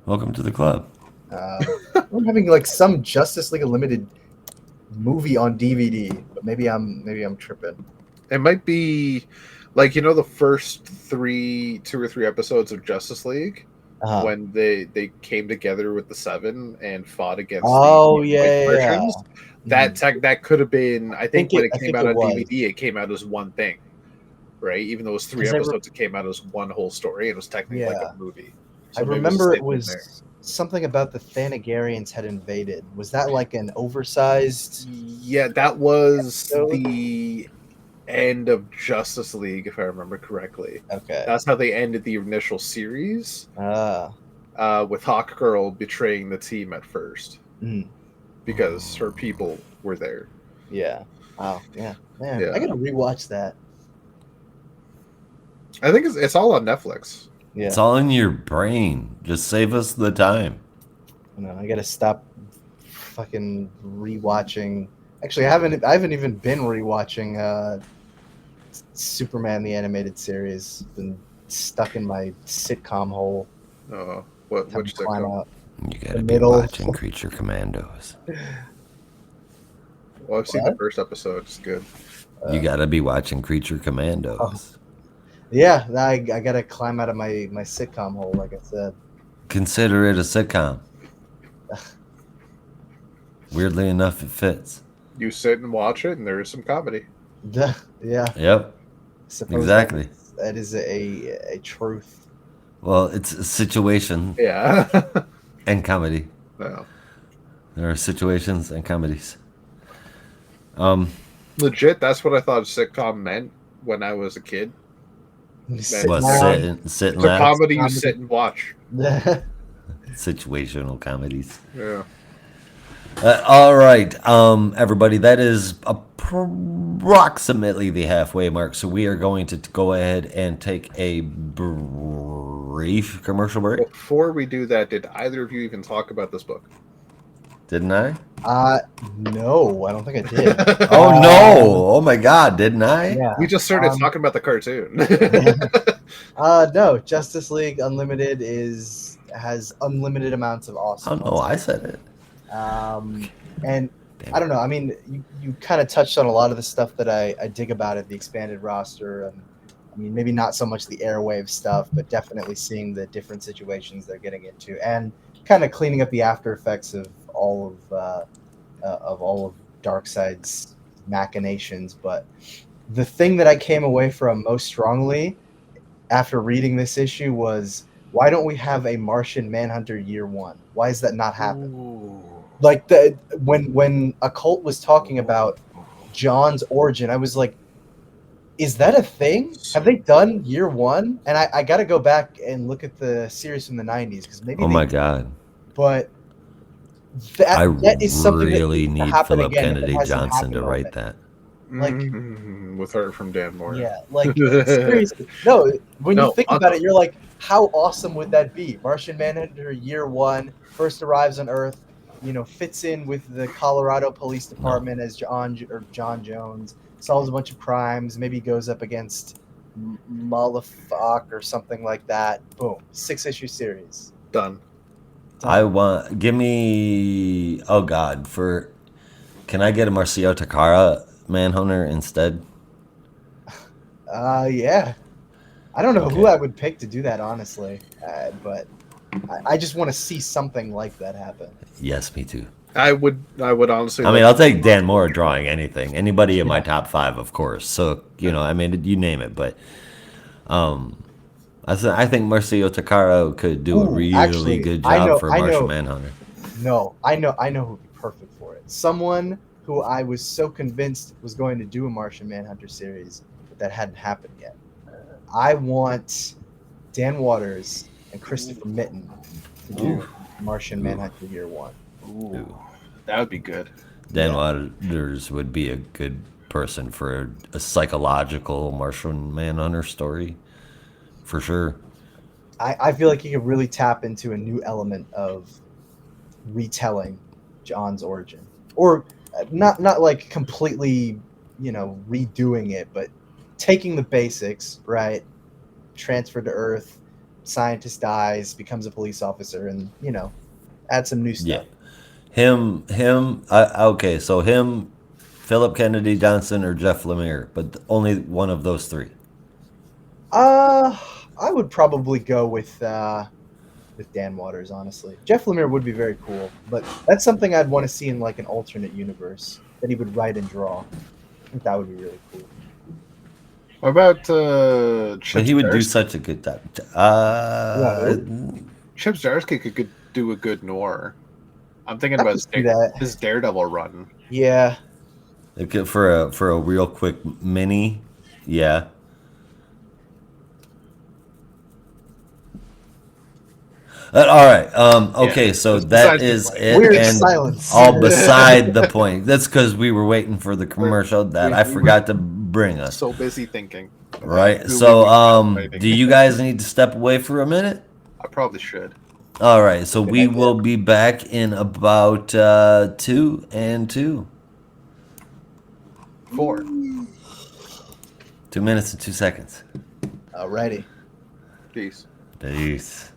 Welcome to the club. I'm having like some Justice League Unlimited movie on DVD, but maybe I'm tripping. It might be like, you know, the first two or three episodes of Justice League when they came together with the Seven and fought against Martians. That could have been. I think when it came out on DVD, it came out as one thing, right? Even though it was 3 episodes, it came out as one whole story. It was technically like a movie. So I remember it was something about the Thanagarians had invaded. Was that like an oversized? Yeah, that was the end of Justice League, if I remember correctly. Okay, that's how they ended the initial series. With Hawkgirl betraying the team at first because her people were there. Yeah. Oh, yeah. Man, yeah. I gotta rewatch that. I think it's all on Netflix. Yeah. It's all in your brain. Just save us the time. No, I gotta stop fucking rewatching. Actually, I haven't even been rewatching Superman the animated series. Been stuck in my sitcom hole. Oh, which sitcom? You gotta be watching Creature Commandos. Well, I've seen the first episode. It's good. You gotta be watching Creature Commandos. Oh. Yeah, I gotta climb out of my sitcom hole, like I said. Consider it a sitcom. Weirdly enough, it fits. You sit and watch it, and there is some comedy. Yeah. Yep. Exactly. That is a truth. Well, it's a situation. Yeah. And comedy. Yeah. There are situations and comedies. Legit, that's what I thought a sitcom meant when I was a kid. Sit and it's a comedy you sit and watch. Situational comedies. Yeah. All right, everybody, that is approximately the halfway mark. So we are going to go ahead and take a brief commercial break. Before we do that, did either of you even talk about this book? Didn't I? No, I don't think I did. Oh no! Oh my God, didn't I? Yeah. We just started talking about the cartoon. No, Justice League Unlimited has unlimited amounts of awesome. Oh no, I said it. And I don't know. I mean, you kind of touched on a lot of the stuff that I dig about it, the expanded roster, and I mean, maybe not so much the airwave stuff, but definitely seeing the different situations they're getting into, and kind of cleaning up the after effects of all of Darkseid's machinations. But the thing that I came away from most strongly after reading this issue was, why don't we have a Martian Manhunter year one? Why is that not happening? Ooh. Like when Occult was talking about John's origin, I was like, is that a thing? Have they done year one? And I got to go back and look at the series from the 90s because maybe. Oh my God! But that is something really that need happen Philip again Kennedy Johnson to write that. Like, with art from Dan Moore. yeah, like seriously. No, when you No, think about it, you're like, how awesome would that be? Martian Manhunter year one, first arrives on Earth, fits in with the Colorado Police Department as John Jones, solves a bunch of crimes, maybe goes up against Malafak or something like that. Boom, 6-issue series. Done. Give me, oh God, can I get a Marcio Takara Manhunter instead? Yeah. I don't know who Okay. I would pick to do that, honestly, but I just want to see something like that happen. Yes, me too. I would honestly. I mean, I'll take Dan Moore drawing anything. Anybody in my Yeah. top 5, of course. So, I mean, you name it. But I think Marcio Takara could do a really actually, good I job know- for I Martian know- Manhunter. No, I know who'd be perfect for it. Someone who I was so convinced was going to do a Martian Manhunter series, but that hadn't happened yet. I want Dan Waters and Christopher Mitten to do Martian Manhunter year one. Ooh, that would be good. Dan Yeah. Waters would be a good person for a psychological Martian Manhunter story, for sure. I feel like he could really tap into a new element of retelling John's origin, or not like completely, redoing it, but taking the basics, right? Transferred to Earth, scientist dies, becomes a police officer, and add some new stuff. Okay, so him, Philip Kennedy Johnson, or Jeff Lemire, but only one of those 3. I would probably go with Dan Waters, honestly. Jeff Lemire would be very cool, but that's something I'd want to see in like an alternate universe that he would write and draw. I think that would be really cool. What about Chip But he would do Zdarsky? such a good job. Chip Zdarsky could do a good noir. I'm thinking I about could see that. his Daredevil run. Yeah. For a real quick mini, yeah. All right. Okay, Yeah. so Besides that the is point. it, Weird and silence. all beside the point. That's because we were waiting for the commercial that I forgot to bring us. So busy thinking. Right. Who So, we would be do you guys need to step away for a minute? I probably should. All right. So we idea. will be back in about 2 and 2. 4. 2 minutes and 2 seconds. Alrighty. Peace. Peace.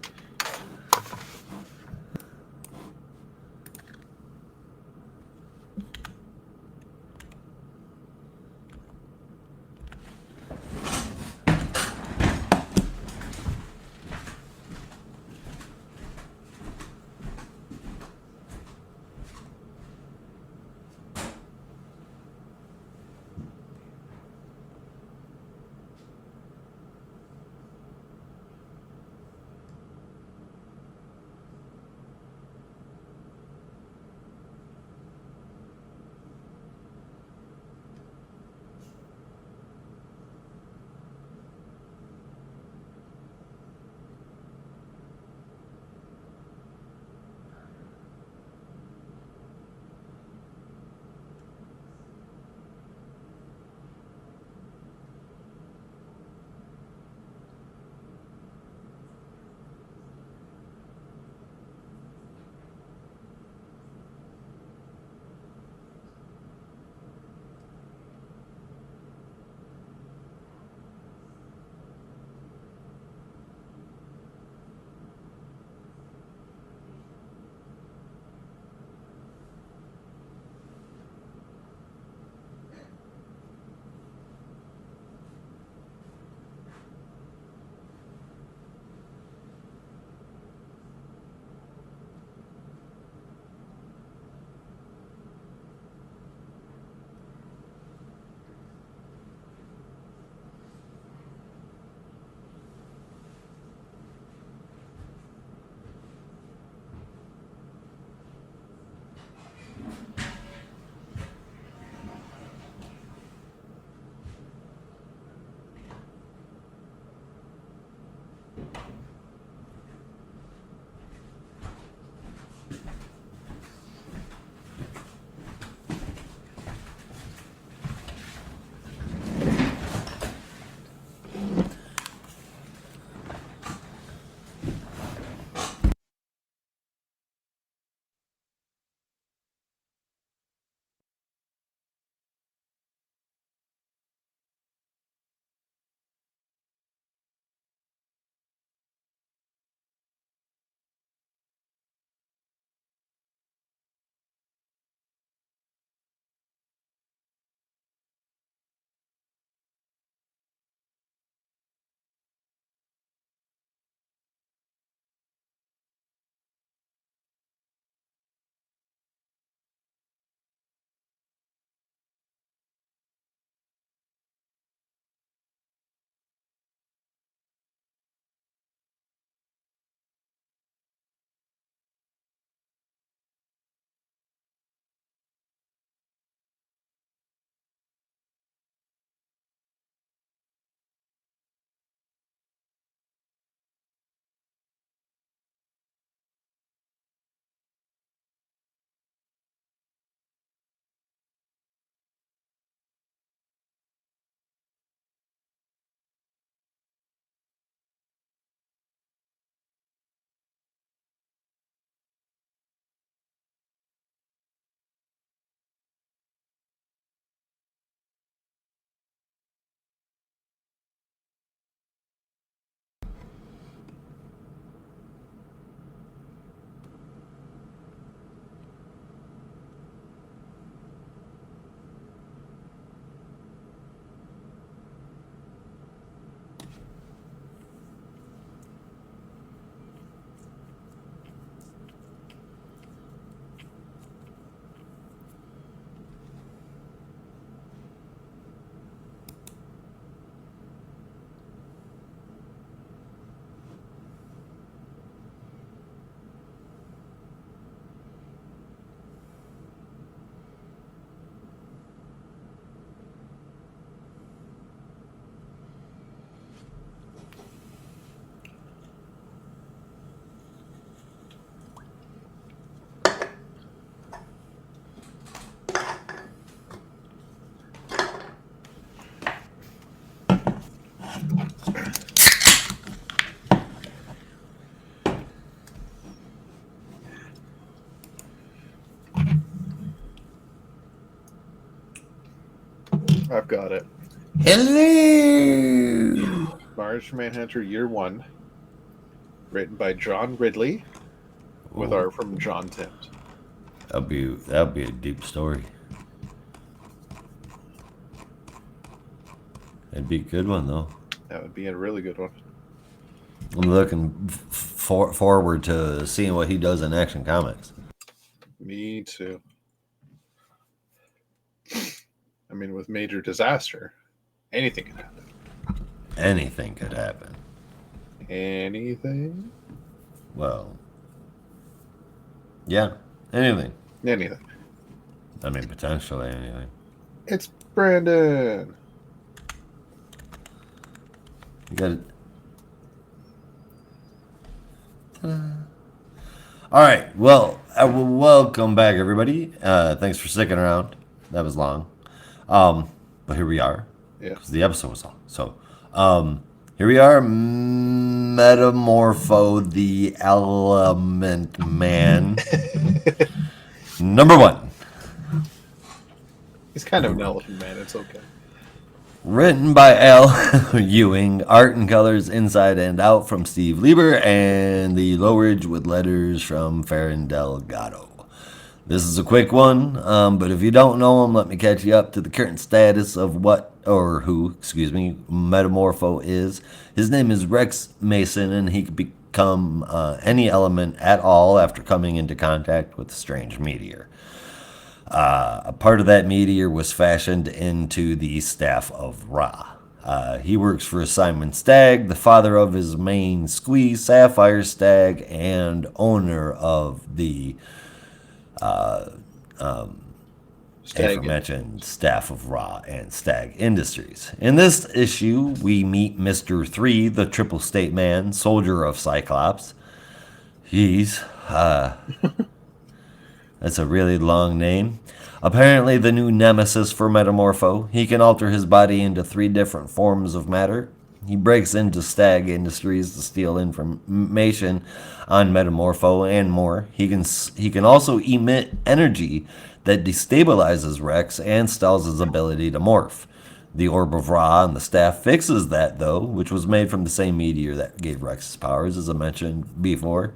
I've got it. Hello. Martian Manhunter Year 1, written by John Ridley, with art from John Timt. That'd be a deep story. It'd be a good one though. That would be a really good one. I'm looking forward to seeing what he does in Action Comics. Me too. I mean, with major disaster, anything can happen. Anything could happen. Anything? Well, yeah, anything. Anything. I mean, potentially anything. It's Brandon. You got it. All right. Well, welcome back, everybody. Thanks for sticking around. That was long. But here we are. Yeah. Because the episode was long. So, here we are. Metamorpho, the Element Man. Number 1. He's kind of an elephant man. It's okay. Written by Al Ewing, art and colors inside and out from Steve Lieber, and the Lowridge with letters from Ferran Delgado. This is a quick one, but if you don't know him, let me catch you up to the current status of who Metamorpho is. His name is Rex Mason, and he could become any element at all after coming into contact with a strange meteor. A part of that meteor was fashioned into the staff of Ra. He works for Simon Stagg, the father of his main squeeze, Sapphire Stagg, and owner of the aforementioned staff of Ra and Stagg Industries. In this issue, we meet Mr. 3, the triple state man, soldier of Cyclops. He's that's a really long name. Apparently the new nemesis for Metamorpho. He can alter his body into 3 different forms of matter. He breaks into Stagg Industries to steal information on Metamorpho and more. He can also emit energy that destabilizes Rex and stalls his ability to morph. The Orb of Ra on the staff fixes that, though, which was made from the same meteor that gave Rex his powers, as I mentioned before.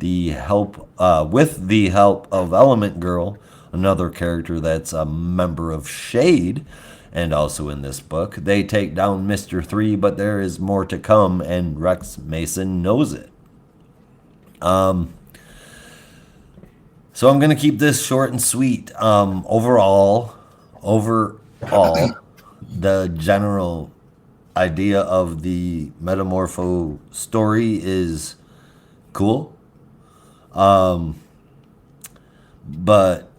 With the help of Element Girl, another character that's a member of Shade, and also in this book, they take down Mr. 3, but there is more to come, and Rex Mason knows it. So I'm going to keep this short and sweet. Overall, the general idea of the Metamorpho story is cool. But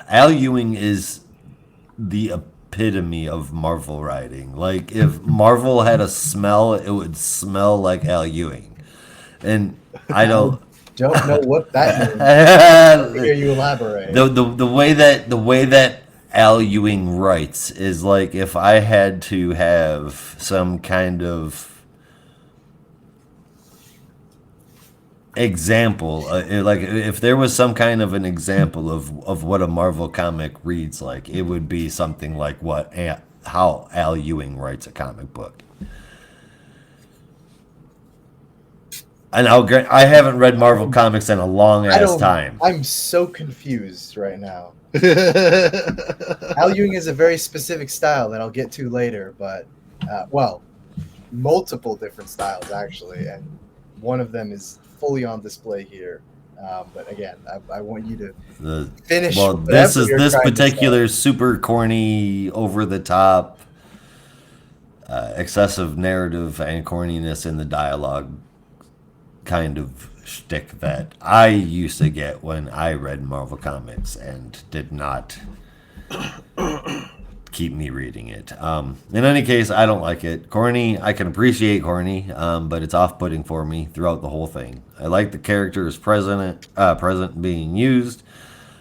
Al Ewing is the epitome of Marvel writing. Like, if Marvel had a smell, it would smell like Al Ewing. And I don't know what that means. Hear you elaborate. The way that Al Ewing writes is like if I had to have some kind of example, like if there was some kind of an example of what a Marvel comic reads like, it would be something like how Al Ewing writes a comic book. And I haven't read Marvel comics in a long ass time. I'm so confused right now. Al Ewing is a very specific style that I'll get to later, but multiple different styles actually, and one of them is fully on display here. But again, I want you to finish. Well, this particular super corny, over the top, excessive narrative and corniness in the dialogue kind of shtick that I used to get when I read Marvel comics and did not keep me reading it. In any case, I don't like it. Corny, I can appreciate corny, but it's off-putting for me throughout the whole thing. I like the characters present being used,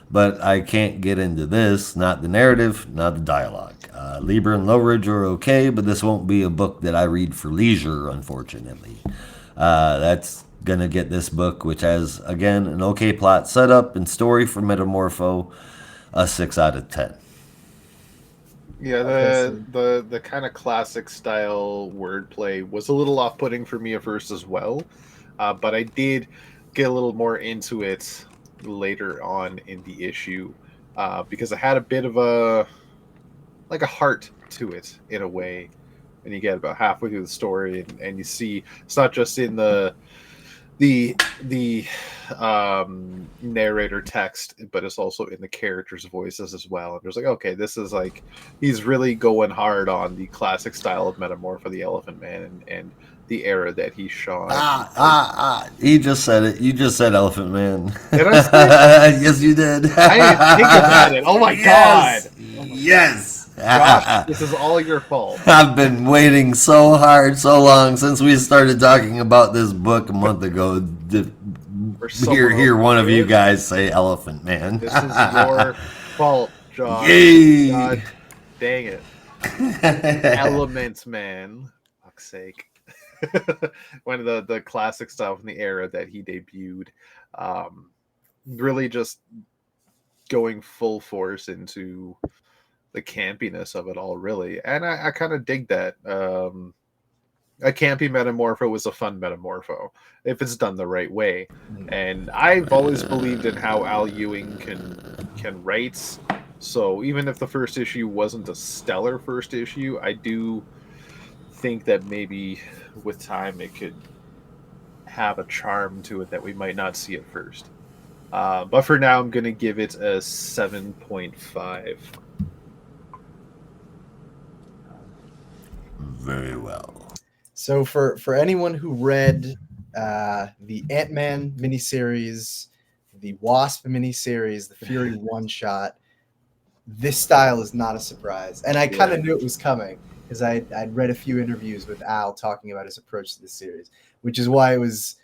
but I can't get into this, not the narrative, not the dialogue. Lieber and Lowridge are okay, but this won't be a book that I read for leisure, unfortunately. That's gonna get this book, which has, again, an okay plot setup and story for Metamorpho, a 6 out of 10. Yeah, Okay, the kind of classic style wordplay was a little off-putting for me at first as well, but I did get a little more into it later on in the issue because it had a bit of a heart to it in a way. And you get about halfway through the story, and you see it's not just in the narrator text, but it's also in the characters' voices as well. And there's like, okay, this is like he's really going hard on the classic style of Metamorpho, the Elephant Man, and the era that he shot. He just said it. You just said Elephant Man. Did I say it? Yes, you did. I didn't think about it. Oh my Yes. god! Yes. Josh, this is all your fault. I've been waiting so hard, so long since we started talking about this book a month ago to hear one of you guys say Elephant Man. This is your fault, Josh. Yay. God dang it. Elements, man. Fuck's sake. One of the classic stuff in the era that he debuted. Really just going full force into the campiness of it all, really. And I kind of dig that. A campy Metamorpho is a fun Metamorpho if it's done the right way. And I've always believed in how Al Ewing can write. So even if the first issue wasn't a stellar first issue, I do think that maybe with time it could have a charm to it that we might not see at first. But for now, I'm going to give it a 7.5. Very well. So for anyone who read the Ant-Man miniseries, the Wasp miniseries, the Fury one-shot, this style is not a surprise. And I kind of knew it was coming because I'd read a few interviews with Al talking about his approach to this series, which is why it was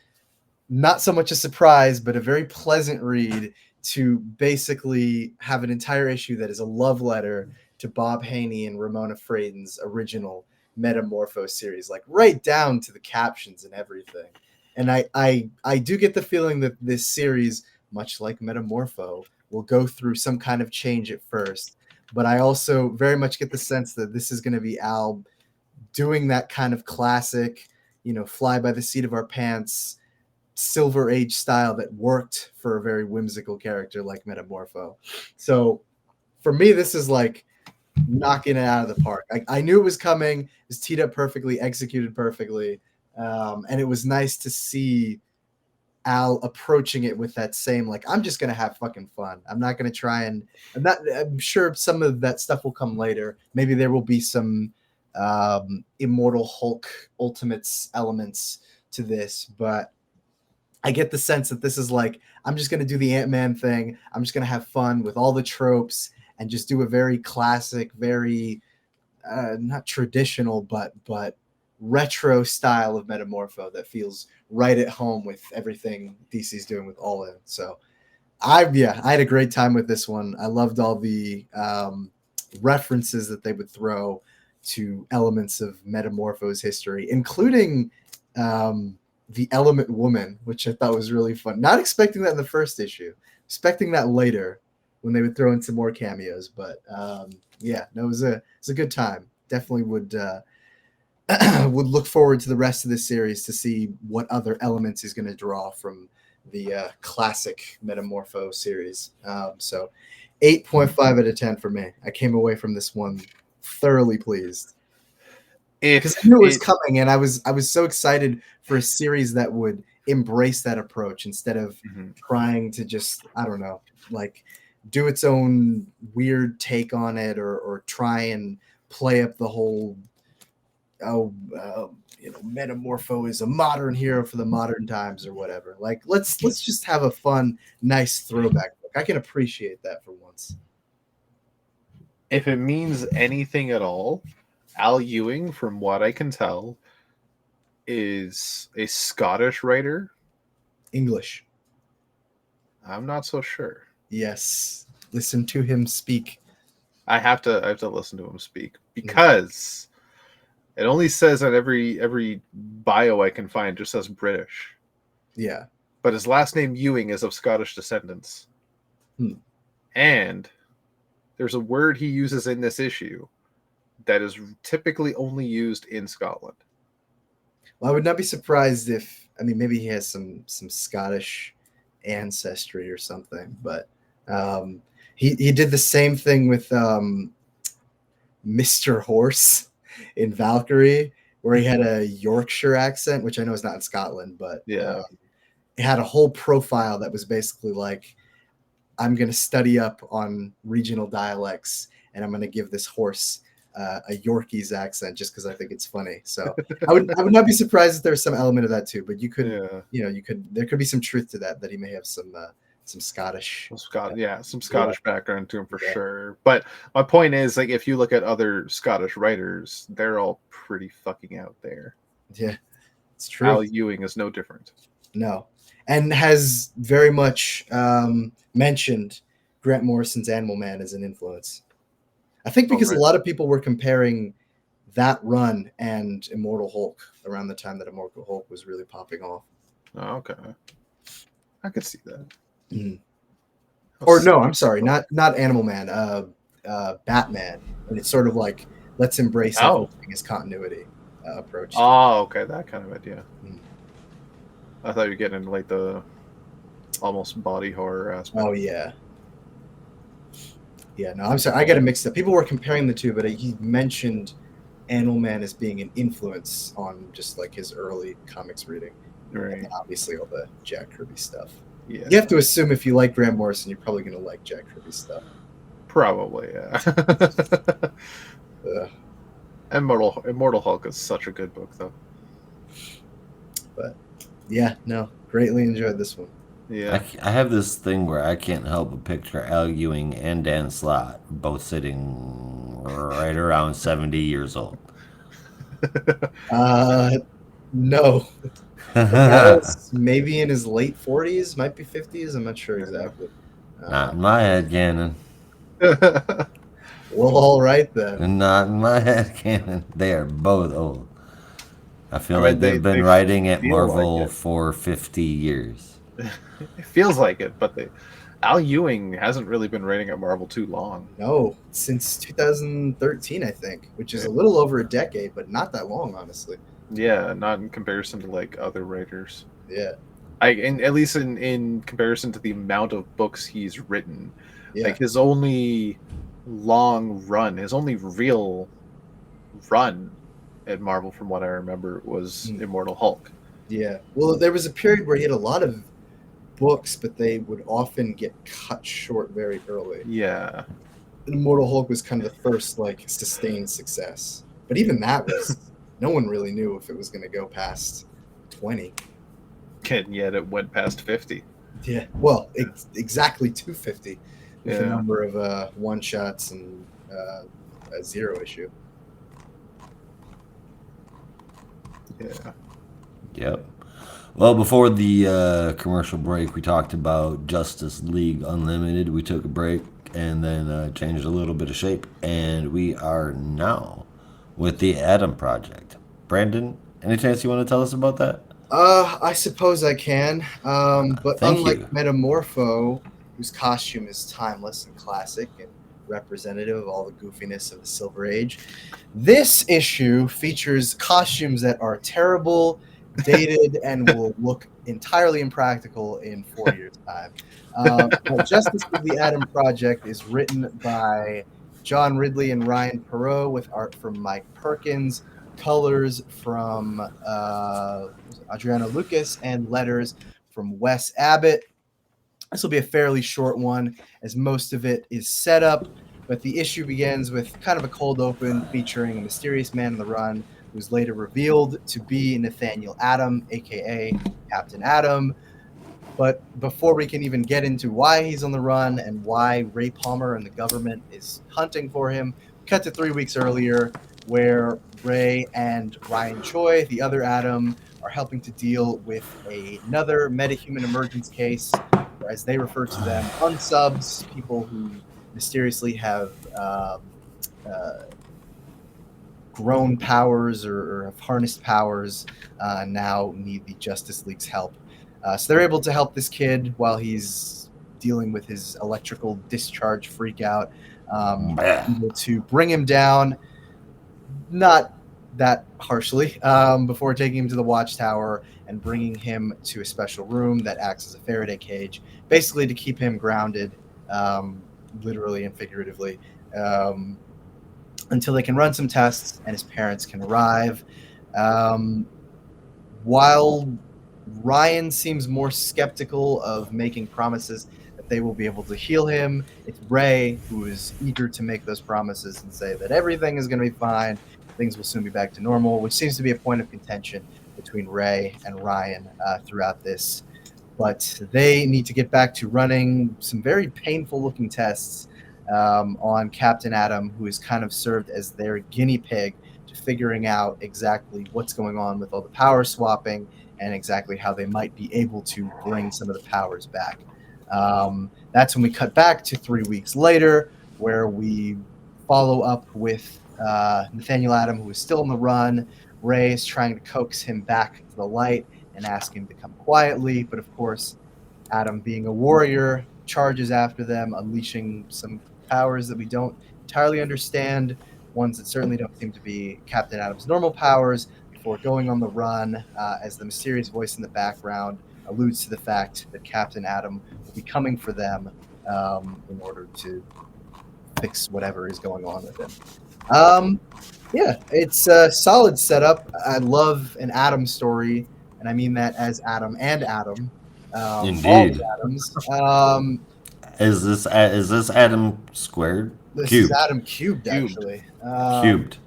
not so much a surprise, but a very pleasant read to basically have an entire issue that is a love letter to Bob Haney and Ramona Fradon's original Metamorpho series, like right down to the captions and everything. And I do get the feeling that this series, much like Metamorpho, will go through some kind of change at first. But I also very much get the sense that this is going to be Al doing that kind of classic, fly by the seat of our pants, Silver Age style that worked for a very whimsical character like Metamorpho. So for me, this is like knocking it out of the park. I knew it was coming. It was teed up perfectly, executed perfectly. And it was nice to see Al approaching it with that same, like, I'm just going to have fucking fun. I'm not going to try and I'm sure some of that stuff will come later. Maybe there will be some Immortal Hulk Ultimates elements to this, but I get the sense that this is like, I'm just going to do the Ant-Man thing. I'm just going to have fun with all the tropes and just do a very classic, very not traditional, but retro style of Metamorpho that feels right at home with everything DC's doing with All In. So I had a great time with this one. I loved all the references that they would throw to elements of Metamorpho's history, including the Element Woman, which I thought was really fun. Not expecting that in the first issue, expecting that later when they would throw in some more cameos. But it was a good time. Definitely would look forward to the rest of this series to see what other elements he's going to draw from the classic Metamorpho series. So 8.5 out of 10 for me. I came away from this one thoroughly pleased. Because I knew it was coming, and I was so excited for a series that would embrace that approach instead of trying to just, I don't know, like do its own weird take on it or try and play up the whole, Metamorpho is a modern hero for the modern times or whatever. Like, let's just have a fun, nice throwback book. I can appreciate that for once. If it means anything at all, Al Ewing, from what I can tell, is a Scottish writer. English. I'm not so sure. Yes. Listen to him speak. I have to listen to him speak because it only says on every bio I can find just says British. Yeah. But his last name Ewing is of Scottish descendants. And there's a word he uses in this issue that is typically only used in Scotland. Well, I would not be surprised if, I mean, maybe he has some Scottish ancestry or something, but he did the same thing with Mr. Horse in Valkyrie, where he had a Yorkshire accent, which I know is not in Scotland, but Yeah. it had a whole profile that was basically like, I'm going to study up on regional dialects, and I'm going to give this horse a Yorkie's accent just because I think it's funny. So I would not be surprised if there's some element of that too. But you could, there could be some truth to that he may have some Scottish, some Scottish background to him for sure. But my point is, like, if you look at other Scottish writers, they're all pretty fucking out there. Yeah, it's true. Al Ewing is no different. No, and has very much mentioned Grant Morrison's Animal Man as an influence. I think because a lot of people were comparing that run and Immortal Hulk around the time that Immortal Hulk was really popping off. Oh, okay, I could see that. Mm. Or no, I'm sorry, not Animal Man, Batman, and it's sort of like, let's embrace everything as continuity approach. Oh, okay, that kind of idea. Mm. I thought you were getting into like the almost body horror aspect. Oh yeah. Yeah, no, I'm sorry. I got it mixed up. People were comparing the two, but he mentioned Animal Man as being an influence on just like his early comics reading. Right. And obviously all the Jack Kirby stuff. Yeah. You have to assume if you like Grant Morrison, you're probably going to like Jack Kirby stuff. Probably, yeah. Immortal Hulk is such a good book, though. But yeah, no, greatly enjoyed this one. Yeah, I have this thing where I can't help but picture Al Ewing and Dan Slott both sitting right around 70 years old. No. Maybe in his late 40s, might be 50s. I'm not sure exactly. Not in my head canon. Well, all right then. Not in my head canon. They are both old. I feel like they've been writing at Marvel for 50 years. It feels like it, but Al Ewing hasn't really been writing at Marvel too long. No, since 2013, I think, which is a little over a decade, but not that long, honestly. Yeah, not in comparison to like other writers. Yeah, at least in comparison to the amount of books he's written. Yeah. Like his only long run, his only real run at Marvel, from what I remember, was Immortal Hulk. Yeah. Well, there was a period where he had a lot of books, but they would often get cut short very early. Yeah. Immortal Hulk was kind of the first like sustained success, but even that was no one really knew if it was going to go past 20. And yet it went past 50. Yeah. Well, exactly 250 with a number of one shots and a zero issue. Yeah. Yep. Well, before the commercial break, we talked about Justice League Unlimited. We took a break and then changed a little bit of shape, and we are now with the Atom Project. Brandon, any chance you want to tell us about that? I suppose I can. But unlike Metamorpho, whose costume is timeless and classic and representative of all the goofiness of the Silver Age, this issue features costumes that are terrible, dated, and will look entirely impractical in 4 years' time. Justice League the Atom Project is written by John Ridley and Ryan Perot, with art from Mike Perkins, colors from Adriano Lucas, and letters from Wes Abbott. This will be a fairly short one, as most of it is set up, but the issue begins with kind of a cold open featuring a mysterious man on the run who's later revealed to be Nathaniel Atom, a.k.a. Captain Atom. But before we can even get into why he's on the run and why Ray Palmer and the government is hunting for him, cut to 3 weeks earlier, where Ray and Ryan Choi, the other Atom, are helping to deal with another metahuman emergence case, or as they refer to them, unsubs, people who mysteriously have grown powers or have harnessed powers, now need the Justice League's help. So they're able to help this kid while he's dealing with his electrical discharge freak out, able to bring him down. not that harshly, before taking him to the watchtower and bringing him to a special room that acts as a Faraday cage, basically to keep him grounded, literally and figuratively, until they can run some tests and his parents can arrive. While Ryan seems more skeptical of making promises that they will be able to heal him, it's Ray who is eager to make those promises and say that everything is going to be fine, things will soon be back to normal, which seems to be a point of contention between Ray and Ryan throughout this. But they need to get back to running some very painful-looking tests on Captain Atom, who has kind of served as their guinea pig to figuring out exactly what's going on with all the power swapping and exactly how they might be able to bring some of the powers back. That's when we cut back to 3 weeks later, where we follow up with Nathaniel Atom, who is still on the run. Ray is trying to coax him back to the light and ask him to come quietly, but of course, Atom, being a warrior, charges after them, unleashing some powers that we don't entirely understand, ones that certainly don't seem to be Captain Atom's normal powers, before going on the run, as the mysterious voice in the background alludes to the fact that Captain Atom will be coming for them in order to fix whatever is going on with him. Yeah, it's a solid setup. I love an Atom story, and I mean that as Atom and Atom. Indeed. All Atoms. Is this Atom squared? This Cubed. is Atom cubed, actually. Cubed.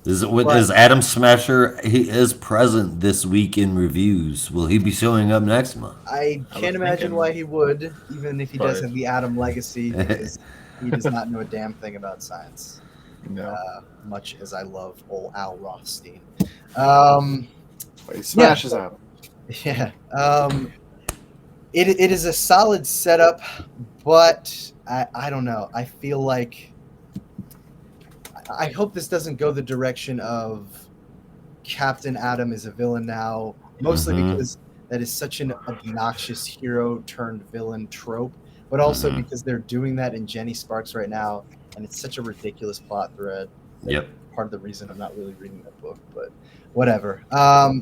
Is Atom Smasher? He is present this week in reviews. Will he be showing up next month? I can't imagine why he would, even if he does have the Atom legacy, because he does not know a damn thing about science. No. Much as I love old Al Rothstein. He smashes Atom. Yeah. It is a solid setup, but I don't know. I feel like I hope this doesn't go the direction of Captain Atom is a villain now, mostly because that is such an obnoxious hero turned villain trope, but also because they're doing that in Jenny Sparks right now, and it's such a ridiculous plot thread. Yep. Part of the reason I'm not really reading that book, but whatever.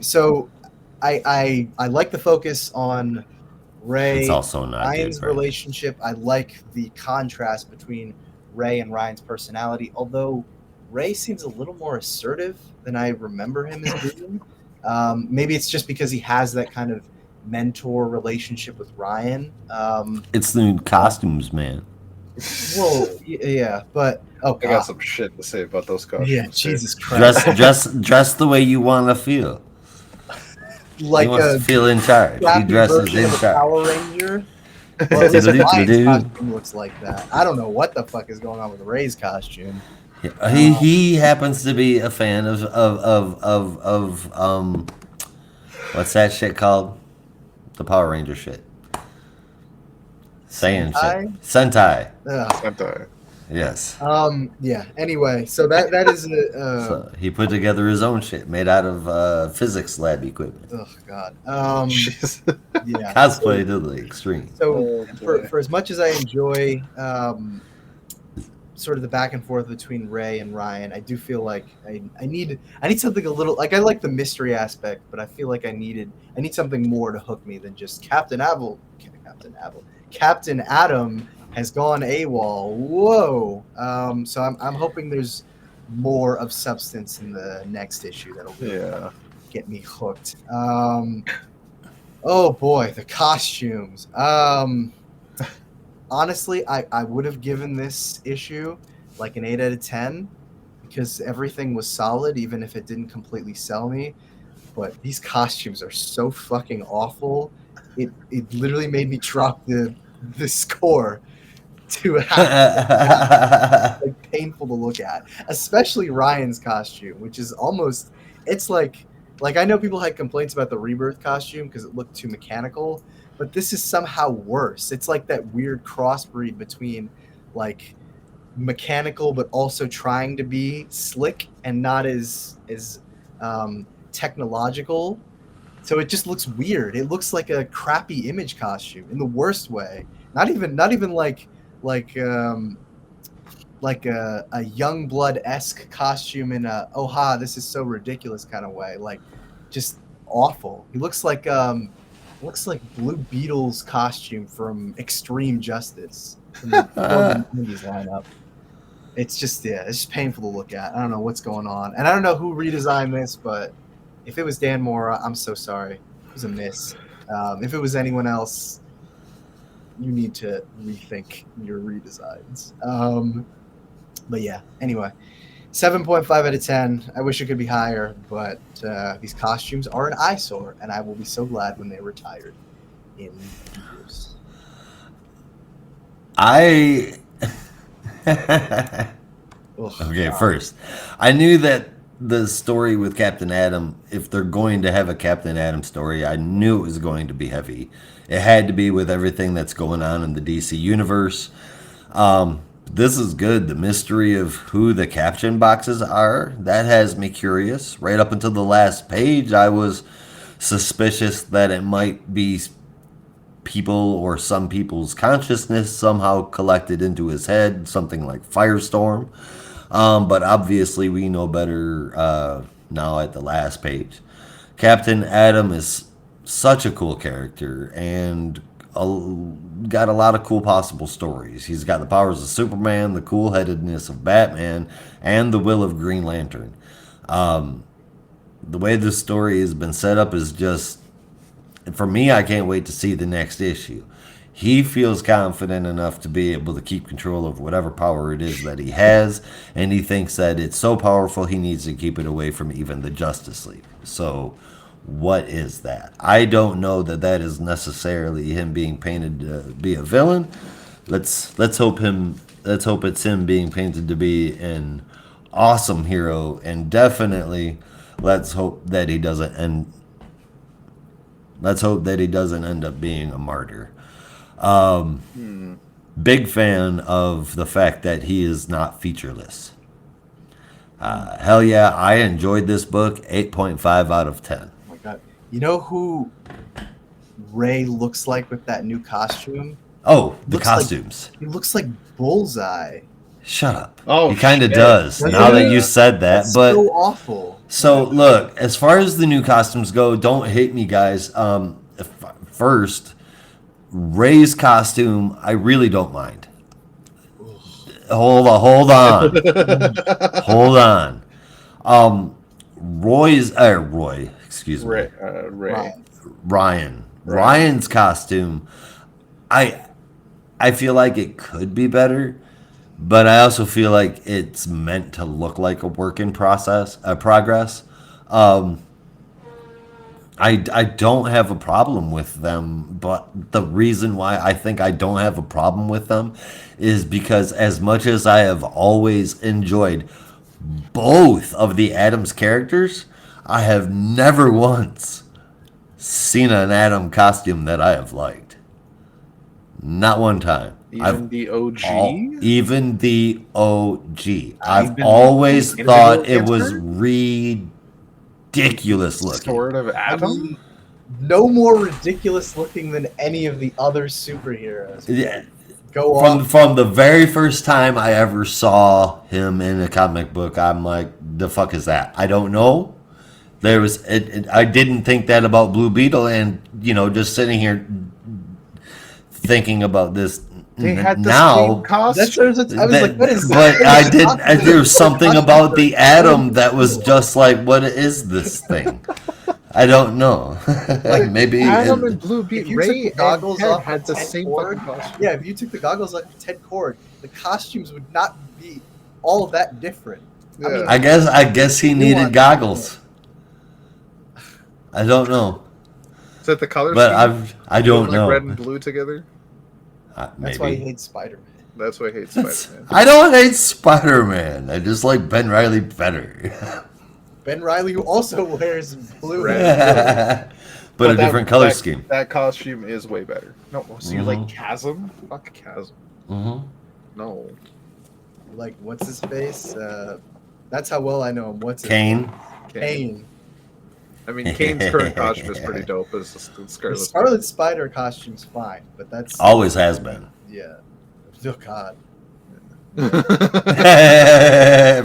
So I like the focus on Ray. It's also not Ryan's good, right? relationship. I like the contrast between Ray and Ryan's personality, although Ray seems a little more assertive than I remember him as being. Maybe it's just because he has that kind of mentor relationship with Ryan. It's the costumes, man. Well, yeah, but I got some shit to say about those costumes. Yeah, Jesus Christ. Dress the way you want to feel. Like he wants to feel in charge. He dresses in charge. Power Ranger. Well, at least Ryan's costume looks like that. I don't know what the fuck is going on with Ray's costume. He happens to be a fan of what's that shit called? The Power Ranger shit. Saying shit. Sentai. Sentai. Yes. Yeah. Anyway, so that is a. So he put together his own shit made out of physics lab equipment. Oh God. Yeah. Cosplay to the extreme. So for as much as I enjoy sort of the back and forth between Ray and Ryan, I do feel like I need something a little like I like the mystery aspect, but I feel like I need something more to hook me than just Captain Atom has gone AWOL. Whoa. So I'm hoping there's more of substance in the next issue that'll really get me hooked. Oh boy, the costumes. Honestly, I would have given this issue like an 8 out of 10 because everything was solid, even if it didn't completely sell me. But these costumes are so fucking awful. It literally made me drop the score to like painful to look at, especially Ryan's costume, which is almost it's like I know people had complaints about the Rebirth costume because it looked too mechanical, but this is somehow worse. It's like that weird crossbreed between like mechanical but also trying to be slick and not as technological. So it just looks weird. It looks like a crappy Image costume in the worst way. Not even like like a Youngblood-esque costume in a this is so ridiculous kind of way. Like, just awful. He looks like Blue Beetle's costume from Extreme Justice from the 90s lineup. It's just painful to look at. I don't know what's going on, and I don't know who redesigned this, but if it was Dan Mora, I'm so sorry. It was a miss. If it was anyone else, you need to rethink your redesigns. But yeah, anyway, 7.5 out of 10. I wish it could be higher, but these costumes are an eyesore, and I will be so glad when they're retired in years. Okay, first, I knew that the story with Captain Atom, if they're going to have a Captain Atom story, I knew it was going to be heavy. It had to be with everything that's going on in the DC universe. This is good. The mystery of who the caption boxes are, that has me curious. Right up until the last page, I was suspicious that it might be people or some people's consciousness somehow collected into his head, something like Firestorm. But obviously we know better now at the last page. Captain Atom is such a cool character and got a lot of cool possible stories. He's got the powers of Superman, the cool-headedness of Batman, and the will of Green Lantern. The way this story has been set up is just, for me, I can't wait to see the next issue. He feels confident enough to be able to keep control of whatever power it is that he has, and he thinks that it's so powerful he needs to keep it away from even the Justice League. So, what is that? I don't know that that is necessarily him being painted to be a villain. Let's hope it's him being painted to be an awesome hero, and definitely let's hope that he doesn't end up being a martyr. Big fan of the fact that he is not featureless. Hell yeah, I enjoyed this book. 8.5 out of 10. Oh my god. You know who Ray looks like with that new costume? Oh, the Looks like- costumes. He looks like Bullseye. Shut up. Oh, he kind of shit. does. Doesn't Now that he? you said that, That's but so awful. so look, as far as the new costumes go, don't hate me, guys. First, Ray's costume, I really don't mind. Hold on. Roy, excuse me. Ray. Ryan's costume, I feel like it could be better, but I also feel like it's meant to look like a work in progress. I don't have a problem with them, but the reason why I think I don't have a problem with them is because as much as I have always enjoyed both of the Atom's characters, I have never once seen an Atom costume that I have liked. Not one time. Even the OG? Even the OG. I've Even always the thought it Indigo was Lantern? ridiculous looking. Sword of Atom? No more ridiculous looking than any of the other superheroes. Yeah. Go on. From the very first time I ever saw him in a comic book, I'm like, the fuck is that? I don't know. I didn't think that about Blue Beetle, and just sitting here thinking about this They had the now. same costume. I was like, what is But that? there was something about the Atom that was just like, what is this thing? I don't know. Like maybe Atom and Blue If Beetle, you Ray took the and goggles Ted off had of the Ted same Cord, fucking costume. yeah, if you took the goggles off of Ted Cord, the costumes would not be all that different. Yeah. I mean, I guess he needed Nuance. goggles. I don't know, Is that the color but scheme? I don't Like know. red and blue together? that's Maybe. why he hates Spider-Man. That's why I hate Spider-Man. I don't hate Spider-Man. I just like Ben Reilly better. Ben Reilly, who also wears blue. Red. but a that- different color that- scheme. That costume is way better. No, so you like Mhm. Chasm? Fuck Chasm. Mm-hmm. No. Like, what's his face? That's how well I know him. What's his Kane. Kane. I mean, Kane's current costume is pretty dope as the The Scarlet. Scarlet Spider costume's fine, but that's Always has been. yeah. Oh God.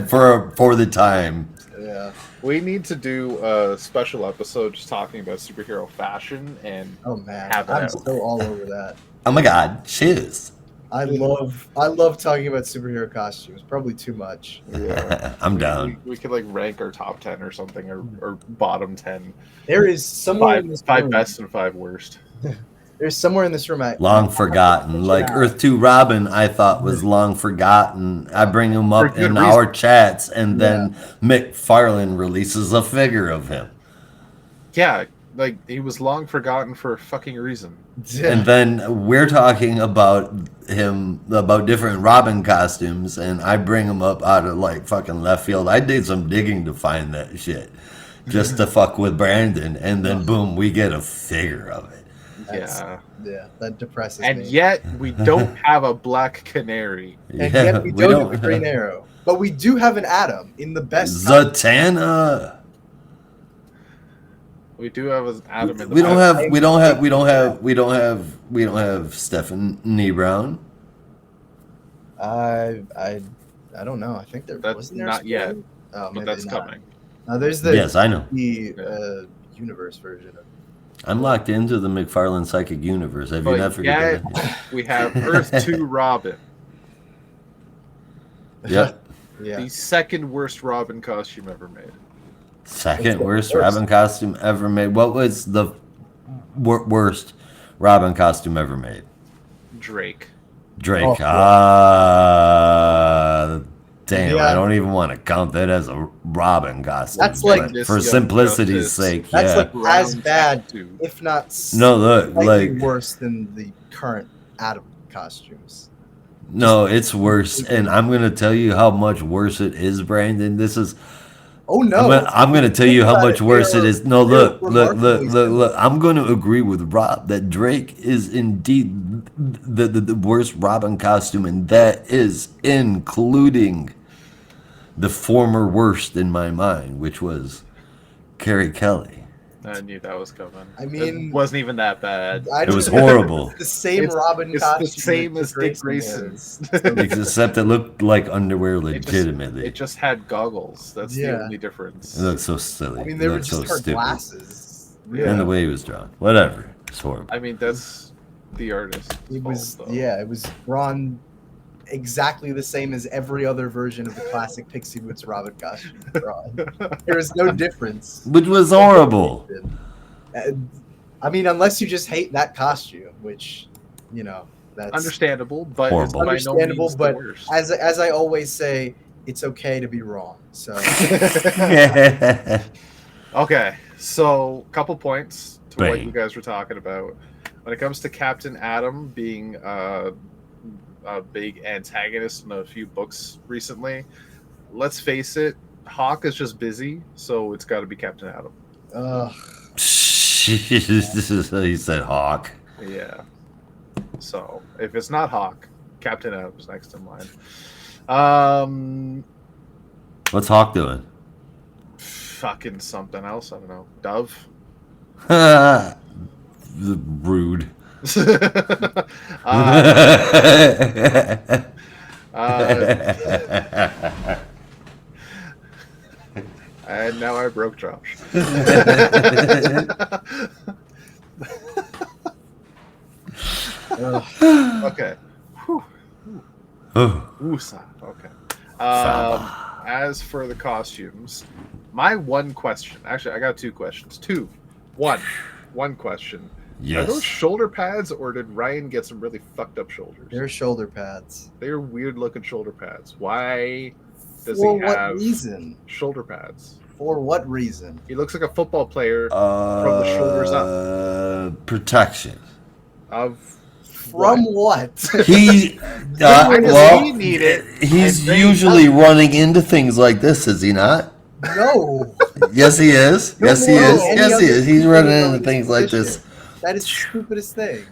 for the time. Yeah. We need to do a special episode just talking about superhero fashion and Oh man, Have it I'm out. so all over that. Oh my God, shiz. I love talking about superhero costumes. Probably too much. I'm down. we could like rank our top 10 or something, or bottom 10. There is somewhere in this Five room. best and 5 worst. There's somewhere in this room. Long forgotten. Like Earth 2 Robin, I thought was long forgotten. I bring him For up good in reason. our chats, and then McFarlane releases a figure of him. Yeah, like he was long forgotten for a fucking reason. And then we're talking about him, about different Robin costumes, and I bring him up out of like fucking left field. I did some digging to find that shit just to fuck with Brandon, and then boom, we get a figure of it. Yeah, that depresses and me. yet we don't have a Black Canary. And yet we don't have a Green Arrow, but we do have an Atom in the best. Zatanna. We do have an Atom in the We don't have Stephanie Brown. I don't know. I think there That's wasn't there. not yet, Oh, but maybe that's not. coming. There's the Yes, I know. universe version of. I'm locked into the McFarlane Psychic Universe. Have you But not forgotten? yet we have Earth 2 Robin, Yep. Yeah. the second worst Robin costume ever made. Second worst Robin costume ever made. What was the worst Robin costume ever made? Drake. Drake. Oh, Damn, Yeah. I don't even want to count that as a Robin costume. That's like- but This for Young simplicity's Justice. sake, That's yeah. like as Brown bad, tattoo. if not No, look, slightly like worse than the current Atom costumes. no, it's worse, and I'm gonna tell you how much worse it is, Brandon. This is. Oh no! I'm gonna tell you how much worse it is. No, look. remarkably I'm gonna agree with Rob that Drake is indeed the worst Robin costume, and that is including the former worst in my mind, which was Carrie Kelly. I knew that was coming. I mean- it wasn't even that bad. I It was don't- horrible, The same It's- Robin it's costume. the same that as Dick Grayson's. except it looked like underwear It just- legitimately. It just had goggles. That's Yeah. the only difference. It looked so silly. I mean, It they were looked just so her stupid. glasses. And the way he was drawn. Whatever. It's horrible. I mean, that's the artist. It was it was drawn exactly the same as every other version of the classic Pixie Boots Robin costume drawn. There was no difference. Which was horrible. I mean, unless you just hate that costume, which, you know, that's Understandable, but Horrible. it's by no Understandable, means but the worst. as I always say, it's okay to be wrong. So Okay, so couple points to what Bang. you guys were talking about. When it comes to Captain Atom being a big antagonist in a few books recently, let's face it, Hawk is just busy, so it's got to be Captain Atom. He said Hawk. Yeah. So if it's not Hawk, Captain Atom's next in line. What's Hawk doing? Fucking something else. I don't know. Dove. Rude. And now I broke Josh. Okay. Whew. Woosah. Okay. As for the costumes, my one question. Actually, I got two questions. One question. Are those Yes. shoulder pads, or did Ryan get some really fucked up shoulders? they're shoulder pads. They're weird looking shoulder pads. Why does For he what have reason? shoulder pads? For what reason? He looks like a football player from the shoulders up. Protection. of From what? He, Why does well, he need it? he's And they- usually running into things like this, is he not? No. Yes, he is. Yes, he No, is. any Yes, he other is. He's people running in into this things like this. position. That is the stupidest thing.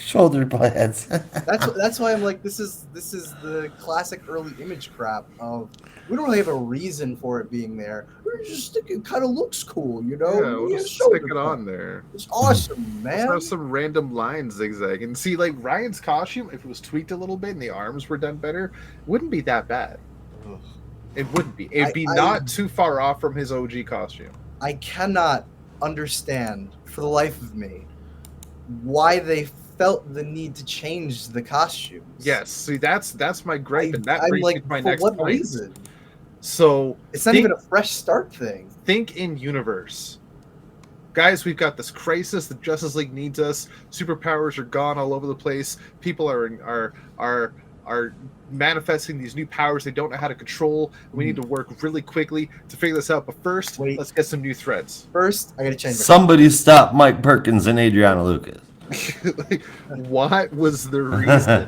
Shoulder pads. That's why I'm like, this is the classic early image crap of we don't really have a reason for it being there. We're just it kind of looks cool, you know. Yeah, we'll Yeah, just shoulder stick it pad. on there. It's awesome, Let's man. have some random lines zigzag and see, like Ryan's costume. If it was tweaked a little bit and the arms were done better, wouldn't be that bad. Ugh. It wouldn't be. It'd be I- not too far off from his OG costume. I cannot understand for the life of me why they felt the need to change the costumes. Yes, see, that's my gripe, and that I'm brings like, me to my for next what point. reason? So It's not think- even a fresh start thing. think in universe. Guys, we've got this crisis. The Justice League needs us. Superpowers are gone all over the place. People are manifesting these new powers they don't know how to control. We need to work really quickly to figure this out. But first, Wait. let's get some new threads. First, I gotta change. Somebody stop Mike Perkins and Adriana Lucas. Like, what was the reason?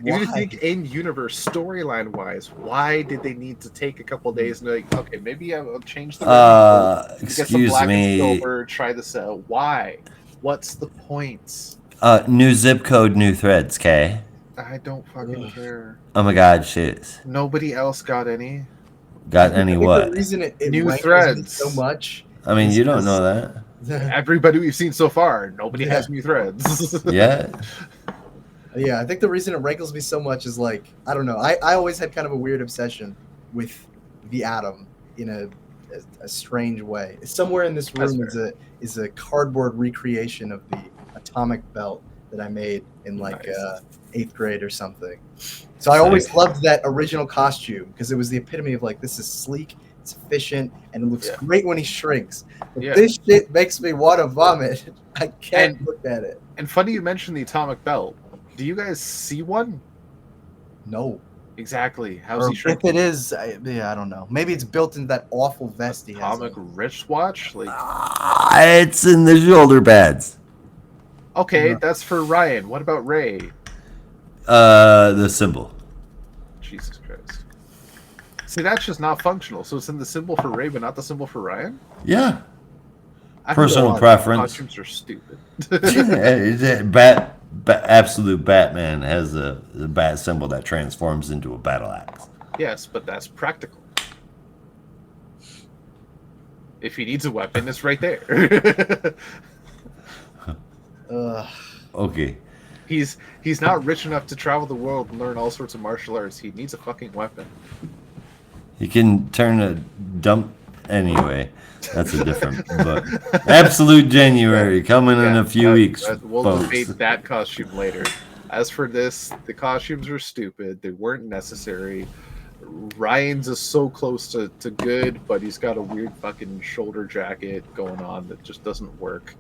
Even if you Why? think in universe storyline wise, why did they need to take a couple days and be like, okay, maybe I'll change the get some Excuse black and me. silver, try this out. Why? What's the point? New zip code, new threads, Kay. I don't fucking Ugh. care. Oh my god, shit. Nobody else got any. Got I any think The what? reason it New rankles me threads. so much. I mean, is you don't because- know that. Everybody we've seen so far, nobody Yeah. has new threads. Yeah. Yeah, I think the reason it rankles me so much is like, I don't know. I always had kind of a weird obsession with the Atom in a strange way. Somewhere in this That's room is a cardboard recreation of the atomic belt that I made in like Nice. 8th grade or something. So I always Sick. loved that original costume because it was the epitome of like, this is sleek, it's efficient, and it looks Yeah. great when he shrinks. But Yeah. this shit makes me want to vomit. I can't And- look at it. And funny you mentioned the atomic belt. Do you guys see one? No. Exactly. How's Or he if shrinking? it is, I don't know. Maybe it's built into that awful vest he has. Atomic on. wristwatch? Like, It's in the shoulder pads. okay, No. that's for Ryan. What about Ray? The symbol. Jesus Christ. See, that's just not functional. So it's in the symbol for Ray, but not the symbol for Ryan? Yeah. I don't Personal know. preference. Costumes are stupid. Absolute Batman has a bat symbol that transforms into a battle axe. Yes, but that's practical. If he needs a weapon, it's right there. Ugh. Okay. He's not rich enough to travel the world and learn all sorts of martial arts. He needs a fucking weapon. You can turn a dump anyway. That's a different book. Absolute January coming in a few weeks. We'll folks. debate that costume later. As for this, the costumes are stupid. They weren't necessary. Ryan's is so close to good, but he's got a weird fucking shoulder jacket going on that just doesn't work.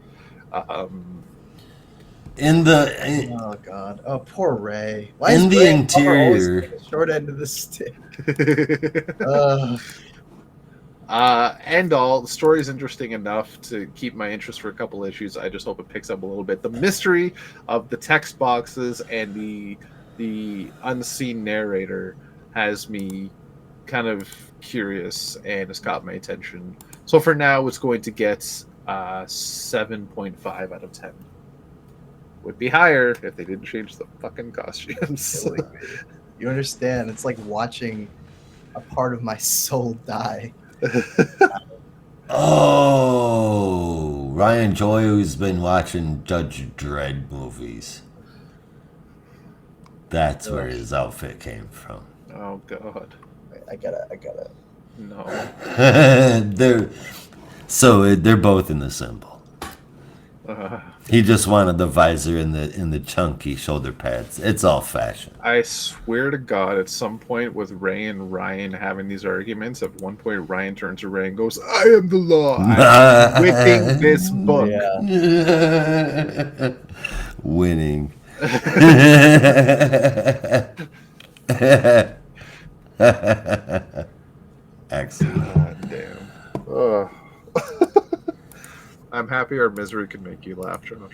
In the Oh god. Oh, poor Ray. Why In is the Ray and Bummer always interior. getting the short end of the stick? And all the story is interesting enough to keep my interest for a couple issues. I just hope it picks up a little bit. The mystery of the text boxes and the unseen narrator has me kind of curious and has caught my attention. So for now, it's going to get 7.5 out of 10. Would be higher if they didn't change the fucking costumes. Killing me. You understand? It's like watching a part of my soul die. Oh, Ryan Joy, who's been watching Judge Dredd movies. That's where his outfit came from. Oh god, I gotta. no. They're both in the symbol. He just wanted the visor and the chunky shoulder pads. It's all fashion. I swear to God, at some point with Ray and Ryan having these arguments, at one point Ryan turns to Ray and goes, "I am the law. I'm whipping this book." Yeah. Winning. Excellent. God damn. Ugh. I'm happy our misery can make you laugh, Josh.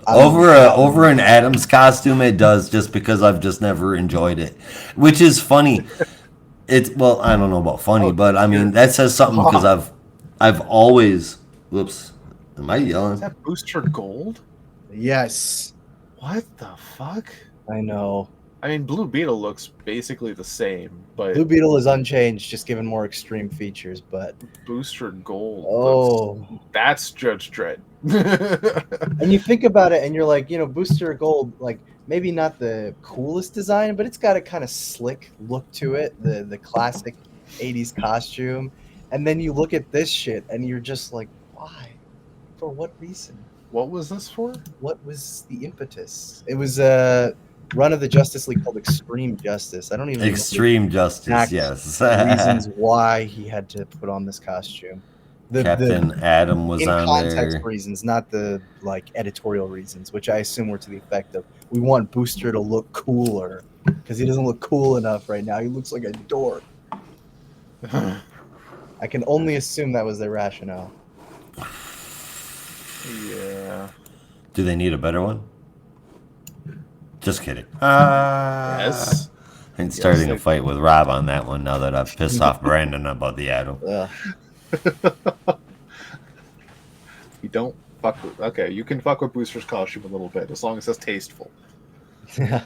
Over an Adams costume, it does, just because I've just never enjoyed it, which is funny. It's well, I don't know about funny, but I mean that says something because I've always. Whoops, am I yelling? Is that Booster Gold? Yes, What the fuck? I know. I mean, Blue Beetle looks basically the same, but Blue Beetle is unchanged, just given more extreme features. But Booster Gold oh, that's Judge Dredd. and you think about it, and you're like, Booster Gold, like maybe not the coolest design, but it's got a kind of slick look to it, the classic '80s costume. And then you look at this shit, and you're just like, why? For what reason? What was this for? What was the impetus? It was a run of the Justice League called Extreme Justice. I don't even remember Extreme Justice, exact yes. reasons why he had to put on this costume. Captain Atom was in on context there. reasons, not the editorial reasons, which I assume were to the effect of we want Booster to look cooler because he doesn't look cool enough right now. He looks like a dork. I can only assume that was their rationale. Yeah. Do they need a better one? Just kidding. Yes. I'm starting Yes, a fight with Rob on that one now that I've pissed off Brandon about the Atom. You don't fuck with. Okay, you can fuck with Booster's costume a little bit as long as it's tasteful. Yeah.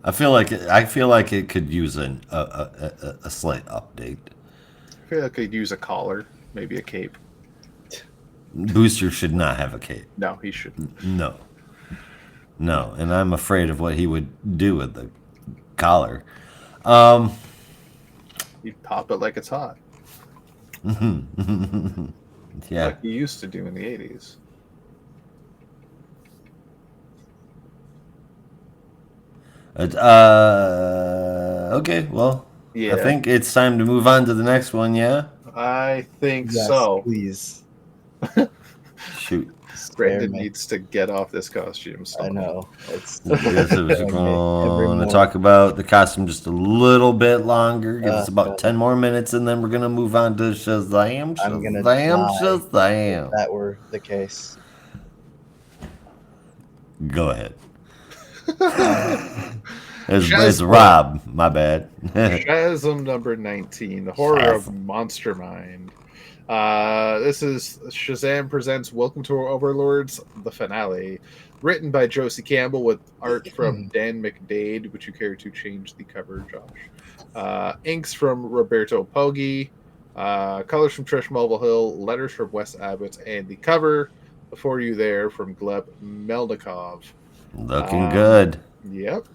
I feel like it could use a slight update. I feel like I'd use a collar, maybe a cape. Booster should not have a cape. No, he shouldn't. No, and I'm afraid of what he would do with the collar. He'd pop it like it's hot. Yeah. Like he used to do in the 80s. Okay, well, Yeah. I think it's time to move on to the next one, yeah? I think Yes, so. please. Shoot. Brandon me. needs to get off this costume. So. I know. It's Yes, I was Every going to morning. talk about the costume just a little bit longer. Give us about God. 10 more minutes, and then we're going to move on to Shazam. I'm gonna Shazam. if that were the case. Go ahead. It's Rob. My bad. Shazam number 19, The Horror of Shazam. Monster Mind. This is Shazam presents Welcome to Our Overlords, the finale. Written by Josie Campbell with art from Dan McDade. Would you care to change the cover, Josh? Inks from Roberto Poggi. Colors from Trish Mulvihill. Letters from Wes Abbott. And the cover, Before You There, from Gleb Melnikov. Looking good. Yep.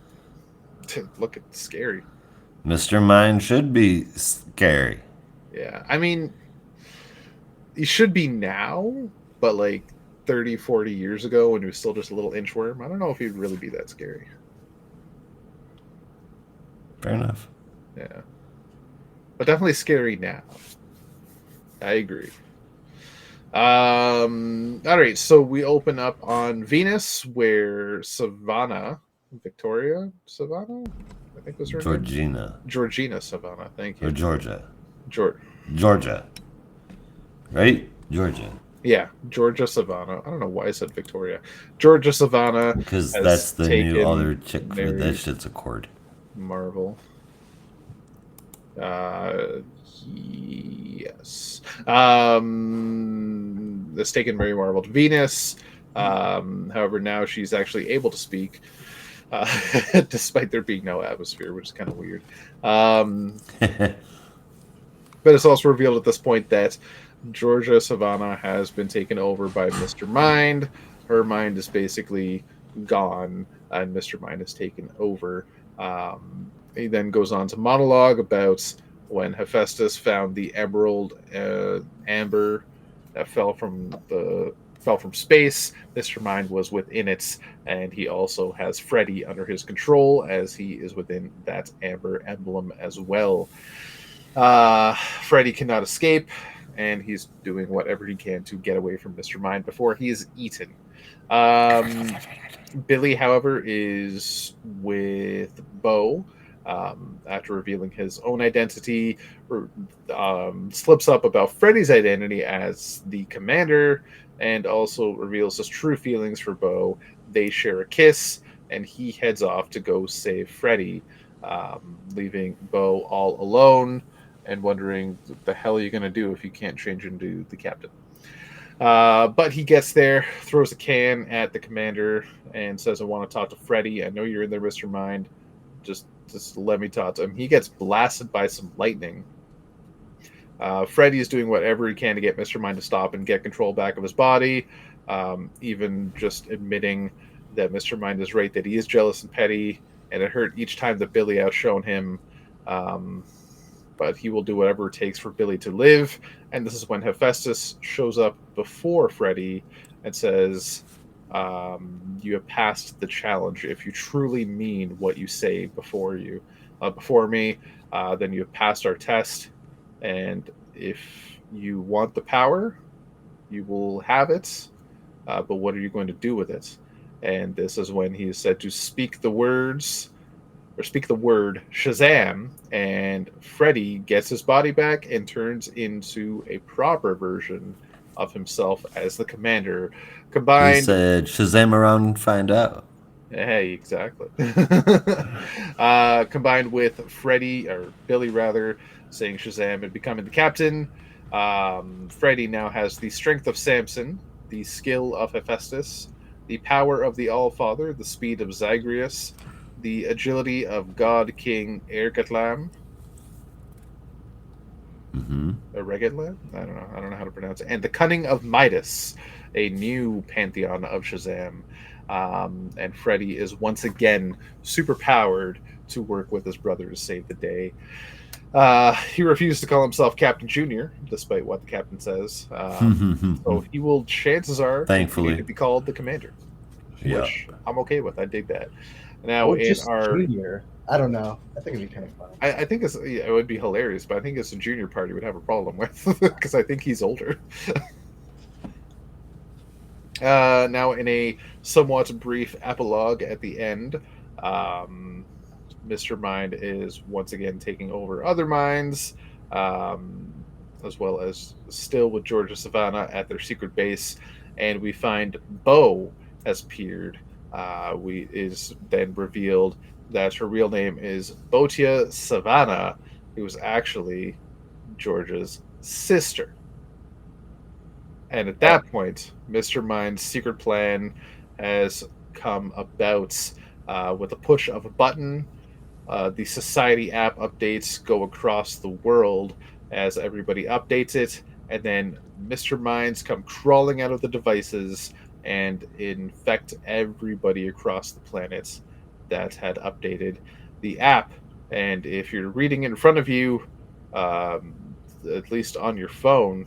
Looking scary. Mr. Mind should be scary. Yeah. I mean, he should be now, but like 30, 40 years ago when he was still just a little inchworm, I don't know if he'd really be that scary. Fair enough. Yeah. But definitely scary now. I agree. All right, so we open up on Venus where Victoria Savannah, I think was her name. Georgina Savannah, thank you. Or Georgia. Georgia. Right? Georgia. Yeah, Georgia Savannah. I don't know why I said Victoria. Georgia Savannah. Because has that's the new taken other chick for Mary that shit's a cord. Marvel. Yes. That's taken Mary Marvel to Venus. However, now she's actually able to speak, despite there being no atmosphere, which is kind of weird. But it's also revealed at this point that Georgia Savannah has been taken over by Mr. Mind. Her mind is basically gone, and Mr. Mind has taken over. He then goes on to monologue about when Hephaestus found the emerald amber that fell from space. Mr. Mind was within it, and he also has Freddy under his control, as he is within that amber emblem as well. Freddy cannot escape, and he's doing whatever he can to get away from Mr. Mind before he is eaten. Billy, however, is with Bo. After revealing his own identity, slips up about Freddy's identity as the commander, and also reveals his true feelings for Bo. They share a kiss, and he heads off to go save Freddy, leaving Bo all alone and wondering what the hell are you going to do if you can't change into the captain. But he gets there, throws a can at the commander, and says, "I want to talk to Freddy. I know you're in there, Mr. Mind. Just let me talk to him." He gets blasted by some lightning. Freddy is doing whatever he can to get Mr. Mind to stop and get control back of his body, even just admitting that Mr. Mind is right, that he is jealous and petty, and it hurt each time that Billy outshone him. But he will do whatever it takes for Billy to live. And this is when Hephaestus shows up before Freddy and says, "You have passed the challenge. If you truly mean what you say before me, then you have passed our test. And if you want the power, you will have it. But what are you going to do with it?" And this is when he is said to speak the word Shazam, and Freddy gets his body back and turns into a proper version of himself as the commander. He said, "Shazam around and find out." Hey, exactly. Combined with Billy rather, saying Shazam and becoming the captain, Freddy now has the strength of Samson, the skill of Hephaestus, the power of the All-Father, the speed of Zagreus, the agility of God King Ergatlam. Ergatlam? I don't know how to pronounce it. And the cunning of Midas, a new pantheon of Shazam. And Freddy is once again super powered to work with his brother to save the day. He refused to call himself Captain Junior, despite what the captain says. So he will, chances are, thankfully, to be called the commander. Yeah. Which I'm okay with. I dig that. Now, in our junior, I don't know. I think it'd be kind of fun. I think it would be hilarious, but I think it's a junior party would have a problem with, because I think he's older. Now, in a somewhat brief epilogue at the end, Mr. Mind is once again taking over other minds, as well as still with Georgia Savannah at their secret base, and we find Bo has appeared. Is then revealed that her real name is Botia Savannah, who was actually Georgia's sister. And at that point, Mr. Mind's secret plan has come about with a push of a button. The Society app updates go across the world as everybody updates it, and then Mr. Minds come crawling out of the devices and infect everybody across the planet that had updated the app. And if you're reading in front of you, at least on your phone,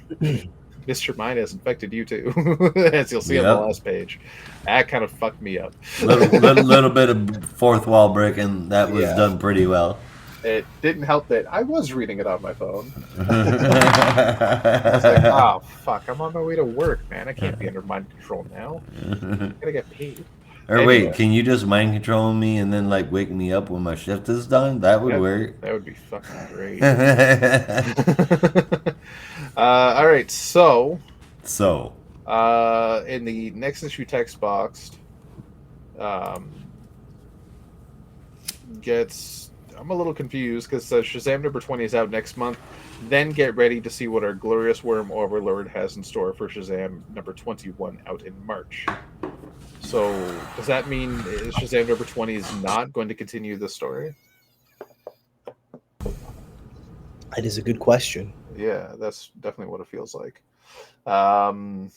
Mr. Mind has infected you too, as you'll see on the last page. That kind of fucked me up. little bit of fourth wall breaking. That was done pretty well. It didn't help that I was reading it on my phone. I was like, oh, fuck, I'm on my way to work, man. I can't be under mind control now. I gotta get paid. Or anyway. Wait, can you just mind control me and then like wake me up when my shift is done? That would work. That would be fucking great. All right, so in the next issue text box, I'm a little confused because Shazam number 20 is out next month. Then get ready to see what our glorious worm overlord has in store for Shazam number 21 out in March. So does that mean Shazam number 20 is not going to continue the story? That is a good question. Yeah, that's definitely what it feels like. But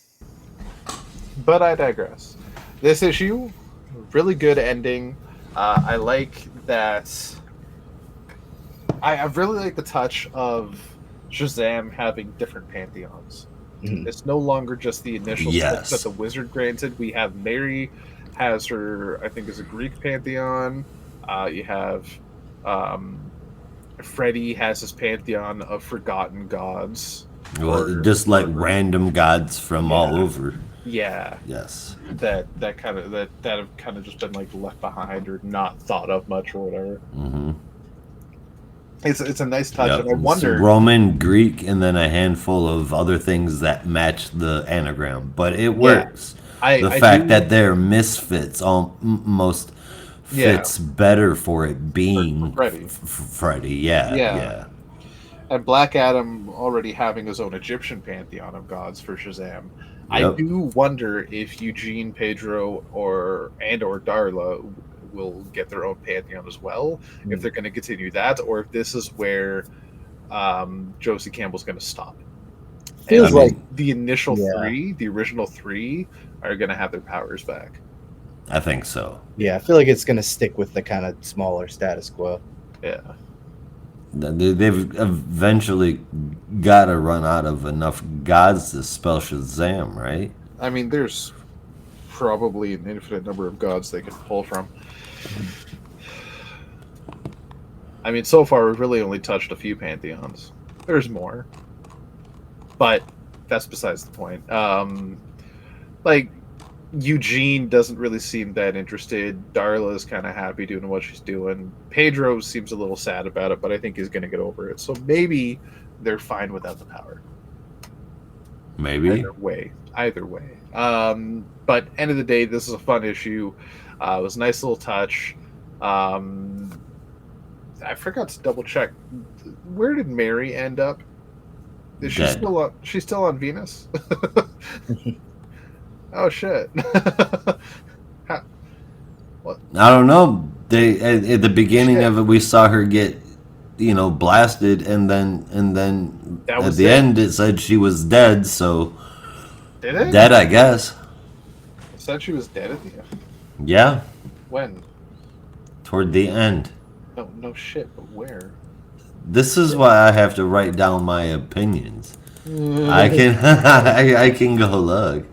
I digress. This issue, really good ending. I like that. I really like the touch of Shazam having different pantheons. Mm-hmm. It's no longer just the initial six that the wizard granted. We have Mary has her, I think, is a Greek pantheon. You have Freddy has his pantheon of forgotten gods. Well, just like random gods from all over. Yeah. Yes. That have kind of just been like left behind or not thought of much or whatever. Mm-hmm. It's a nice touch, and I wonder. Roman, Greek, and then a handful of other things that match the anagram, but it works. The fact that they're misfits almost fits better for it being Freddy. Yeah. And Black Adam already having his own Egyptian pantheon of gods for Shazam. I Yep. do wonder if Eugene, Pedro, or Darla will get their own pantheon as well. If they're going to continue that, or if this is where Josie Campbell's going to stop. Feels And like the initial yeah. three, the original three, are going to have their powers back. I think so. I feel like it's gonna stick with the kind of smaller status quo. Yeah. They've eventually got to run out of enough gods to spell Shazam, right? I mean, there's probably an infinite number of gods they could pull from. I mean, so far we've really only touched a few pantheons. There's more, but that's besides the point. Like, Eugene doesn't really seem that interested. Darla is kind of happy doing what she's doing. Pedro seems a little sad about it, but I think he's going to get over it. So maybe they're fine without the power. Maybe. Either way. But end of the day, this is a fun issue. It was a nice little touch. I forgot to double check. Where did Mary end up? Is she Dead. still on? She's still on Venus. Oh shit! What? I don't know. They at the beginning Shit. of it, we saw her get, blasted, and then That at was the it? end it said she was dead. So Did it? dead, I guess. It said she was dead at the end. Yeah, When? toward the end. No shit. But where? This is why I have to write down my opinions. I can I can go look.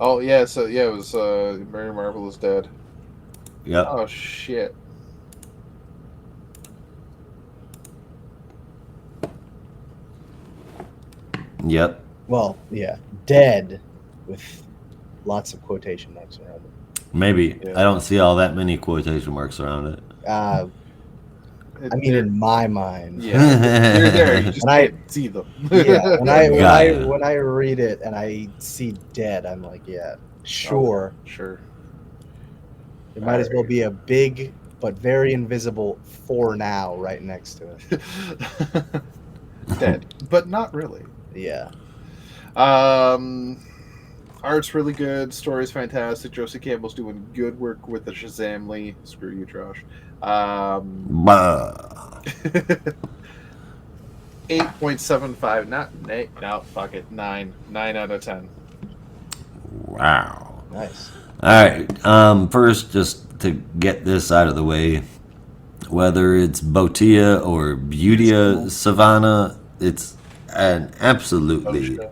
Oh yeah. So yeah, it was Mary Marvel is dead. Yep. Oh shit. Yep. Well, yeah, dead with lots of quotation marks around it. Maybe. Yeah. I don't see all that many quotation marks around it. I mean, in my mind, Yeah, they're there. You just And I- can't see them. yeah. Gaia. When I read it and I see dead, I'm like, yeah, sure. Sure. It might as well be a big but very invisible "for now" right next to it. Dead, but not really. Yeah. Art's really good. Story's fantastic. Josie Campbell's doing good work with the Shazam Lee. Screw you, Josh. Bah. 8.75. Not eight. No, fuck it. 9. 9 out of 10. Wow. Nice. All right. First, just to get this out of the way, whether it's Botia or Butia Savannah, it's an absolutely Bosha.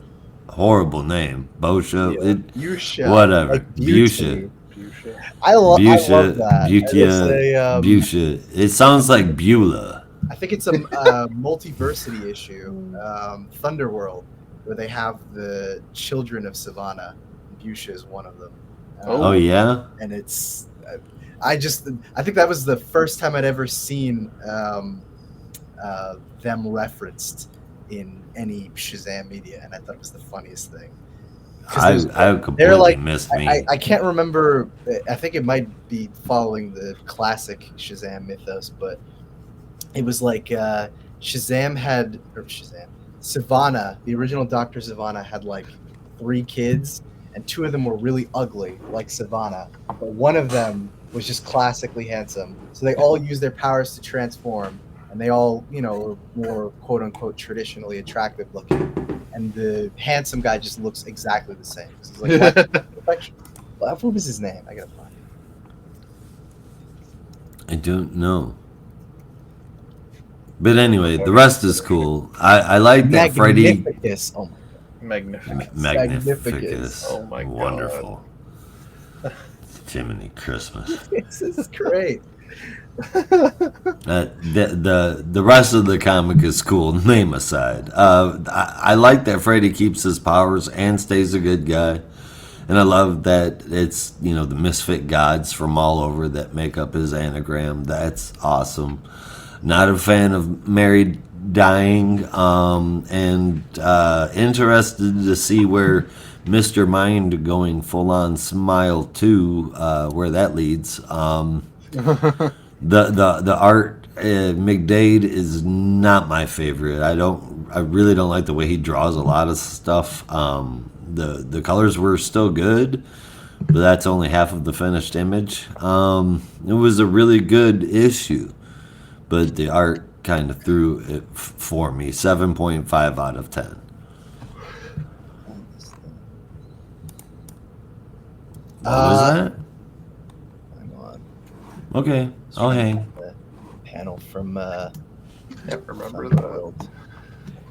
horrible name. Bosha. Yeah. It, Fuchsia. whatever. Like beauty. Busha. Fuchsia. I love Busha. that. Butia. It's a, Busha. It sounds like Beulah. I think it's a multiversity issue, Thunderworld, where they have the children of Savannah. Busha is one of them. Oh, yeah? And it's I think that was the first time I'd ever seen them referenced in any Shazam media, and I thought it was the funniest thing. 'Cause I completely like- missed me. I can't remember. I think it might be following the classic Shazam mythos, but it was like Savannah, the original Dr. Savannah, had like 3 kids, and 2 of them were really ugly, like Savannah, but one of them was just classically handsome. So they all used their powers to transform, and they all, were more quote unquote traditionally attractive looking. And the handsome guy just looks exactly the same. He's like, perfection. What was his name? I gotta find it. I don't know. But anyway, the rest is cool. I like that Freddy Magnificus. Oh my Magnificent. Magnificus. Oh my God. Wonderful. Jiminy Christmas. This is great. The rest of the comic is cool, name aside. I like that Freddy keeps his powers and stays a good guy. And I love that it's, the misfit gods from all over that make up his anagram. That's awesome. Not a fan of Mary dying, and interested to see where Mr. Mind going full on Smile 2, where that leads. The art McDade is not my favorite. I really don't like the way he draws a lot of stuff. The colors were still good, but that's only half of the finished image. It was a really good issue, but the art kind of threw it for me. 7.5 out of 10. What was that? Hang on. Okay, I'll hang. The panel from Can't remember Fun that. World.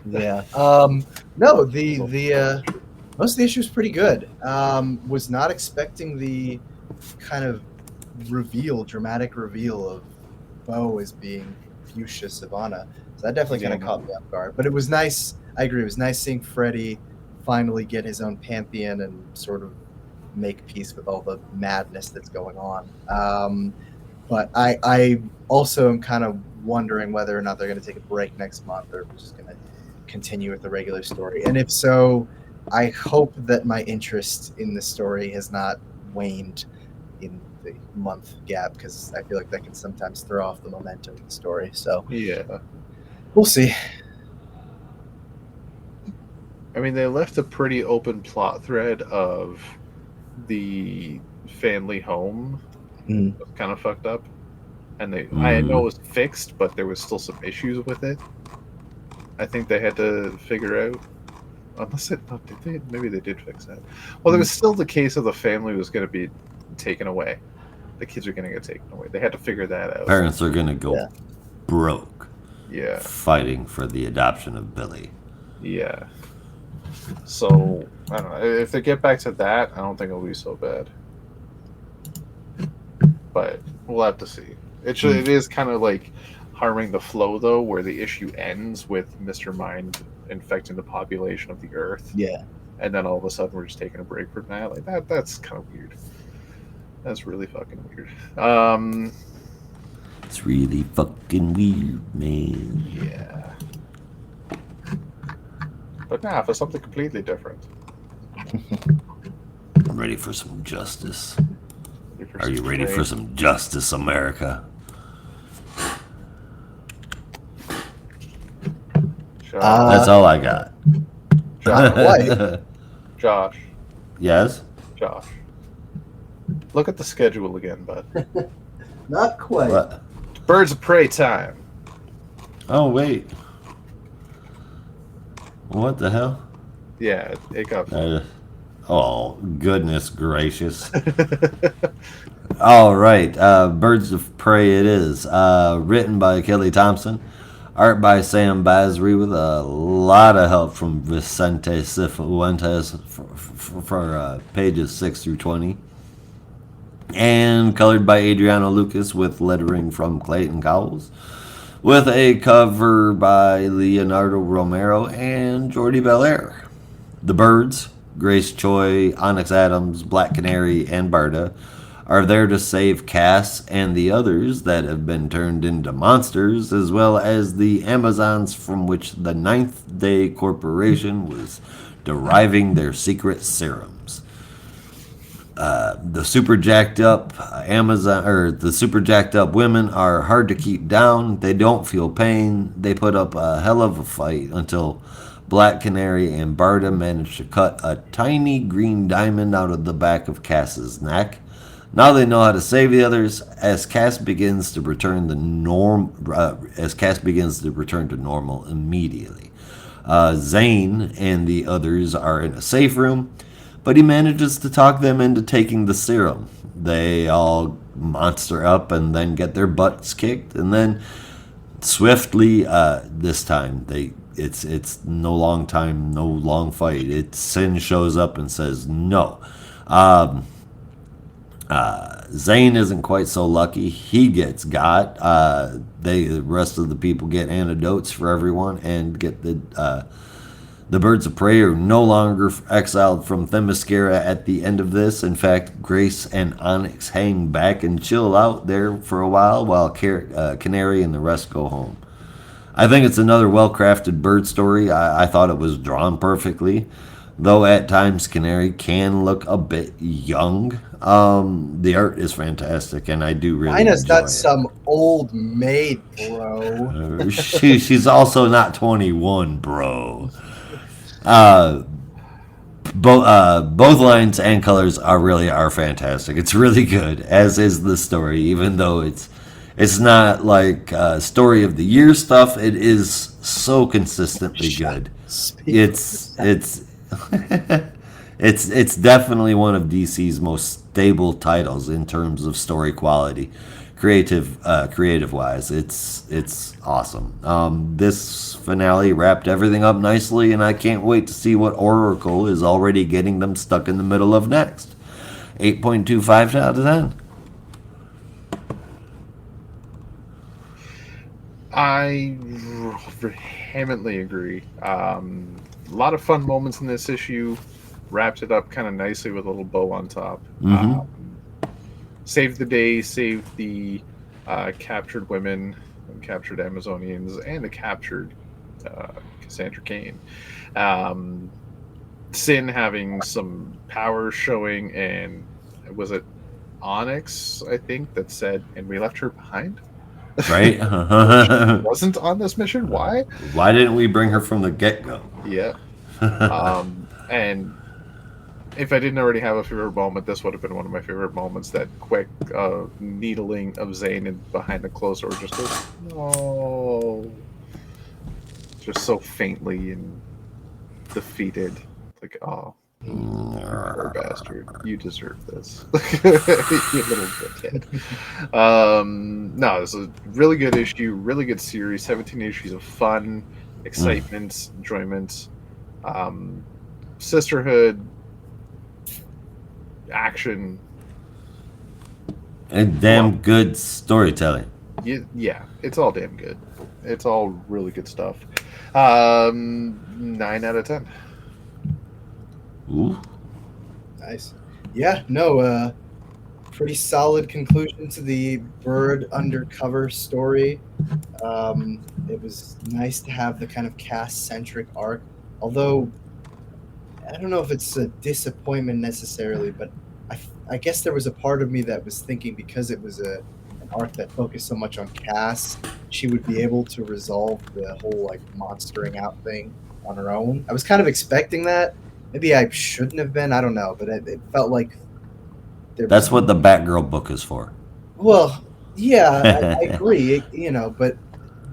Yeah. No, the most of the issue is pretty good. Was not expecting the kind of dramatic reveal of Bo as being Fuchsia Savannah. So that definitely kind of caught me off guard. But it was nice. I agree. It was nice seeing Freddy finally get his own pantheon and sort of make peace with all the madness that's going on. But I also am kind of wondering whether or not they're going to take a break next month or just going to continue with the regular story. And if so, I hope that my interest in the story has not waned in the month gap, because I feel like that can sometimes throw off the momentum of the story. So Yeah. we'll see. I mean, they left a pretty open plot thread of the family home Mm. was kind of fucked up, and I know it was fixed, but there was still some issues with it. I think they had to figure out. Unless maybe they did fix that. Well, there was still the case of the family was going to be taken away. The kids are going to get taken away. They had to figure that out. Parents are gonna go broke Yeah, fighting for the adoption of Billy. yeah. So I don't know. If they get back to that, I don't think it'll be so bad. But we'll have to see. It is kind of like harming the flow, though, where the issue ends with Mr. Mind infecting the population of the Earth. Yeah. And then all of a sudden we're just taking a break from that. Like that's kind of weird. That's really fucking weird. It's really fucking weird, man. Yeah. But nah, for something completely different. I'm ready for some justice. Ready for Are you some ready for change. some justice, America? Josh, That's all I got. Josh, Yes? Josh. Look at the schedule again, bud. Not quite. What? Birds of Prey time. Oh, wait. What the hell? Yeah, it got. Oh, goodness gracious. All right. Birds of Prey it is. Written by Kelly Thompson. Art by Sam Basri with a lot of help from Vicente Cifuentes for pages 6 through 20. And colored by Adriano Lucas with lettering from Clayton Cowles. With a cover by Leonardo Romero and Jordi Belair. The birds, Grace Choi, Onyx Adams, Black Canary, and Barda, are there to save Cass and the others that have been turned into monsters, as well as the Amazons from which the Ninth Day Corporation was deriving their secret serums. The super jacked up women are hard to keep down. They don't feel pain. They put up a hell of a fight until Black Canary and Barda manage to cut a tiny green diamond out of the back of Cass's neck. Now they know how to save the others as Cass begins to return to normal immediately. Zane and the others are in a safe room, but he manages to talk them into taking the serum. They all monster up and then get their butts kicked, and then swiftly, this time it's no long time, no long fight. Sin shows up and says no. Zane isn't quite so lucky. He gets got. The rest of the people get antidotes for everyone and get the Birds of Prey are no longer exiled from Themyscira at the end of this. In fact, Grace and Onyx hang back and chill out there for a while Canary and the rest go home. I think it's another well-crafted bird story. I thought it was drawn perfectly. though at times Canary can look a bit young. The art is fantastic, and I do really Dinah's enjoy not it. some old maid, bro. She's also not 21, bro. Uh, both lines and colors are fantastic. It's really good, as is the story. Even though it's not like story of the year stuff, it is so consistently good. It's it's definitely one of DC's most stable titles in terms of story quality, creative wise. It's awesome. This finale wrapped everything up nicely, and I can't wait to see what Oracle is already getting them stuck in the middle of next. 8.25 out of 10. I vehemently agree. A lot of fun moments in this issue. Wrapped it up kind of nicely with a little bow on top. Saved the day, saved the captured women, captured Amazonians, and the captured Cassandra Cain. Sin having some power showing, and was it Onyx, I think, that said, and we left her behind? Right? She wasn't on this mission. Why? Why didn't we bring her from the get-go? Yeah. And if I didn't already have a favorite moment, this would have been one of my favorite moments. That quick needling of Zane in behind the closed door, just like, no, just so faintly and defeated. Like, oh, you poor bastard, you deserve this, you little dickhead. No, this is a really good issue, really good series. 17 issues of fun, excitement, enjoyment, sisterhood, action, and damn good storytelling. Yeah, it's all damn good. It's all really good stuff. 9 out of 10. Ooh. Nice. Yeah, no, pretty solid conclusion to the Bird undercover story. It was nice to have the kind of cast-centric arc, although I don't know if it's a disappointment necessarily, but I guess there was a part of me that was thinking, because it was an arc that focused so much on Cass, she would be able to resolve the whole like monstering out thing on her own. I was kind of expecting that. Maybe I shouldn't have been. I don't know, but it felt like that's what the Batgirl book is for. Well, yeah, I agree. But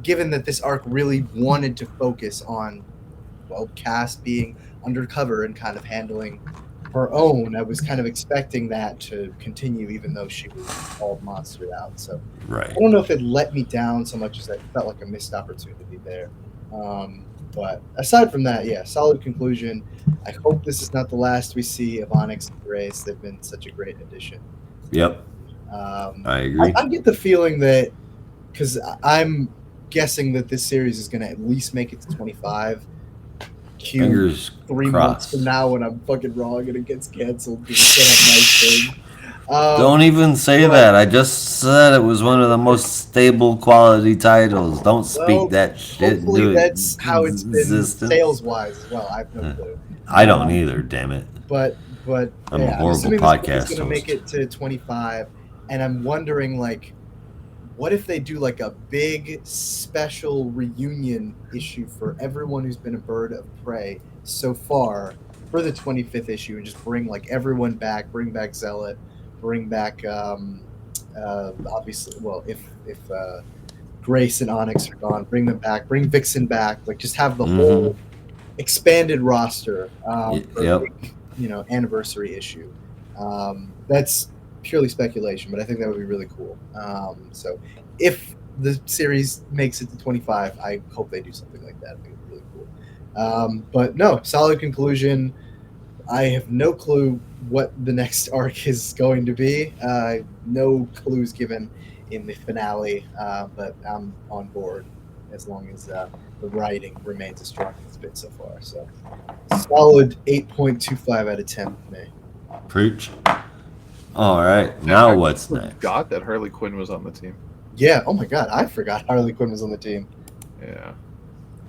given that this arc really wanted to focus on, well, Cass being undercover and kind of handling her own, I was kind of expecting that to continue, even though she was all monstered out. So right. I don't know if it let me down so much as I felt like a missed opportunity there. But aside from that, yeah, solid conclusion. I hope this is not the last we see of Onyx and Grace. They've been such a great addition. Yep. I agree. I get the feeling that, because I'm guessing that this series is going to at least make it to 25. Fingers 3 crossed. months from now, when I'm fucking wrong and it gets canceled because it's a nice thing. Don't even say that. I just said it was one of the most stable quality titles. Don't speak that shit. Hopefully that's how it's been sales-wise as well. I have no clue. I don't either, damn it. But I'm a horrible assuming podcast this going to make it to 25, and I'm wondering, like, what if they do like a big special reunion issue for everyone who's been a Bird of Prey so far for the 25th issue, and just bring like everyone back, bring back Zealot, bring back obviously, well, if Grace and Onyx are gone, bring them back, bring Vixen back, like just have the whole expanded roster for a big, anniversary issue. That's purely speculation, but I think that would be really cool. So if the series makes it to 25, I hope they do something like that. I think it's really cool. But no, solid conclusion. I have no clue what the next arc is going to be. No clues given in the finale, but I'm on board as long as the writing remains as strong as it's been so far. So solid 8.25 out of 10 for me. Preach. All right, now what's next? Forgot that Harley Quinn was on the team. Yeah. Oh my God, I forgot Harley Quinn was on the team. Yeah.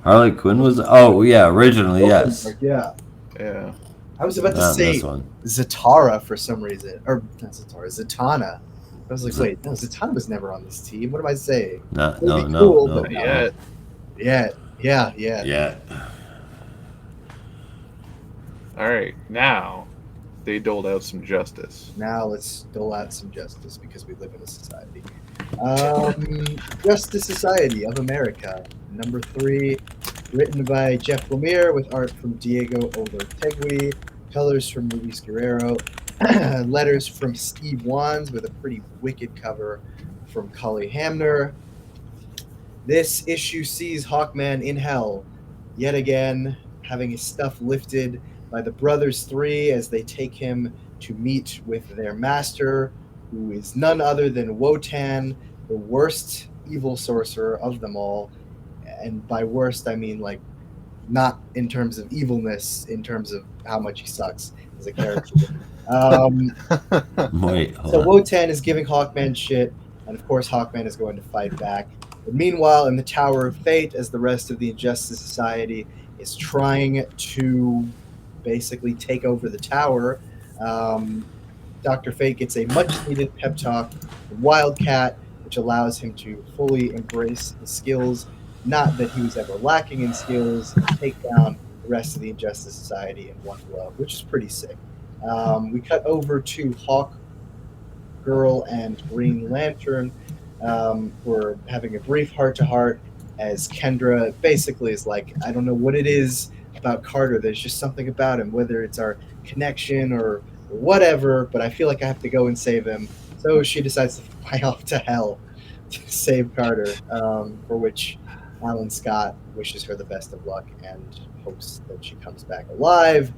Harley Quinn was. Oh yeah, originally yes. Yeah. Yeah. I was about to Not in say this one. Zatara for some reason, or not Zatara, Zatanna. I was like, wait, no, Zatanna was never on this team. What am I saying? No, It would be no, cool, no, but Not no. yet. Yeah. Yeah. All right, now they doled out some justice. Now let's dole out some justice because we live in a society. Justice Society of America, number 3, written by Jeff Lemire with art from Diego Olortegui, colors from Luis Guerrero, letters from Steve Wands with a pretty wicked cover from Cully Hamner. This issue sees Hawkman in hell, yet again, having his stuff lifted by the Brothers 3 as they take him to meet with their master, who is none other than Wotan, the worst evil sorcerer of them all. And by worst, I mean like not in terms of evilness, in terms of how much he sucks as a character. Wait, hold So on. Wotan is giving Hawkman shit, and of course Hawkman is going to fight back. But meanwhile, in the Tower of Fate, as the rest of the Injustice Society is trying to basically take over the tower, Dr. Fate gets a much-needed pep talk from Wildcat, which allows him to fully embrace his skills. Not that he was ever lacking in skills, and take down the rest of the Injustice Society in one blow, which is pretty sick. We cut over to Hawk Girl and Green Lantern. We're having a brief heart-to-heart as Kendra basically is like, I don't know what it is about Carter. There's just something about him, whether it's our connection or whatever, but I feel like I have to go and save him. So she decides to fly off to hell to save Carter, for which Alan Scott wishes her the best of luck and hopes that she comes back alive.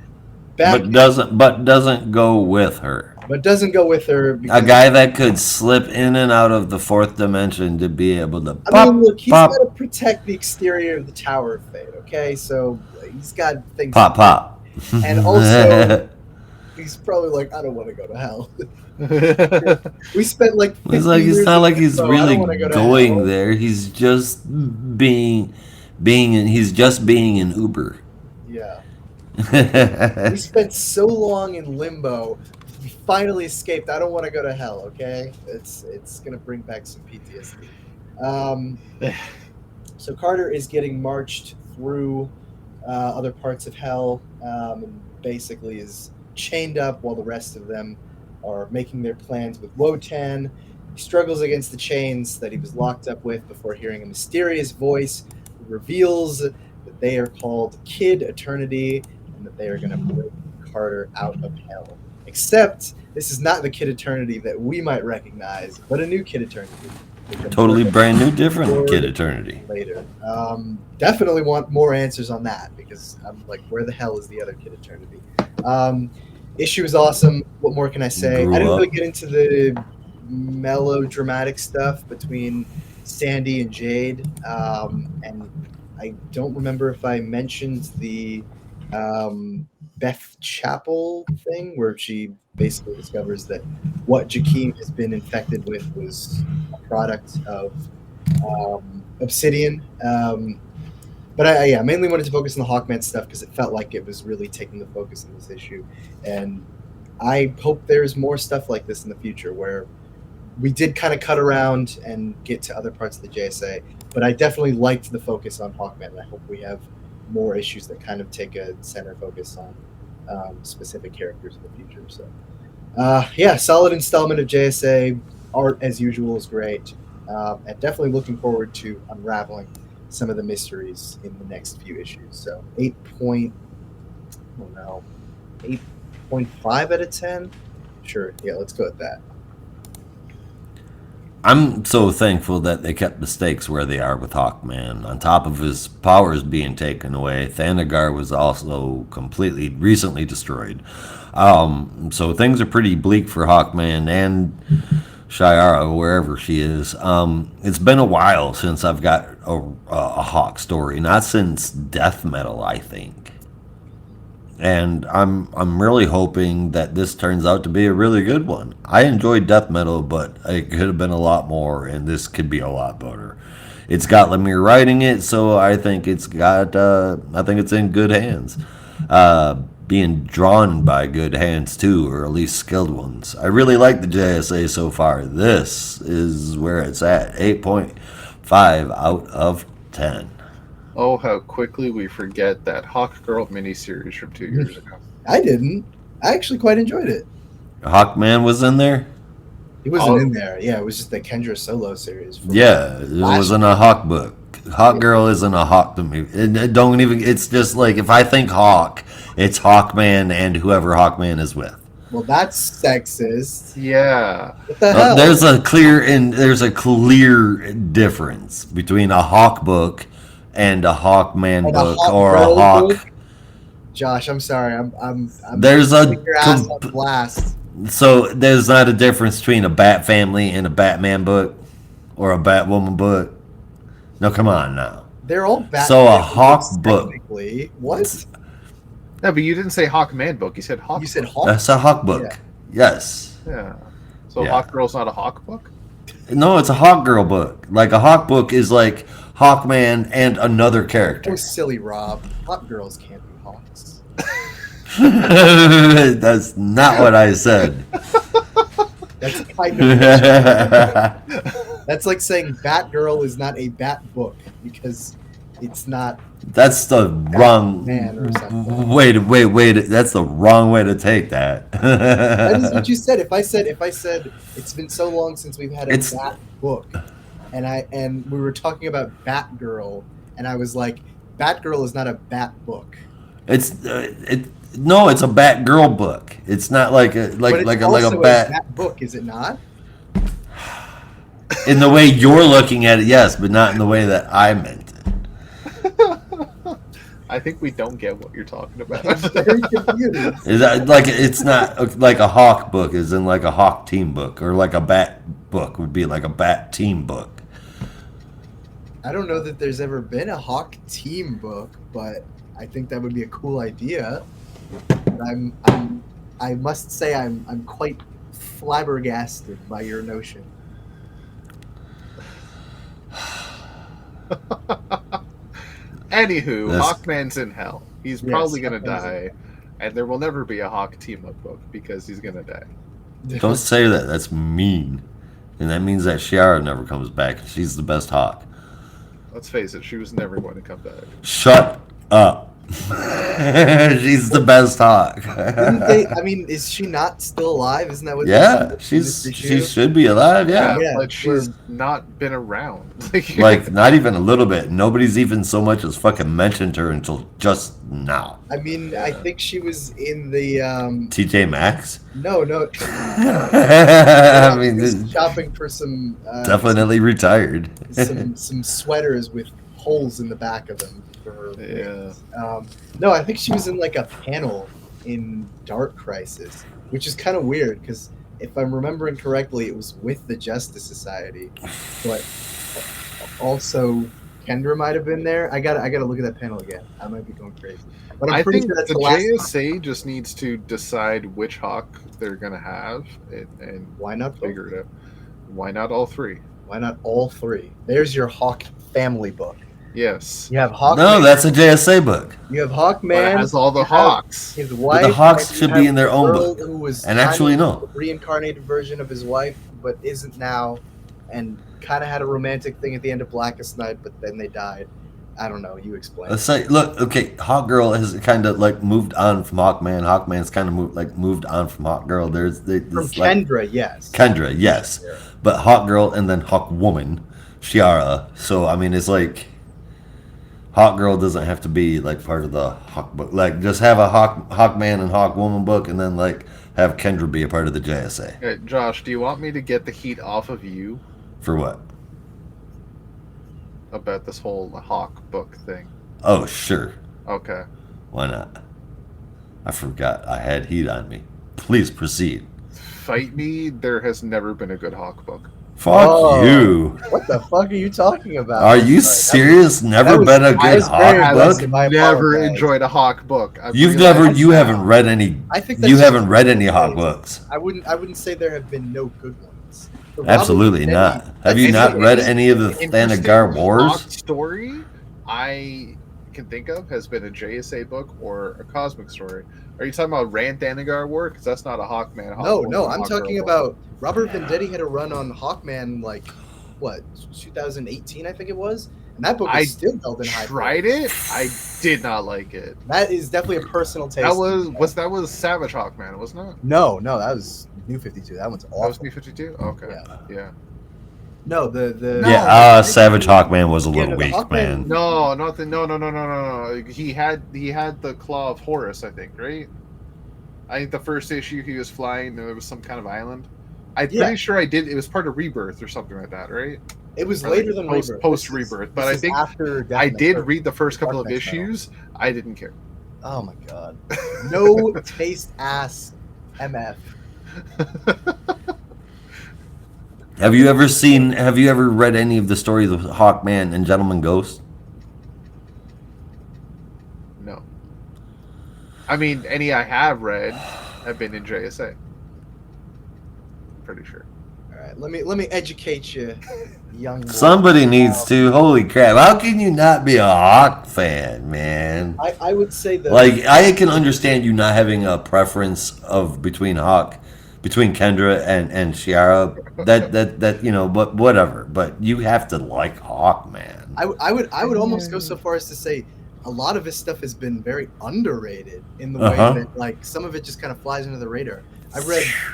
But doesn't go with her. But doesn't go with her. A guy that could slip in and out of the fourth dimension to be able to pop, I mean, look, he's pop, got to protect the exterior of the Tower of Fate, okay? So he's got things. pop. And also, he's probably like, I don't want to go to hell. We spent like. It's like it's not like he's really go going there. He's just being an Uber. Yeah. We spent so long in limbo. We finally escaped. I don't want to go to hell. Okay, it's gonna bring back some PTSD. So Carter is getting marched through other parts of hell, and basically is chained up while the rest of them are making their plans with Wotan. He struggles against the chains that he was locked up with before hearing a mysterious voice who reveals that they are called Kid Eternity and that they are going to break Carter out of hell. Except this is not the Kid Eternity that we might recognize, but a new Kid Eternity. Totally brand new, different Kid Eternity. Later. Definitely want more answers on that because I'm like, where the hell is the other Kid Eternity? Issue is awesome. What more can I say? Grew I didn't up. really get into the melodramatic stuff between Sandy and Jade, and I don't remember if I mentioned the Beth Chapel thing where she basically discovers that what Jakeem has been infected with was a product of obsidian. But I mainly wanted to focus on the Hawkman stuff because it felt like it was really taking the focus in this issue. And I hope there's more stuff like this in the future where we did kind of cut around and get to other parts of the JSA. But I definitely liked the focus on Hawkman. And I hope we have more issues that kind of take a center focus on specific characters in the future. So, solid installment of JSA. Art, as usual, is great. And definitely looking forward to unraveling some of the mysteries in the next few issues. So 8.5 out of 10? Sure, yeah, let's go with that. I'm so thankful that they kept the stakes where they are with Hawkman. On top of his powers being taken away, Thanagar was also completely recently destroyed. So things are pretty bleak for Hawkman and Shiara, wherever she is. It's been a while since I've got a Hawk story, not since Death Metal, I think. And I'm really hoping that this turns out to be a really good one. I enjoyed Death Metal, but it could have been a lot more, and this could be a lot better. It's got Lemire writing it, so I think it's in good hands. being drawn by good hands too, or at least skilled ones. I really like the JSA so far. This is where it's at, 8.5 out of 10. Oh, how quickly we forget that Hawk Girl miniseries from 2 years ago. I didn't. I actually quite enjoyed it. Hawkman was in there? He wasn't Oh. in there. Yeah, it was just the Kendra solo series. from Yeah, it last wasn't a Hawk book. Hawk Girl isn't a Hawk to me. It don't even. It's just like if I think Hawk, it's Hawkman and whoever Hawkman is with. Well, that's sexist. Yeah. What the hell? There's a clear difference between a Hawk book and a Hawkman And book Hawk or a Girl Hawk. book? Josh, I'm sorry. I'm There's a putting your ass on blast. So there's not a difference between a Bat Family and a Batman book or a Batwoman book. No, come on now. They're all Batman So a books, Hawk book. technically. What? No, but you didn't say Hawkman book. You said Hawk. You said book. Hawk? That's a Hawk book. Yeah. Yes. Yeah. So Yeah. Hawk Girl's not a Hawk book? No, it's a Hawk Girl book. Like a Hawk book is like Hawkman and another character. Oh, silly Rob. Hawk girls can't be hawks. That's not what I said. That's kind of. That's like saying Batgirl is not a Bat book because it's not. That's the wrong Batman or something. wait. That's the wrong way to take that. That is what you said. If I said it's been so long since we've had a It's- Bat book, and we were talking about Batgirl, and I was like, Batgirl is not a Bat book. It's no, it's a Batgirl book. It's not like a But it's like also a bat. Bat book, is it not? In the way you're looking at it, yes, but not in the way that I meant it. I think we don't get what you're talking about. I'm very confused. Is that, like it's not like a Hawk book is in like a Hawk team book, or like a Bat book would be like a Bat team book. I don't know that there's ever been a Hawk team book, but I think that would be a cool idea. But I must say I'm quite flabbergasted by your notion. Anywho, That's- Hawkman's in hell. He's Yes, probably gonna Hawkman's die, and there will never be a Hawk team-up book because he's gonna die. Don't say that. That's mean, and that means that Shiara never comes back. She's the best Hawk. Let's face it, she was never going to come back. Shut up. She's the best Hawk. Didn't they, I mean, is she not still alive? Isn't that what? they Yeah, said? she Issue? should be alive. Yeah, Yeah, but she's not been around. like not even a little bit. Nobody's even so much as fucking mentioned her until just now. I mean, I think she was in the TJ Maxx. no. I mean, Just shopping for some definitely retired. some sweaters with holes in the back of them for her. Yeah. No, I think she was in like a panel in Dark Crisis, which is kind of weird because if I'm remembering correctly, it was with the Justice Society, but also Kendra might have been there. I gotta look at that panel again. I might be going crazy, but I'm I pretty think sure that's the the last. JSA just needs to decide which Hawk they're gonna have and Why not both? figure it out. Why not all three? Why not all three? There's your Hawk family book. Yes. You have Hawk. No, that's a JSA book. You have But it Hawkman. has all the you have Hawks. His wife. the Hawks and you should be have in their the own girl book. Who was And kind actually, of no. a reincarnated version of his wife, but isn't now, and kind of had a romantic thing at the end of Blackest Night, but then they died. I don't know. You explain. Let's say, look, okay, Hawk Girl has kind of like moved on from Hawkman. Hawkman's kind of moved on from Hawk Girl. There's From like Kendra, yes. Kendra, yes, Yeah. but Hawk Girl and then Hawk Woman, Shiara. So I mean, it's like Hawk Girl doesn't have to be like part of the Hawk book. Like just have a Hawkman and Hawk Woman book, and then like have Kendra be a part of the JSA. Okay, Josh, do you want me to get the heat off of you For what? about this whole Hawk book thing? Oh, sure. Okay. Why not? I forgot I had heat on me. Please proceed. Fight me, there has never been a good Hawk book. Fuck Oh. you. What the fuck are you talking about? Are you Sorry, serious? Never was- been a I good was very Hawk impressed. book? I Never apologize. enjoyed a Hawk book. I've You've realized never, you now. haven't read any. I think that's You just- haven't read any Hawk books. I wouldn't say there have been no good ones. The Absolutely Robin not. Hood Have you It's not an read any of the interesting Thanagar Hawk Wars? story. I can think of has been a JSA book or a cosmic story. Are you talking about Rand Thanagar war? Because that's not a Hawkman. No, I'm Hawkgirl talking book. about Robert Venditti had a run on Hawkman, like, what, 2018, I think it was? And that book is I still held in high Tried praise. it. I did not like it. That is definitely a personal taste. That was Savage Hawkman, wasn't it? No, that was New 52. That one's That was awful. New 52. Okay, yeah. No, the Yeah, Savage Hawkman was a little the weak, Hawkman- man. No, no. He had the Claw of Horus, I think, right? I think the first issue he was flying, and there was some kind of island. I'm pretty sure I did. It was part of Rebirth or something like that, right? It was Or later like than Rebirth. post Rebirth, but I think after Death I Metal. did read the first couple of Dark Metal. issues. I didn't care. Oh my god. No taste ass MF. Have you ever read any of the stories of Hawkman and Gentleman Ghost? No. I mean, any I have read have been in JSA. Pretty sure. All right, let me educate you, young boy. Somebody needs to. Holy crap. How can you not be a Hawk fan, man? I would say that Like, I can understand you not having a preference between Kendra and Shiara. That you know, but whatever. But you have to like Hawkman. I would almost go so far as to say a lot of his stuff has been very underrated in the way that like some of it just kind of flies under the radar.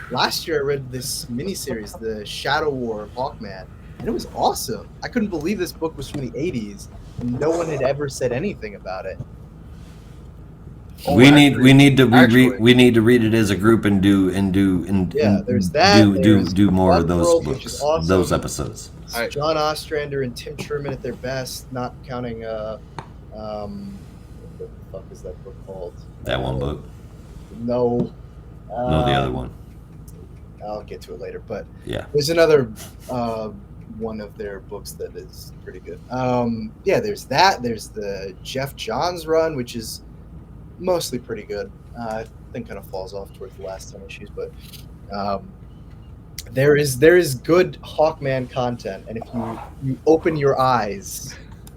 Last year I read this miniseries, the Shadow War of Hawkman, and it was awesome. I couldn't believe this book was from the 80s and no one had ever said anything about it. We need to read it as a group and do there's that. do more of those World, which is books, awesome. those episodes. It's John Ostrander and Tim Truman at their best, not counting what the fuck is that book called? That one book. No. No, the other one. I'll get to it later, but Yeah. there's another one of their books that is pretty good. There's that. There's the Jeff Johns run, which is mostly pretty good. I think kind of falls off towards the last 10 issues, but there is good Hawkman content, and if you open your eyes,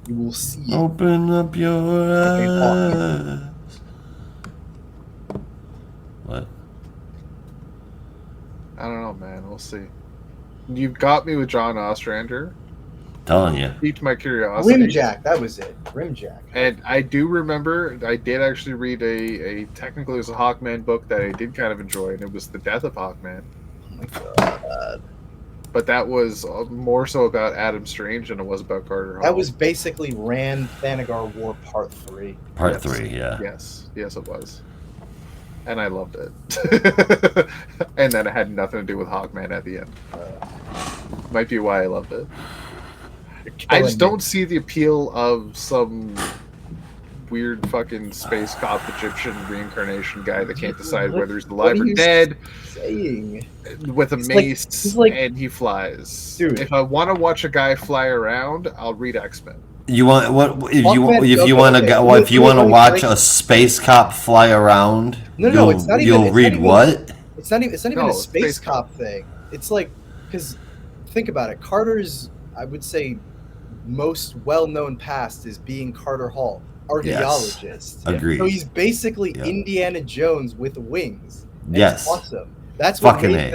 you will see it. Open up your eyes. What? I don't know, man. We'll see. You've got me with John Ostrander. Telling you. Piqued my curiosity. Rimjack, that was it. Rimjack. And I do remember I did actually read a technically it was a Hawkman book that I did kind of enjoy, and it was The Death of Hawkman. Oh my god. But that was more so about Adam Strange than it was about Carter Hall. That was basically Rand Thanagar War Part 3. Part 3, yeah. Yes, it was. And I loved it. And then it had nothing to do with Hawkman at the end. Might be why I loved it. I just don't see the appeal of some weird fucking space cop Egyptian reincarnation guy that can't decide whether he's alive or dead Saying? with a mace and he flies. Dude. If I want to watch a guy fly around, I'll read X-Men. You want what if you want to watch a space cop fly around? No, it's not even. You'll read what? It's not even No, a space cop thing. It's like, because think about it. Carter's, I would say, most well-known past is being Carter Hall, archaeologist. Yes. Agreed. So he's basically Yeah. Indiana Jones with wings. And Yes. it's awesome. That's what Fucking made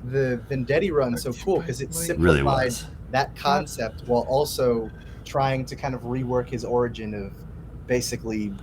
the Vendetti run so cool, because it Really simplified was. that concept while also trying to kind of rework his origin of basically,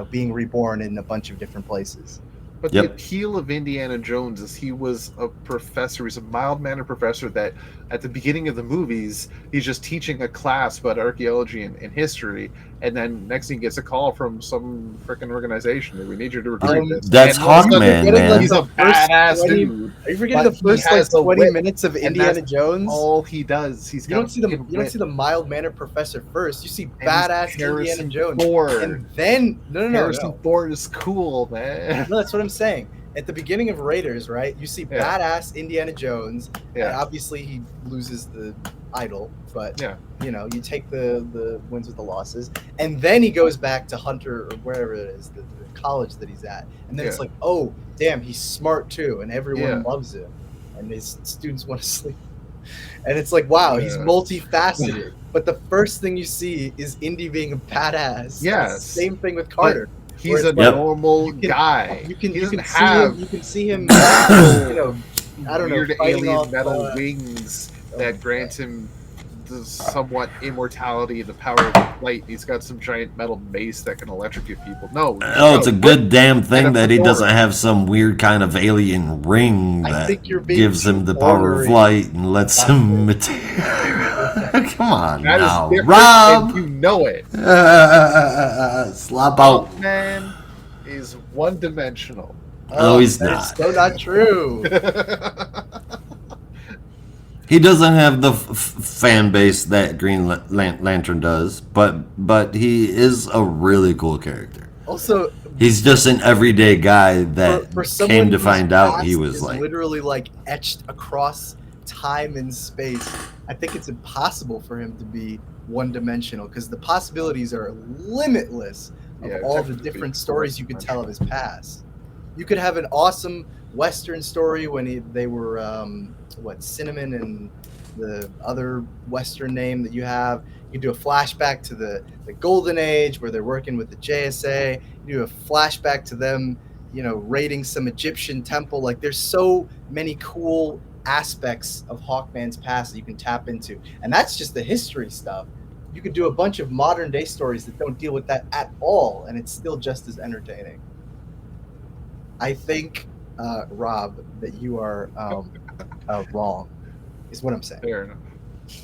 being reborn in a bunch of different places. But Yep. the appeal of Indiana Jones is he was a professor. He's a mild-mannered professor that at the beginning of the movies, he's just teaching a class about archaeology and history. And then next thing he gets a call from some freaking organization that we need you to retrieve this. That's And all of a sudden, Hawkman, man. He's a badass dude. Are you forgetting But the first he has the 20 wit, minutes of and Indiana that's Jones? All he does, You don't see the mild-mannered professor first. You see badass Indiana Jones, Ford. and then no. Harrison Ford is cool, man. No, that's what I'm saying. At the beginning of Raiders, right? You see badass Indiana Jones. And Yeah. obviously, he loses the idol, but Yeah. you take the wins with the losses, and then he goes back to Hunter or wherever it is, the college that he's at, and then it's like, oh, damn, he's smart too, and everyone loves him, and his students want to sleep, and it's like, wow, he's multifaceted. but the first thing you see is Indy being a badass. Yes. Same thing with Carter. He's where a it's like, normal you can- guy. You can he you doesn't can see have him. You can see him. You know, I don't know, weird fighting alien off, metal wings that my grant him the somewhat immortality, the power of flight. He's got some giant metal mace that can electrocute people. No, Oh, it's a good damn thing and a that he doesn't fedora. have some weird kind of alien ring I that think you're being gives him the power of ornery. light and lets him Come on That is now, different, Rob. and you know it. Slap out. Hawkman is one-dimensional. No, he's that not. is so not true. He doesn't have the fan base that Green Lantern does, but he is a really cool character. Also, He's just an everyday guy that for someone came to whose find out he past was is like literally like etched across time and space. I think it's impossible for him to be one-dimensional because the possibilities are limitless of all the definitely different stories you could tell of his past. You could have an awesome Western story when they were Cinnamon and the other Western name that you have. You do a flashback to the Golden Age where they're working with the JSA. You do a flashback to them, raiding some Egyptian temple. Like, there's so many cool aspects of Hawkman's past that you can tap into. And that's just the history stuff. You could do a bunch of modern day stories that don't deal with that at all, and it's still just as entertaining. I think, Rob, that you are wrong, is what I'm saying. Fair enough.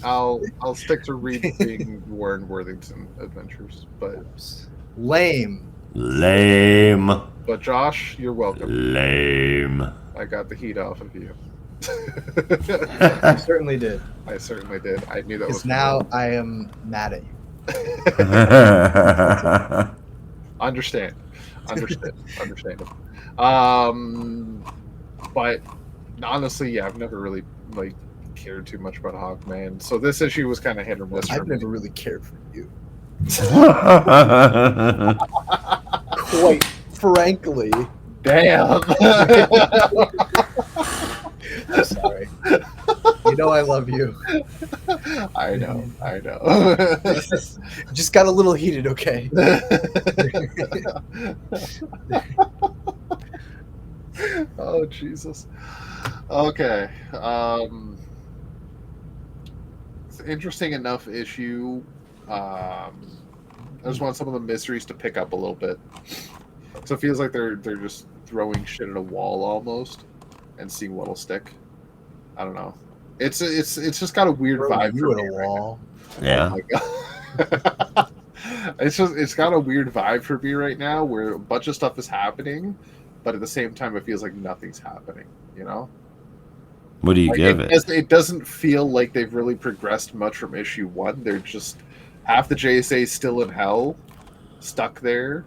I'll stick to reading Warren Worthington adventures, but Lame. But Josh, you're welcome. Lame. I got the heat off of you. You certainly did. I certainly did. I knew that was Because now I am mad at you. Understandable. But honestly, yeah, I've never really cared too much about Hawkman. So this issue was kind of hit or miss. I've never really cared for you. Quite Quite frankly. Damn. I'm sorry. You know I love you. I know. Just got a little heated, okay? Oh, Jesus. Okay. It's an interesting enough issue. I just want some of the mysteries to pick up a little bit. So it feels like they're just throwing shit at a wall almost and seeing what'll stick. I don't know. It's just got a weird vibe you for at me a right wall. Yeah. now. Oh my God. It's got a weird vibe for me right now where a bunch of stuff is happening, but at the same time it feels like nothing's happening, What do you give it? It doesn't feel like they've really progressed much from issue 1. They're just half the JSA is still in hell, stuck there,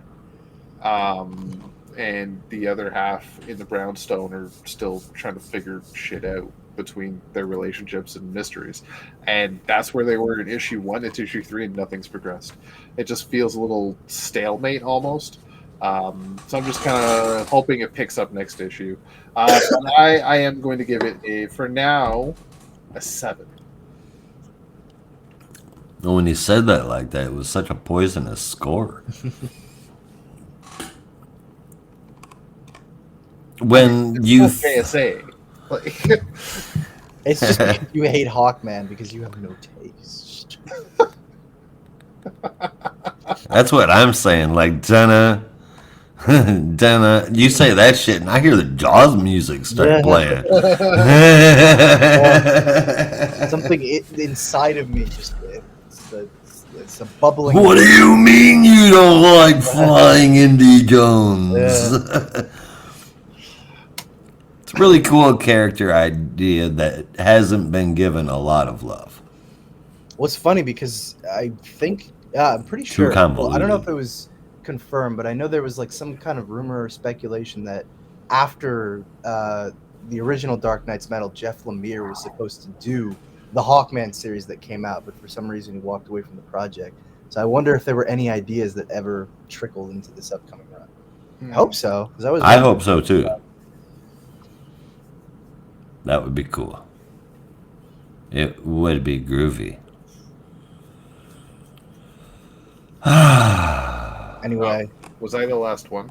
and the other half in the brownstone are still trying to figure shit out between their relationships and mysteries. And that's where they were in issue 1. It's issue 3 and nothing's progressed. It just feels a little stalemate almost. So I'm just kind of hoping it picks up next issue. But I am going to give it for now a 7. When you said that like that, it was such a poisonous score. When you JSA. It's just because you hate Hawkman because you have no taste. That's what I'm saying. Like, Jenna, you say that shit, and I hear the Jaws music start playing. Something inside of me just it's a bubbling. What do you mean you don't like flying Indy Jones? Yeah. It's a really cool character idea that hasn't been given a lot of love. Well, it's funny because I think I'm pretty sure. Well, I don't know if it was confirmed, but I know there was some kind of rumor or speculation that after the original Dark Knight's Metal, Jeff Lemire was supposed to do the Hawkman series that came out, but for some reason he walked away from the project. So I wonder if there were any ideas that ever trickled into this upcoming run. I hope so, because I hope so too. That would be cool. It would be groovy. Anyway, Was I the last one?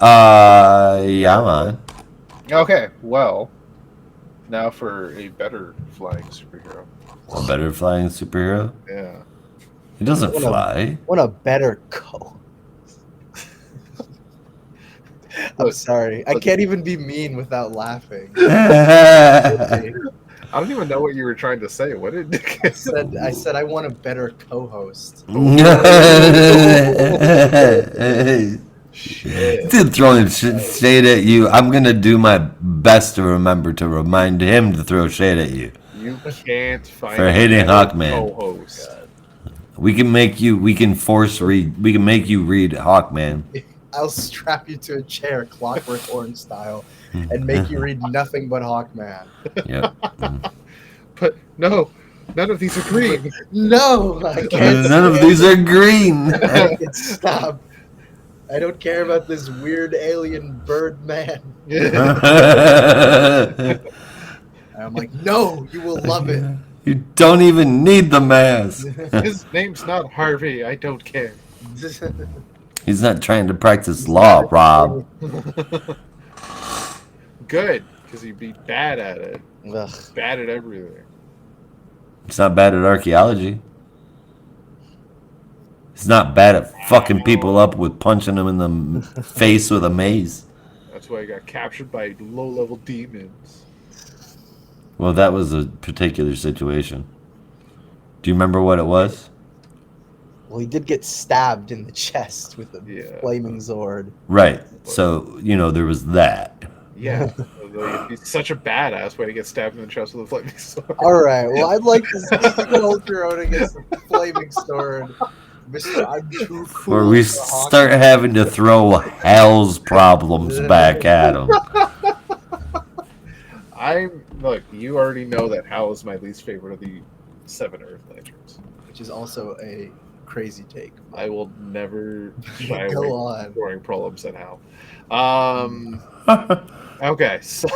Yeah, man. Okay, well, now for a better flying superhero. A better flying superhero? Yeah. He doesn't What a- fly. what a better co. I'm Look, sorry. I look. can't even be mean without laughing. I don't even know what you were trying to say. What did I said I want a better co-host. Shit. Still throwing shade at you. I'm gonna do my best to remember to remind him to throw shade at you. You can't find For a hitting better Hawkman. co-host. We can make you. We can make you read Hawkman. I'll strap you to a chair, Clockwork Orange style, and make you read nothing but Hawkman. Yep. But no, none of these are green. No, I can't. None of these are green. I can't stop. I don't care about this weird alien bird man. I'm like, no, you will love it. You don't even need the mask. His name's not Harvey. I don't care. He's not trying to practice law, Rob. Good, because he'd be bad at it. Ugh. Bad at everything. He's not bad at archaeology. He's not bad at fucking people up with punching them in the face with a maze. That's why I got captured by low-level demons. Well, that was a particular situation. Do you remember what it was? Well, he did get stabbed in the chest with a Yeah. flaming Zord. Right. So, there was that. Yeah. He's such a badass when he gets stabbed in the chest with a flaming sword. All right. Well, I'd like to see the Ultron against the flaming sword. Mr. I'm too cool. Where we start having to throw Hal's problems back at him. Look, you already know that Hal is my least favorite of the 7 Earth Lanterns. Which is also a crazy take. I will never shy Go away on. from throwing problems at Hal. Okay, so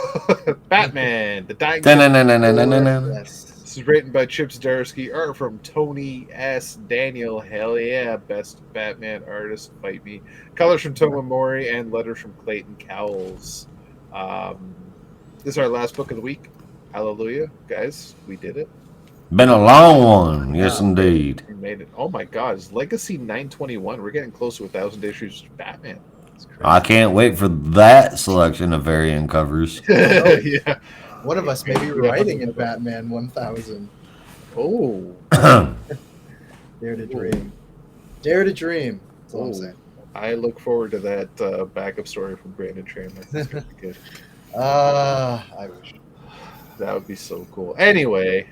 Batman, the Dying Da-na-na-na-na-na-na. Yes. This is written by Chip Zdarsky, art from Tony S. Daniel. Hell yeah, best Batman artist, fight me. Colors from Toma Mori and letters from Clayton Cowles. This is our last book of the week. Hallelujah, guys, we did it. Been a long one. Yes, indeed. We made it. Oh my God, it's Legacy 921. We're getting close to 1,000 issues of Batman. I can't wait for that selection of variant covers. Yeah. One of us may be writing in Batman 1000. Oh. Dare to dream. Dare to dream. That's all I'm saying. I look forward to that backup story from Brandon Tran. That's gonna be good. I wish. That would be so cool. Anyway,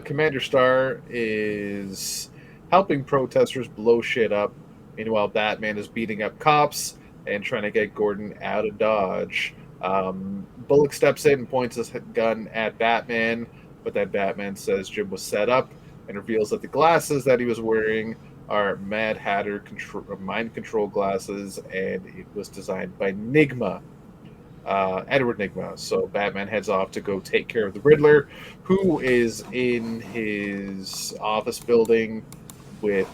Commander Starr is helping protesters blow shit up. Meanwhile, Batman is beating up cops and trying to get Gordon out of Dodge. Bullock steps in and points his gun at Batman, but then Batman says Jim was set up and reveals that the glasses that he was wearing are Mad Hatter mind control glasses, and it was designed by Nigma. Edward Nigma. So Batman heads off to go take care of the Riddler, who is in his office building with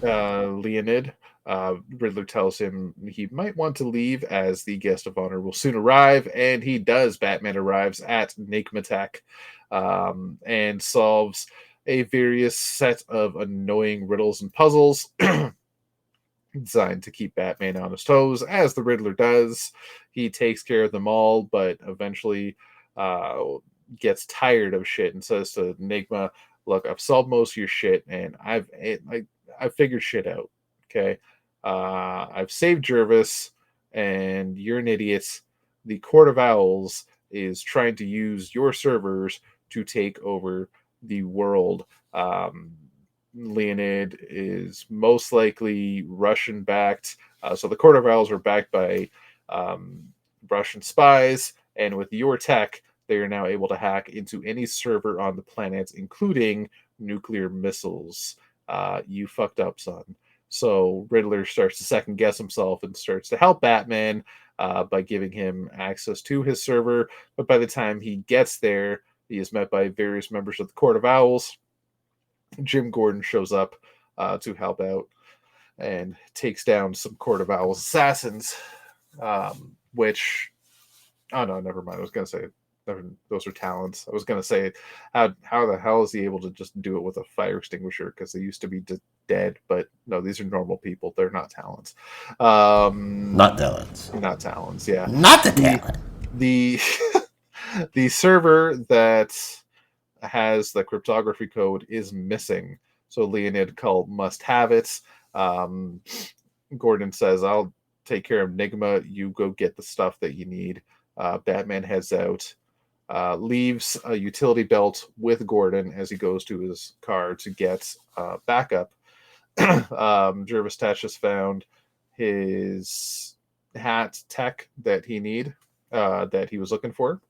Leonid. Riddler tells him he might want to leave as the guest of honor will soon arrive, and he does. Batman arrives at Nigmatech and solves a various set of annoying riddles and puzzles designed to keep Batman on his toes, as the Riddler does. He takes care of them all, but eventually gets tired of shit and says to Enigma, look, I've solved most of your shit, and I've figured shit out, okay? I've saved Jervis, and you're an idiot. The Court of Owls is trying to use your servers to take over the world. Leonid is most likely Russian-backed. So the Court of Owls are backed by Russian spies, and with your tech, they are now able to hack into any server on the planet, including nuclear missiles. You fucked up, son. So Riddler starts to second-guess himself and starts to help Batman by giving him access to his server. But by the time he gets there, he is met by various members of the Court of Owls, Jim Gordon shows up to help out and takes down some Court of Owls assassins, which, oh no, never mind. I was going to say, those are talents. I was going to say, how the hell is he able to just do it with a fire extinguisher? Because they used to be dead, but no, these are normal people. They're not talents. Not talents. Not talents, yeah. Not the talent. The the server that has the cryptography code is missing, so Leonid Cull must have it. Gordon says, I'll take care of Enigma, you go get the stuff that you need. Batman heads out, leaves a utility belt with Gordon as he goes to his car to get backup. Jervis Tetch has found his hat tech that he was looking for,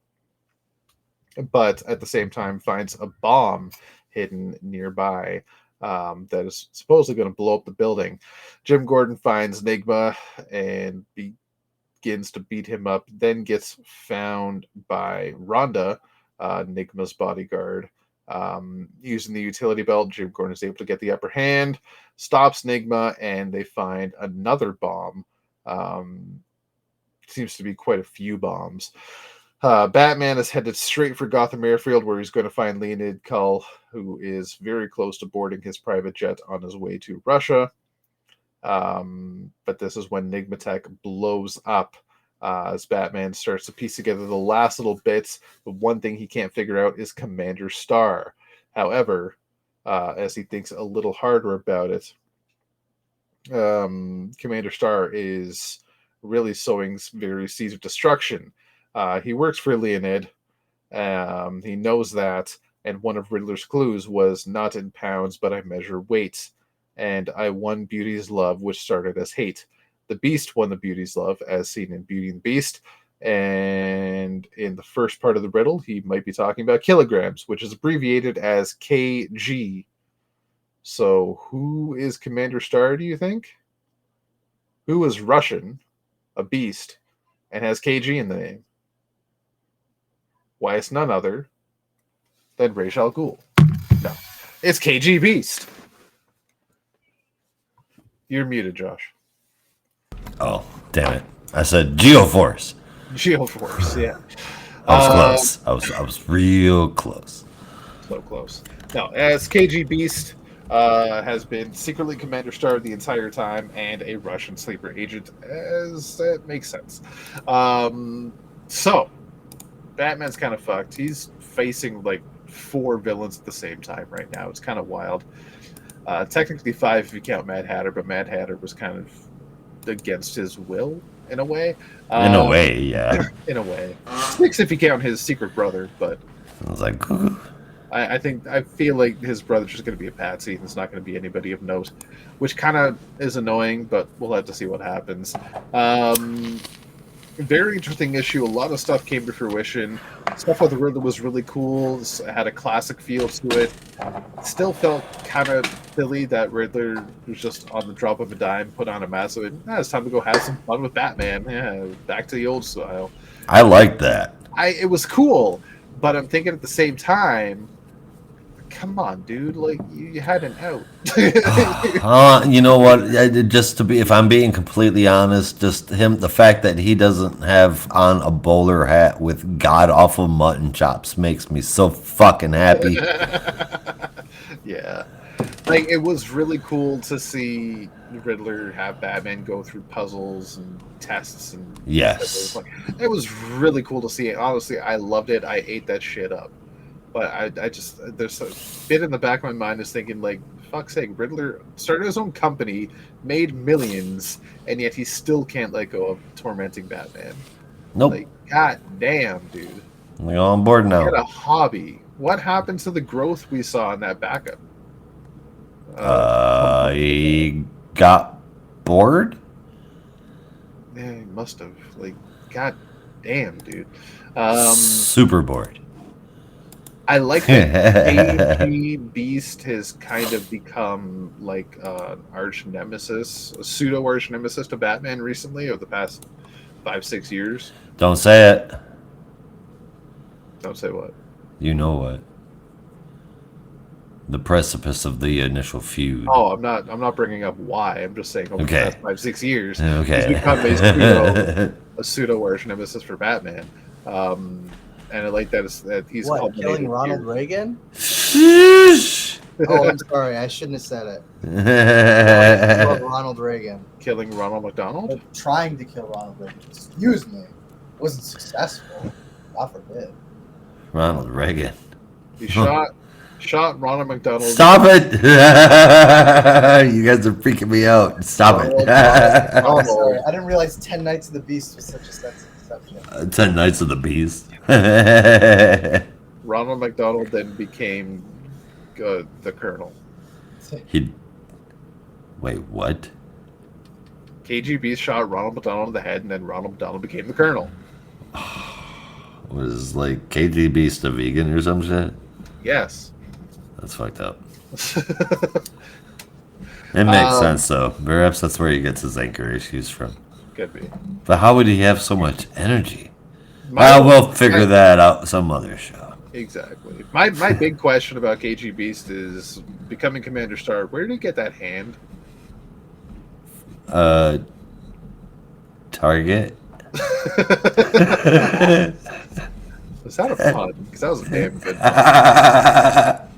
but at the same time finds a bomb hidden nearby that is supposedly going to blow up the building. Jim Gordon finds Enigma and begins to beat him up, then gets found by Rhonda, Enigma's bodyguard. Using the utility belt, Jim Gordon is able to get the upper hand, stops Enigma, and they find another bomb. Seems to be quite a few bombs. Batman is headed straight for Gotham Airfield, where he's going to find Leonid Cull, who is very close to boarding his private jet on his way to Russia. But this is when Enigma Tech blows up as Batman starts to piece together the last little bits. The one thing he can't figure out is Commander Star. However, as he thinks a little harder about it, Commander Star is really sowing various seeds of destruction. He works for Leonid. He knows that, and one of Riddler's clues was not in pounds, but I measure weight. And I won Beauty's love, which started as hate. The Beast won the Beauty's love, as seen in Beauty and the Beast. And in the first part of the riddle, he might be talking about kilograms, which is abbreviated as kg. So who is Commander Star, do you think? Who is Russian, a beast, and has kg in the name? Why, it's none other than Ra's al Ghul. No, it's KG Beast. You're muted, Josh. Oh, damn it. I said Geoforce. Geoforce, yeah. I was close. I was real close. So close. No, as KG Beast has been secretly Commander Star the entire time and a Russian sleeper agent, as that makes sense. So, Batman's kind of fucked. He's facing like 4 villains at the same time right now. It's kind of wild. Technically 5 if you count Mad Hatter, but Mad Hatter was kind of against his will in a way. In a way, yeah. In a way. 6 if you count his secret brother, but I was like, I feel like his brother's just going to be a patsy and it's not going to be anybody of note, which kind of is annoying, but we'll have to see what happens. Very interesting issue. A lot of stuff came to fruition. Stuff with the Riddler was really cool. It had a classic feel to it. Still felt kind of silly that Riddler was just on the drop of a dime, put on a mask. So it's time to go have some fun with Batman. Yeah, back to the old style. I like that. It was cool, but I'm thinking at the same time, come on, dude! Like you had an out. You know what? Just to be, if I'm being completely honest, just the fact that he doesn't have on a bowler hat with god awful mutton chops makes me so fucking happy. Yeah, like it was really cool to see Riddler have Batman go through puzzles and tests and yes, it was really cool to see it. Honestly, I loved it. I ate that shit up. But I just, there's a bit in the back of my mind is thinking, like, fuck's sake, Riddler started his own company, made millions, and yet he still can't let go of tormenting Batman. Nope. Like, god damn, dude. We're on board now. Get a hobby. What happened to the growth we saw in that backup? He got bored? Yeah, he must have. Like, god damn, dude. Super bored. I like that KG Beast has kind of become like an arch nemesis, a pseudo arch nemesis to Batman recently over the past 5-6 years. Don't say it. Don't say what? You know what? the precipice of the initial feud. Oh, I'm not bringing up why. I'm just saying over Okay. the past 5-6 years, Okay. he's become a pseudo arch nemesis for Batman. And I like that he's What, culminated killing Ronald here. Reagan? Sheesh. Oh, I'm sorry. I shouldn't have said it. I love Ronald Reagan. Killing Ronald McDonald? But trying to kill Ronald Reagan. Excuse me. Wasn't successful. God forbid. Ronald Reagan. He shot Ronald McDonald. Stop it! You guys are freaking me out. Stop Oh, it. sorry. I didn't realize 10 Nights of the Beast was such a sense of deception. 10 Nights of the Beast. Ronald McDonald then became the Colonel. Wait, what? KGB shot Ronald McDonald in the head, and then Ronald McDonald became the Colonel. Was like KGB a vegan or some shit? Yes. That's fucked up. It makes sense though. Perhaps that's where he gets his anchor issues from. Could be. But how would he have so much energy? Well, we'll figure that out some other show. Exactly. My big question about KG Beast is becoming Commander Star. Where did he get that hand? Target. Was that a pun? Because that was a damn good pun.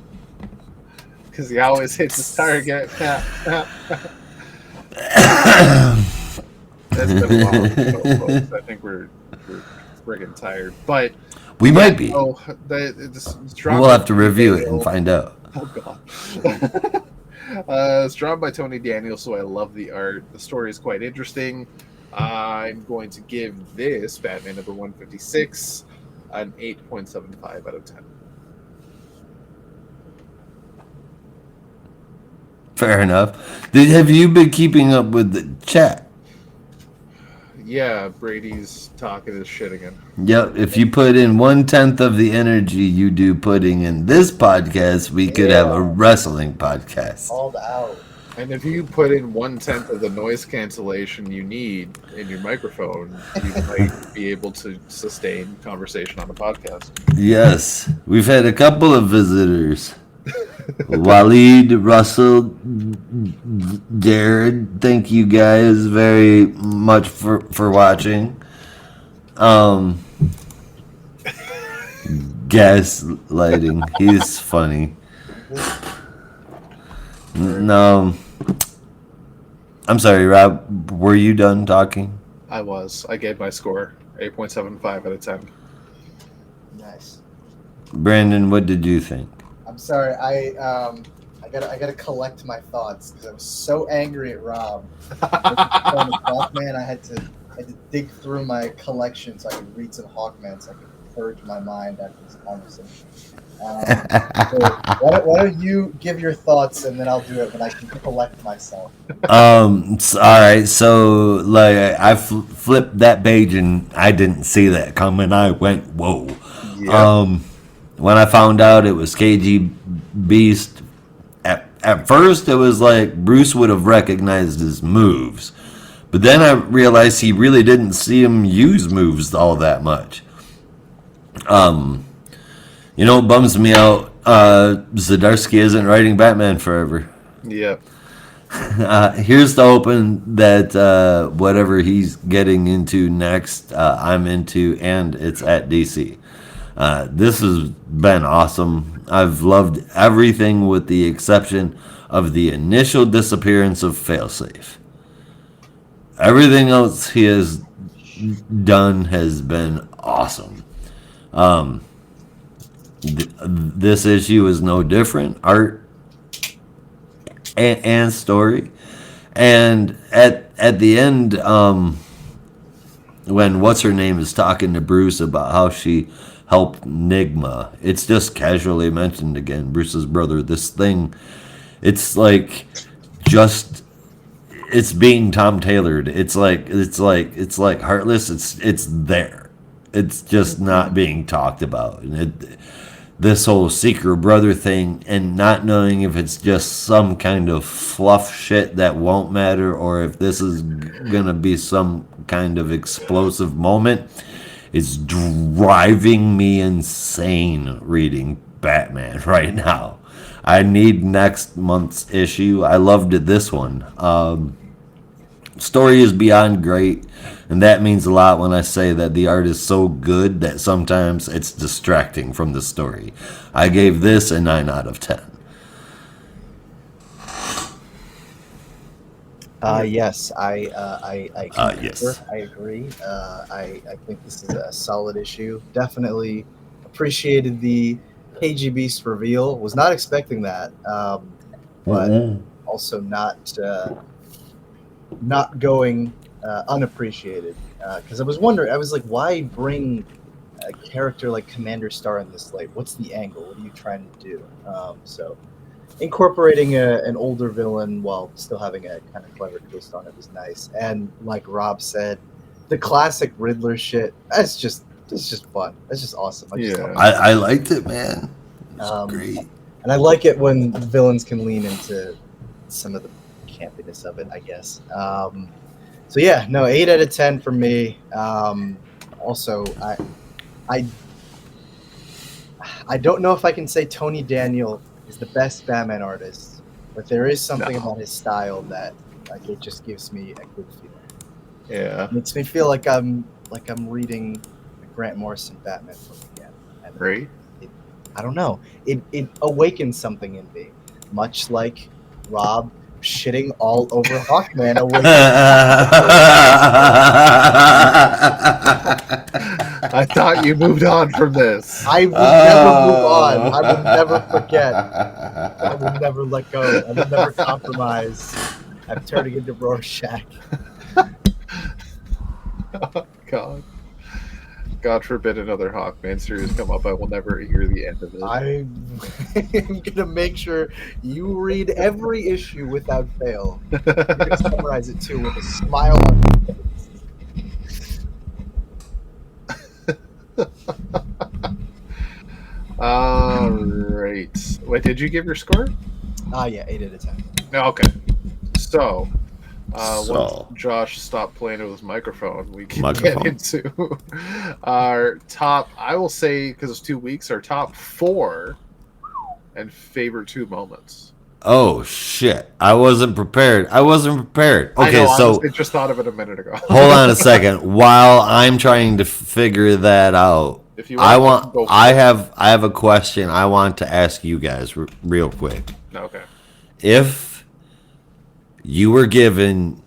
Because he always hits his target. That's been a while ago, folks. I think we're friggin' tired. But We might be. we'll have to review it and find out. Oh god. It's drawn by Tony Daniel, so I love the art. The story is quite interesting. I'm going to give this Batman number 156 an 8.75 out of 10. Fair enough. Have you been keeping up with the chat? Yeah, Brady's talking his shit again. Yep. If you put in 1/10 of the energy you do putting in this podcast, we could have a wrestling podcast. Called out. And if you put in 1/10 of the noise cancellation you need in your microphone, you might be able to sustain conversation on the podcast. Yes. We've had a couple of visitors. Waleed, Russell, Jared, thank you guys very much for watching. Gaslighting. He's funny. No. I'm sorry, Rob. Were you done talking? I was. I gave my score 8.75 out of 10. Nice. Brandon, what did you think? I'm sorry. I gotta collect my thoughts because I was so angry at Rob. Hawkman, I had to dig through my collection so I could read some Hawkman so I could purge my mind after this conversation. So why don't you give your thoughts and then I'll do it, but I can collect myself. All right. So, like, I flipped that page and I didn't see that coming. I went, whoa. Yeah. When I found out it was KG Beast, at first it was like Bruce would have recognized his moves. But then I realized he really didn't see him use moves all that much. You know, it bums me out. Zdarsky isn't writing Batman forever. Yep. Here's the open that whatever he's getting into next, I'm into, and it's at DC. This has been awesome. I've loved everything with the exception of the initial disappearance of Failsafe. Everything else he has done has been awesome. This issue is no different. Art and story. And at the end, when what's-her-name is talking to Bruce about how she helped Nigma, it's just casually mentioned again, Bruce's brother. This thing, it's like just... It's being Tom Taylored. It's like Heartless. It's there. It's just not being talked about. And this whole secret brother thing, and not knowing if it's just some kind of fluff shit that won't matter, or if this is gonna be some kind of explosive moment, is driving me insane reading Batman right now. I need next month's issue. I loved this one. Story is beyond great, and that means a lot when I say that the art is so good that sometimes it's distracting from the story. I gave this a 9 out of 10. Yes, I concur. Yes. I agree. I think this is a solid issue. Definitely appreciated the KG Beast reveal. Was not expecting that, but also not going unappreciated. Because I was wondering, I was like, why bring a character like Commander Star in this light? What's the angle? What are you trying to do? So incorporating an older villain while still having a kind of clever twist on it was nice. And like Rob said, the classic Riddler shit, it's just fun. It's just awesome. I liked it, man. It's great. And I like it when villains can lean into some of the campiness of it, I guess. So yeah, no, 8 out of 10 for me. Also, I don't know if I can say Tony Daniel is the best Batman artist, but there is something about his style that like it just gives me a good feeling. Yeah, It makes me feel like I'm reading a Grant Morrison Batman book again. And right. I don't know. It awakens something in me, much like Rob shitting all over Hawkman. I thought you moved on from this. I would never move on. I would never forget. I would never let go. I would never compromise. I'm turning into Rorschach. Oh, God forbid another Hawkman series come up. I will never hear the end of it. I'm gonna make sure you read every issue without fail. You can summarize it too with a smile on your face. All right. Wait, did you give your score? Yeah, 8 out of 10. No. Okay. So, So. once Josh stopped playing with his microphone, we can get into our top. I will say, because it's 2 weeks, our top 4 and favorite 2 moments. Oh shit! I wasn't prepared. Okay, I know, so I just thought of it a minute ago. hold on a second. While I'm trying to figure that out, If you want, I have a question I want to ask you guys real quick. Okay. If you were given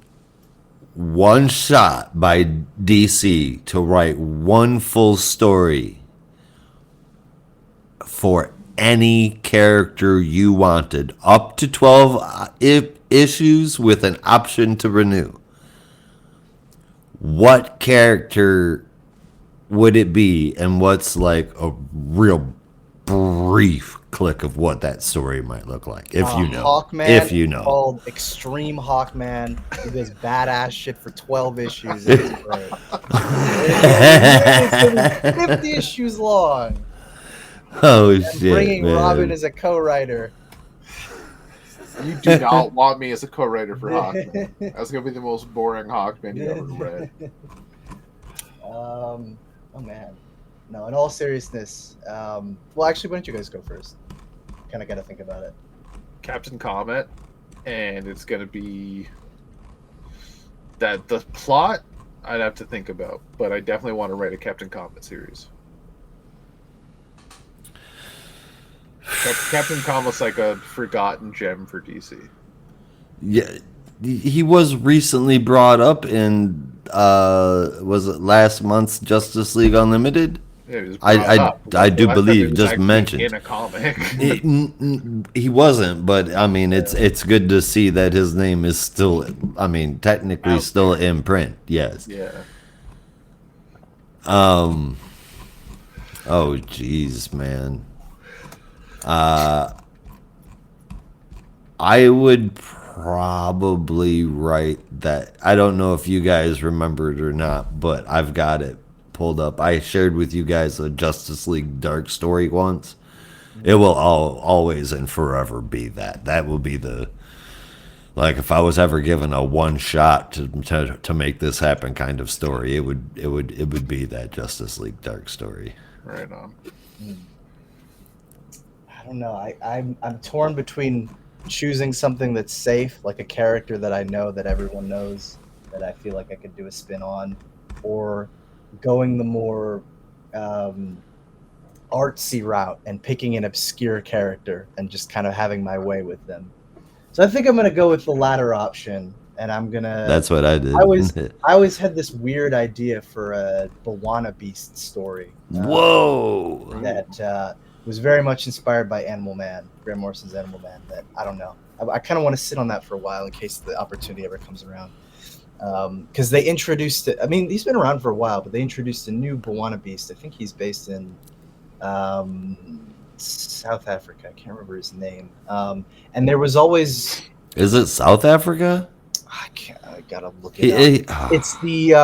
one shot by DC to write one full story for any character you wanted, up to 12 issues with an option to renew, what character would it be, and what's like a real brief click of what that story might look like, if you know? Hawkman, if you know, called Extreme Hawkman, who does badass shit for 12 issues. It's great. It's 50 issues long. oh And shit, bringing man. Robin as a co-writer. You do not want me as a co-writer for Hawkman. That's gonna be the most boring Hawkman you ever read. Oh man, no. In all seriousness, well, actually, why don't you guys go first? Kind of got to think about it. Captain Comet, and it's gonna be that the plot I'd have to think about, but I definitely want to write a Captain Comet series. Captain Comet's like a forgotten gem for DC. Yeah, he was recently brought up in was it last month's Justice League Unlimited? Yeah, he was brought up. I do I thought believe he was just actually mentioned in a comic. He wasn't, but I mean it's good to see that his name is still, I mean, technically Out still in print. Yes. Yeah. Oh jeez, man. I would probably write that. I don't know if you guys remembered or not, but I've got it pulled up. I shared with you guys a Justice League Dark story once. It will always and forever be that. That will be the, like, if I was ever given a one shot to make this happen kind of story, it would be that Justice League Dark story. Right on. I don't know. I'm torn between choosing something that's safe, like a character that I know that everyone knows that I feel like I could do a spin on, or going the more artsy route and picking an obscure character and just kind of having my way with them. So I think I'm gonna go with the latter option, and I'm gonna. That's what I did. I always had this weird idea for a Bawana Beast story. Whoa! That was very much inspired by Animal Man, Grant Morrison's Animal Man. That I don't know. I kind of want to sit on that for a while in case the opportunity ever comes around. Because they introduced it. I mean, he's been around for a while, but they introduced a new Bawana Beast. I think he's based in South Africa. I can't remember his name. And there was always. Is it South Africa? I gotta look it up. It's the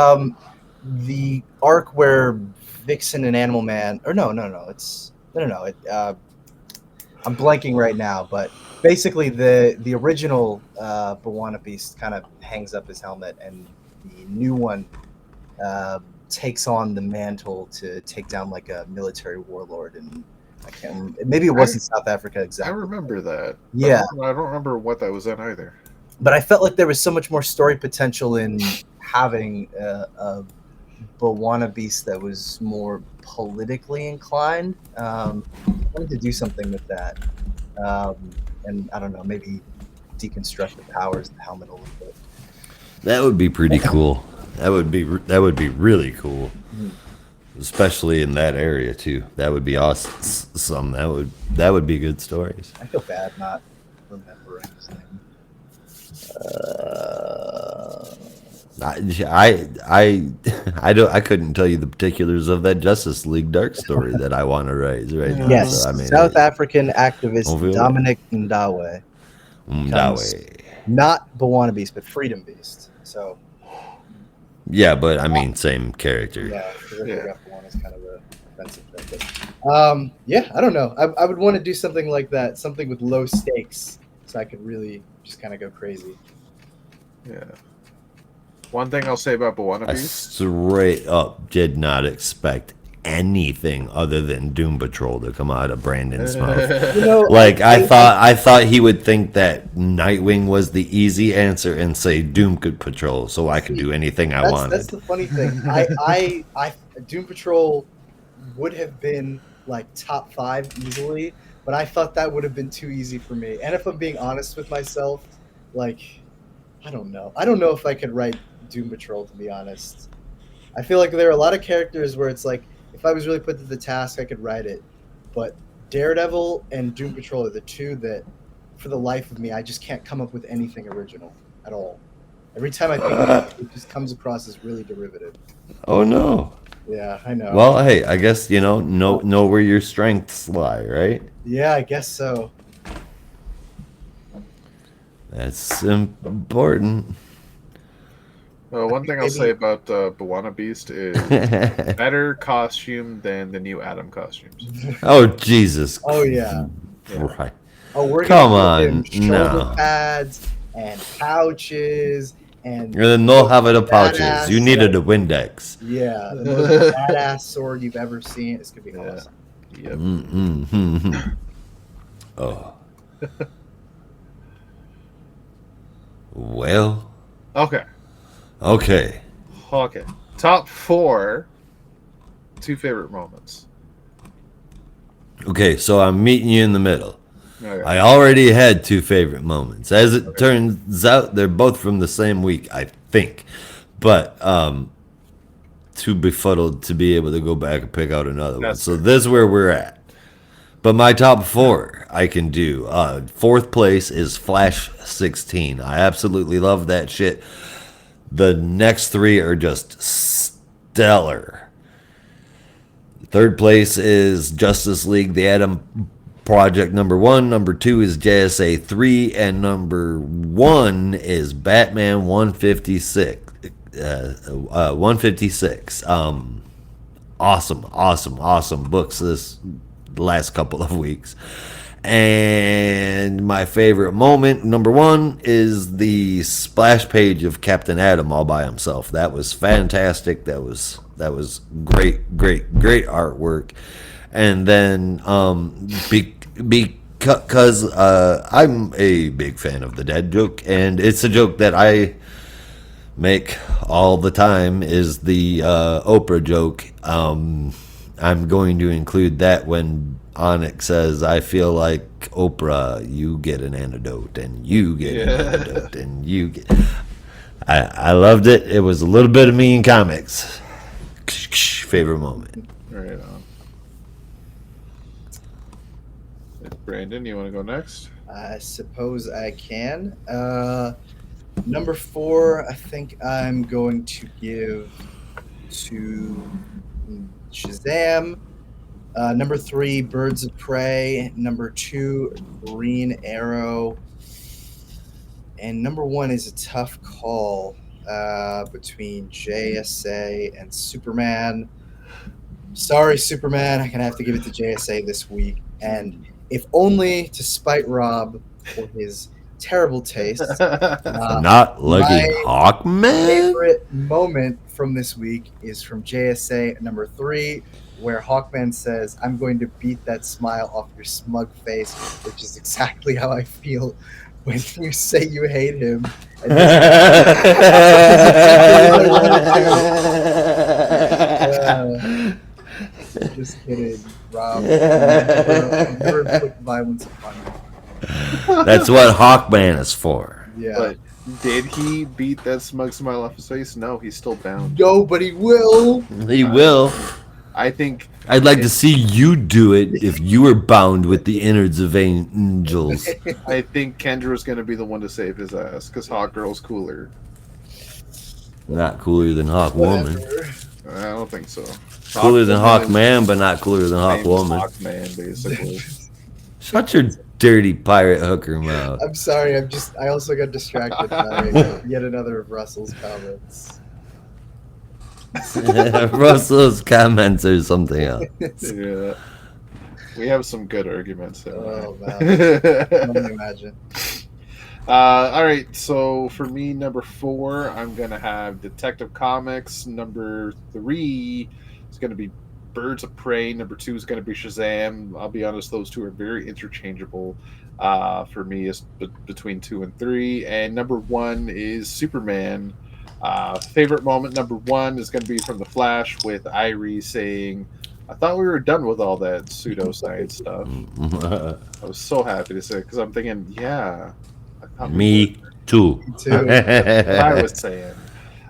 arc where Vixen and Animal Man. Or no. It's no. I'm blanking right now, but basically the original Bawana Beast kind of hangs up his helmet, and the new one takes on the mantle to take down like a military warlord. And I can't remember. Maybe it wasn't South Africa exactly. I remember that. Yeah. I don't remember what that was in either. But I felt like there was so much more story potential in having a Bawana Beast that was more politically inclined. I wanted to do something with that. And I don't know, maybe deconstruct the powers of the helmet a little bit. That would be pretty cool. That would be really cool, especially in that area too. That would be awesome. That would be good stories. I feel bad not remembering his name. I couldn't tell you the particulars of that Justice League Dark story that I want to write right now. Yes, So, I mean, South African activist Dominic Ndawe. Not Bawana Beast, but Freedom Beast. So. Yeah, but I mean, same character. Yeah, Bawana is kind of a offensive thing. But, yeah, I don't know. I would want to do something like that, something with low stakes, so I could really just kind of go crazy. Yeah. One thing I'll say about Bawana I Beast. straight up did not expect anything other than Doom Patrol to come out of Brandon's mouth. Like I thought he would think that Nightwing was the easy answer and say Doom Patrol, so I could do anything I wanted. That's the funny thing. I Doom Patrol would have been like top 5 easily, but I thought that would have been too easy for me. And if I'm being honest with myself, like. I don't know if I could write Doom Patrol, to be honest. I feel like there are a lot of characters where it's like, if I was really put to the task, I could write it. But Daredevil and Doom Patrol are the two that, for the life of me, I just can't come up with anything original at all. Every time I think about it, it just comes across as really derivative. Oh no. Yeah, I know. Well, hey, I guess know where your strengths lie, right? Yeah, I guess so. That's important. Well, one thing I'll say about Bawana Beast is better costume than the new Atom costumes. Oh Jesus! Oh yeah. Right. Oh, we're Come gonna on, give him no. shoulder pads and pouches and then they'll have it in pouches. badass, You needed a Windex. Yeah, the most badass sword you've ever seen. It's gonna be awesome. Yep. Mm-hmm. Oh. Well. Okay. Top 4 2 favorite moments. Okay, so I'm meeting you in the middle. Okay. I already had 2 favorite moments. As it turns out, they're both from the same week, I think. But too befuddled to be able to go back and pick out another one. So this is where we're at. But my top 4 I can do. 4th place is Flash 16. I absolutely love that shit. The next 3 are just stellar. 3rd place is Justice League The Atom Project number 1. Number 2 is JSA 3. And number 1 is Batman 156. 156. Awesome books this last couple of weeks. And my favorite moment, number 1, is the splash page of Captain Atom all by himself. That was fantastic. That was great artwork. And then because I'm a big fan of the dad joke, and it's a joke that I make all the time. Is the Oprah joke? I'm going to include that when Onyx says, "I feel like Oprah, you get an antidote, and you get an antidote, and you get." I loved it. It was a little bit of me in comics. Favorite moment. Right on. Brandon, you want to go next? I suppose I can. Number 4, I think I'm going to give to Shazam. Number 3, Birds of Prey. Number 2, Green Arrow. And number 1 is a tough call between JSA and Superman. Sorry, Superman. I'm going to have to give it to JSA this week. And if only to spite Rob for his terrible taste. Not liking Hawkman? Favorite moment from this week is from JSA number 3, where Hawkman says, "I'm going to beat that smile off your smug face," which is exactly how I feel when you say you hate him. Just kidding, Rob. Never inflict violence upon you. That's what Hawkman is for. Yeah. But did he beat that smug smile off his face? No, he's still bound. No, but he will. He will. I think I'd like to see you do it if you were bound with the innards of angels. I think Kendra's going to be the one to save his ass because Hawkgirl's cooler. Not cooler than Hawkwoman. Whatever. I don't think so. Cooler than Hawkman, but not cooler than Hawkwoman. Hawkman, basically. Shut your dirty pirate hooker mouth. I'm sorry. I also got distracted by yet another of Russell's comments. Russell's comments or something else. Yeah. We have some good arguments there. Oh, man. I can only imagine. All right, so for me, number 4, I'm going to have Detective Comics. Number 3 is going to be Birds of Prey. Number 2 is going to be Shazam. I'll be honest, those two are very interchangeable for me, is between 2 and 3. And number 1 is Superman. Favorite moment number 1 is going to be from TheFlash with Irie saying, "I thought we were done with all that pseudoscience stuff." I was so happy to say it because I'm thinking, yeah. I thought Me too. That's what I was saying.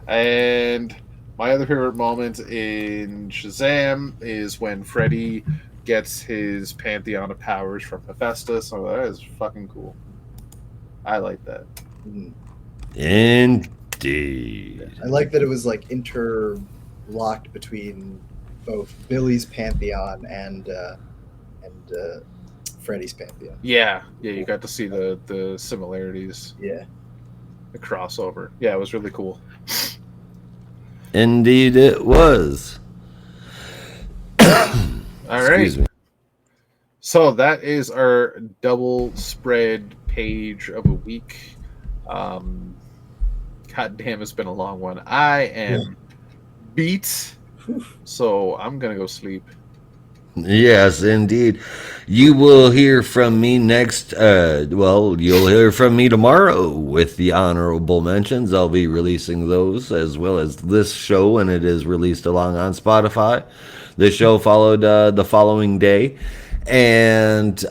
And my other favorite moment in Shazam is when Freddy gets his pantheon of powers from Hephaestus. So that is fucking cool. I like that. Indeed. I like that it was like interlocked between both Billy's pantheon and Freddy's pantheon. Yeah, you got to see the similarities, Yeah. the crossover. Yeah, it was really cool. Indeed it was. All right. Excuse me. So that is our double spread page of a week. God damn, it's been a long one. I am beat, so I'm gonna go sleep. Yes, indeed. You will hear from me next. You'll hear from me tomorrow with the honorable mentions. I'll be releasing those as well as this show when it is released along on Spotify. The show followed the following day. And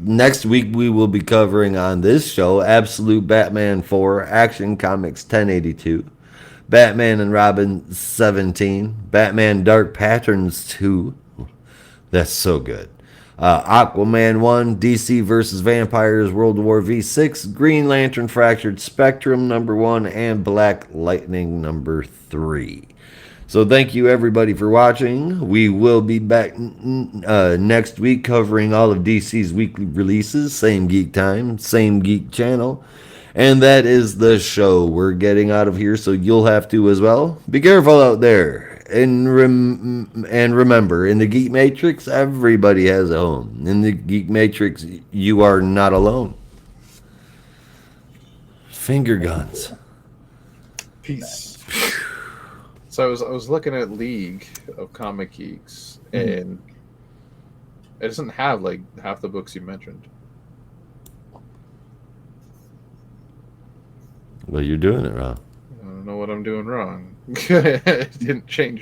next week we will be covering on this show Absolute Batman 4, Action Comics 1082. Batman and Robin 17, Batman Dark Patterns 2, that's so good. Aquaman 1, DC vs. Vampires World War V6, Green Lantern Fractured Spectrum number 1, and Black Lightning number 3. So thank you everybody for watching. We will be back next week covering all of DC's weekly releases, same geek time, same geek channel. And that is the show. We're getting out of here, so you'll have to as well. Be careful out there. And remember, in the Geek Matrix, everybody has a home. In the Geek Matrix, you are not alone. Finger guns. Peace. So I was looking at League of Comic Geeks, and it doesn't have like half the books you mentioned. Well, you're doing it wrong. I don't know what I'm doing wrong. It didn't change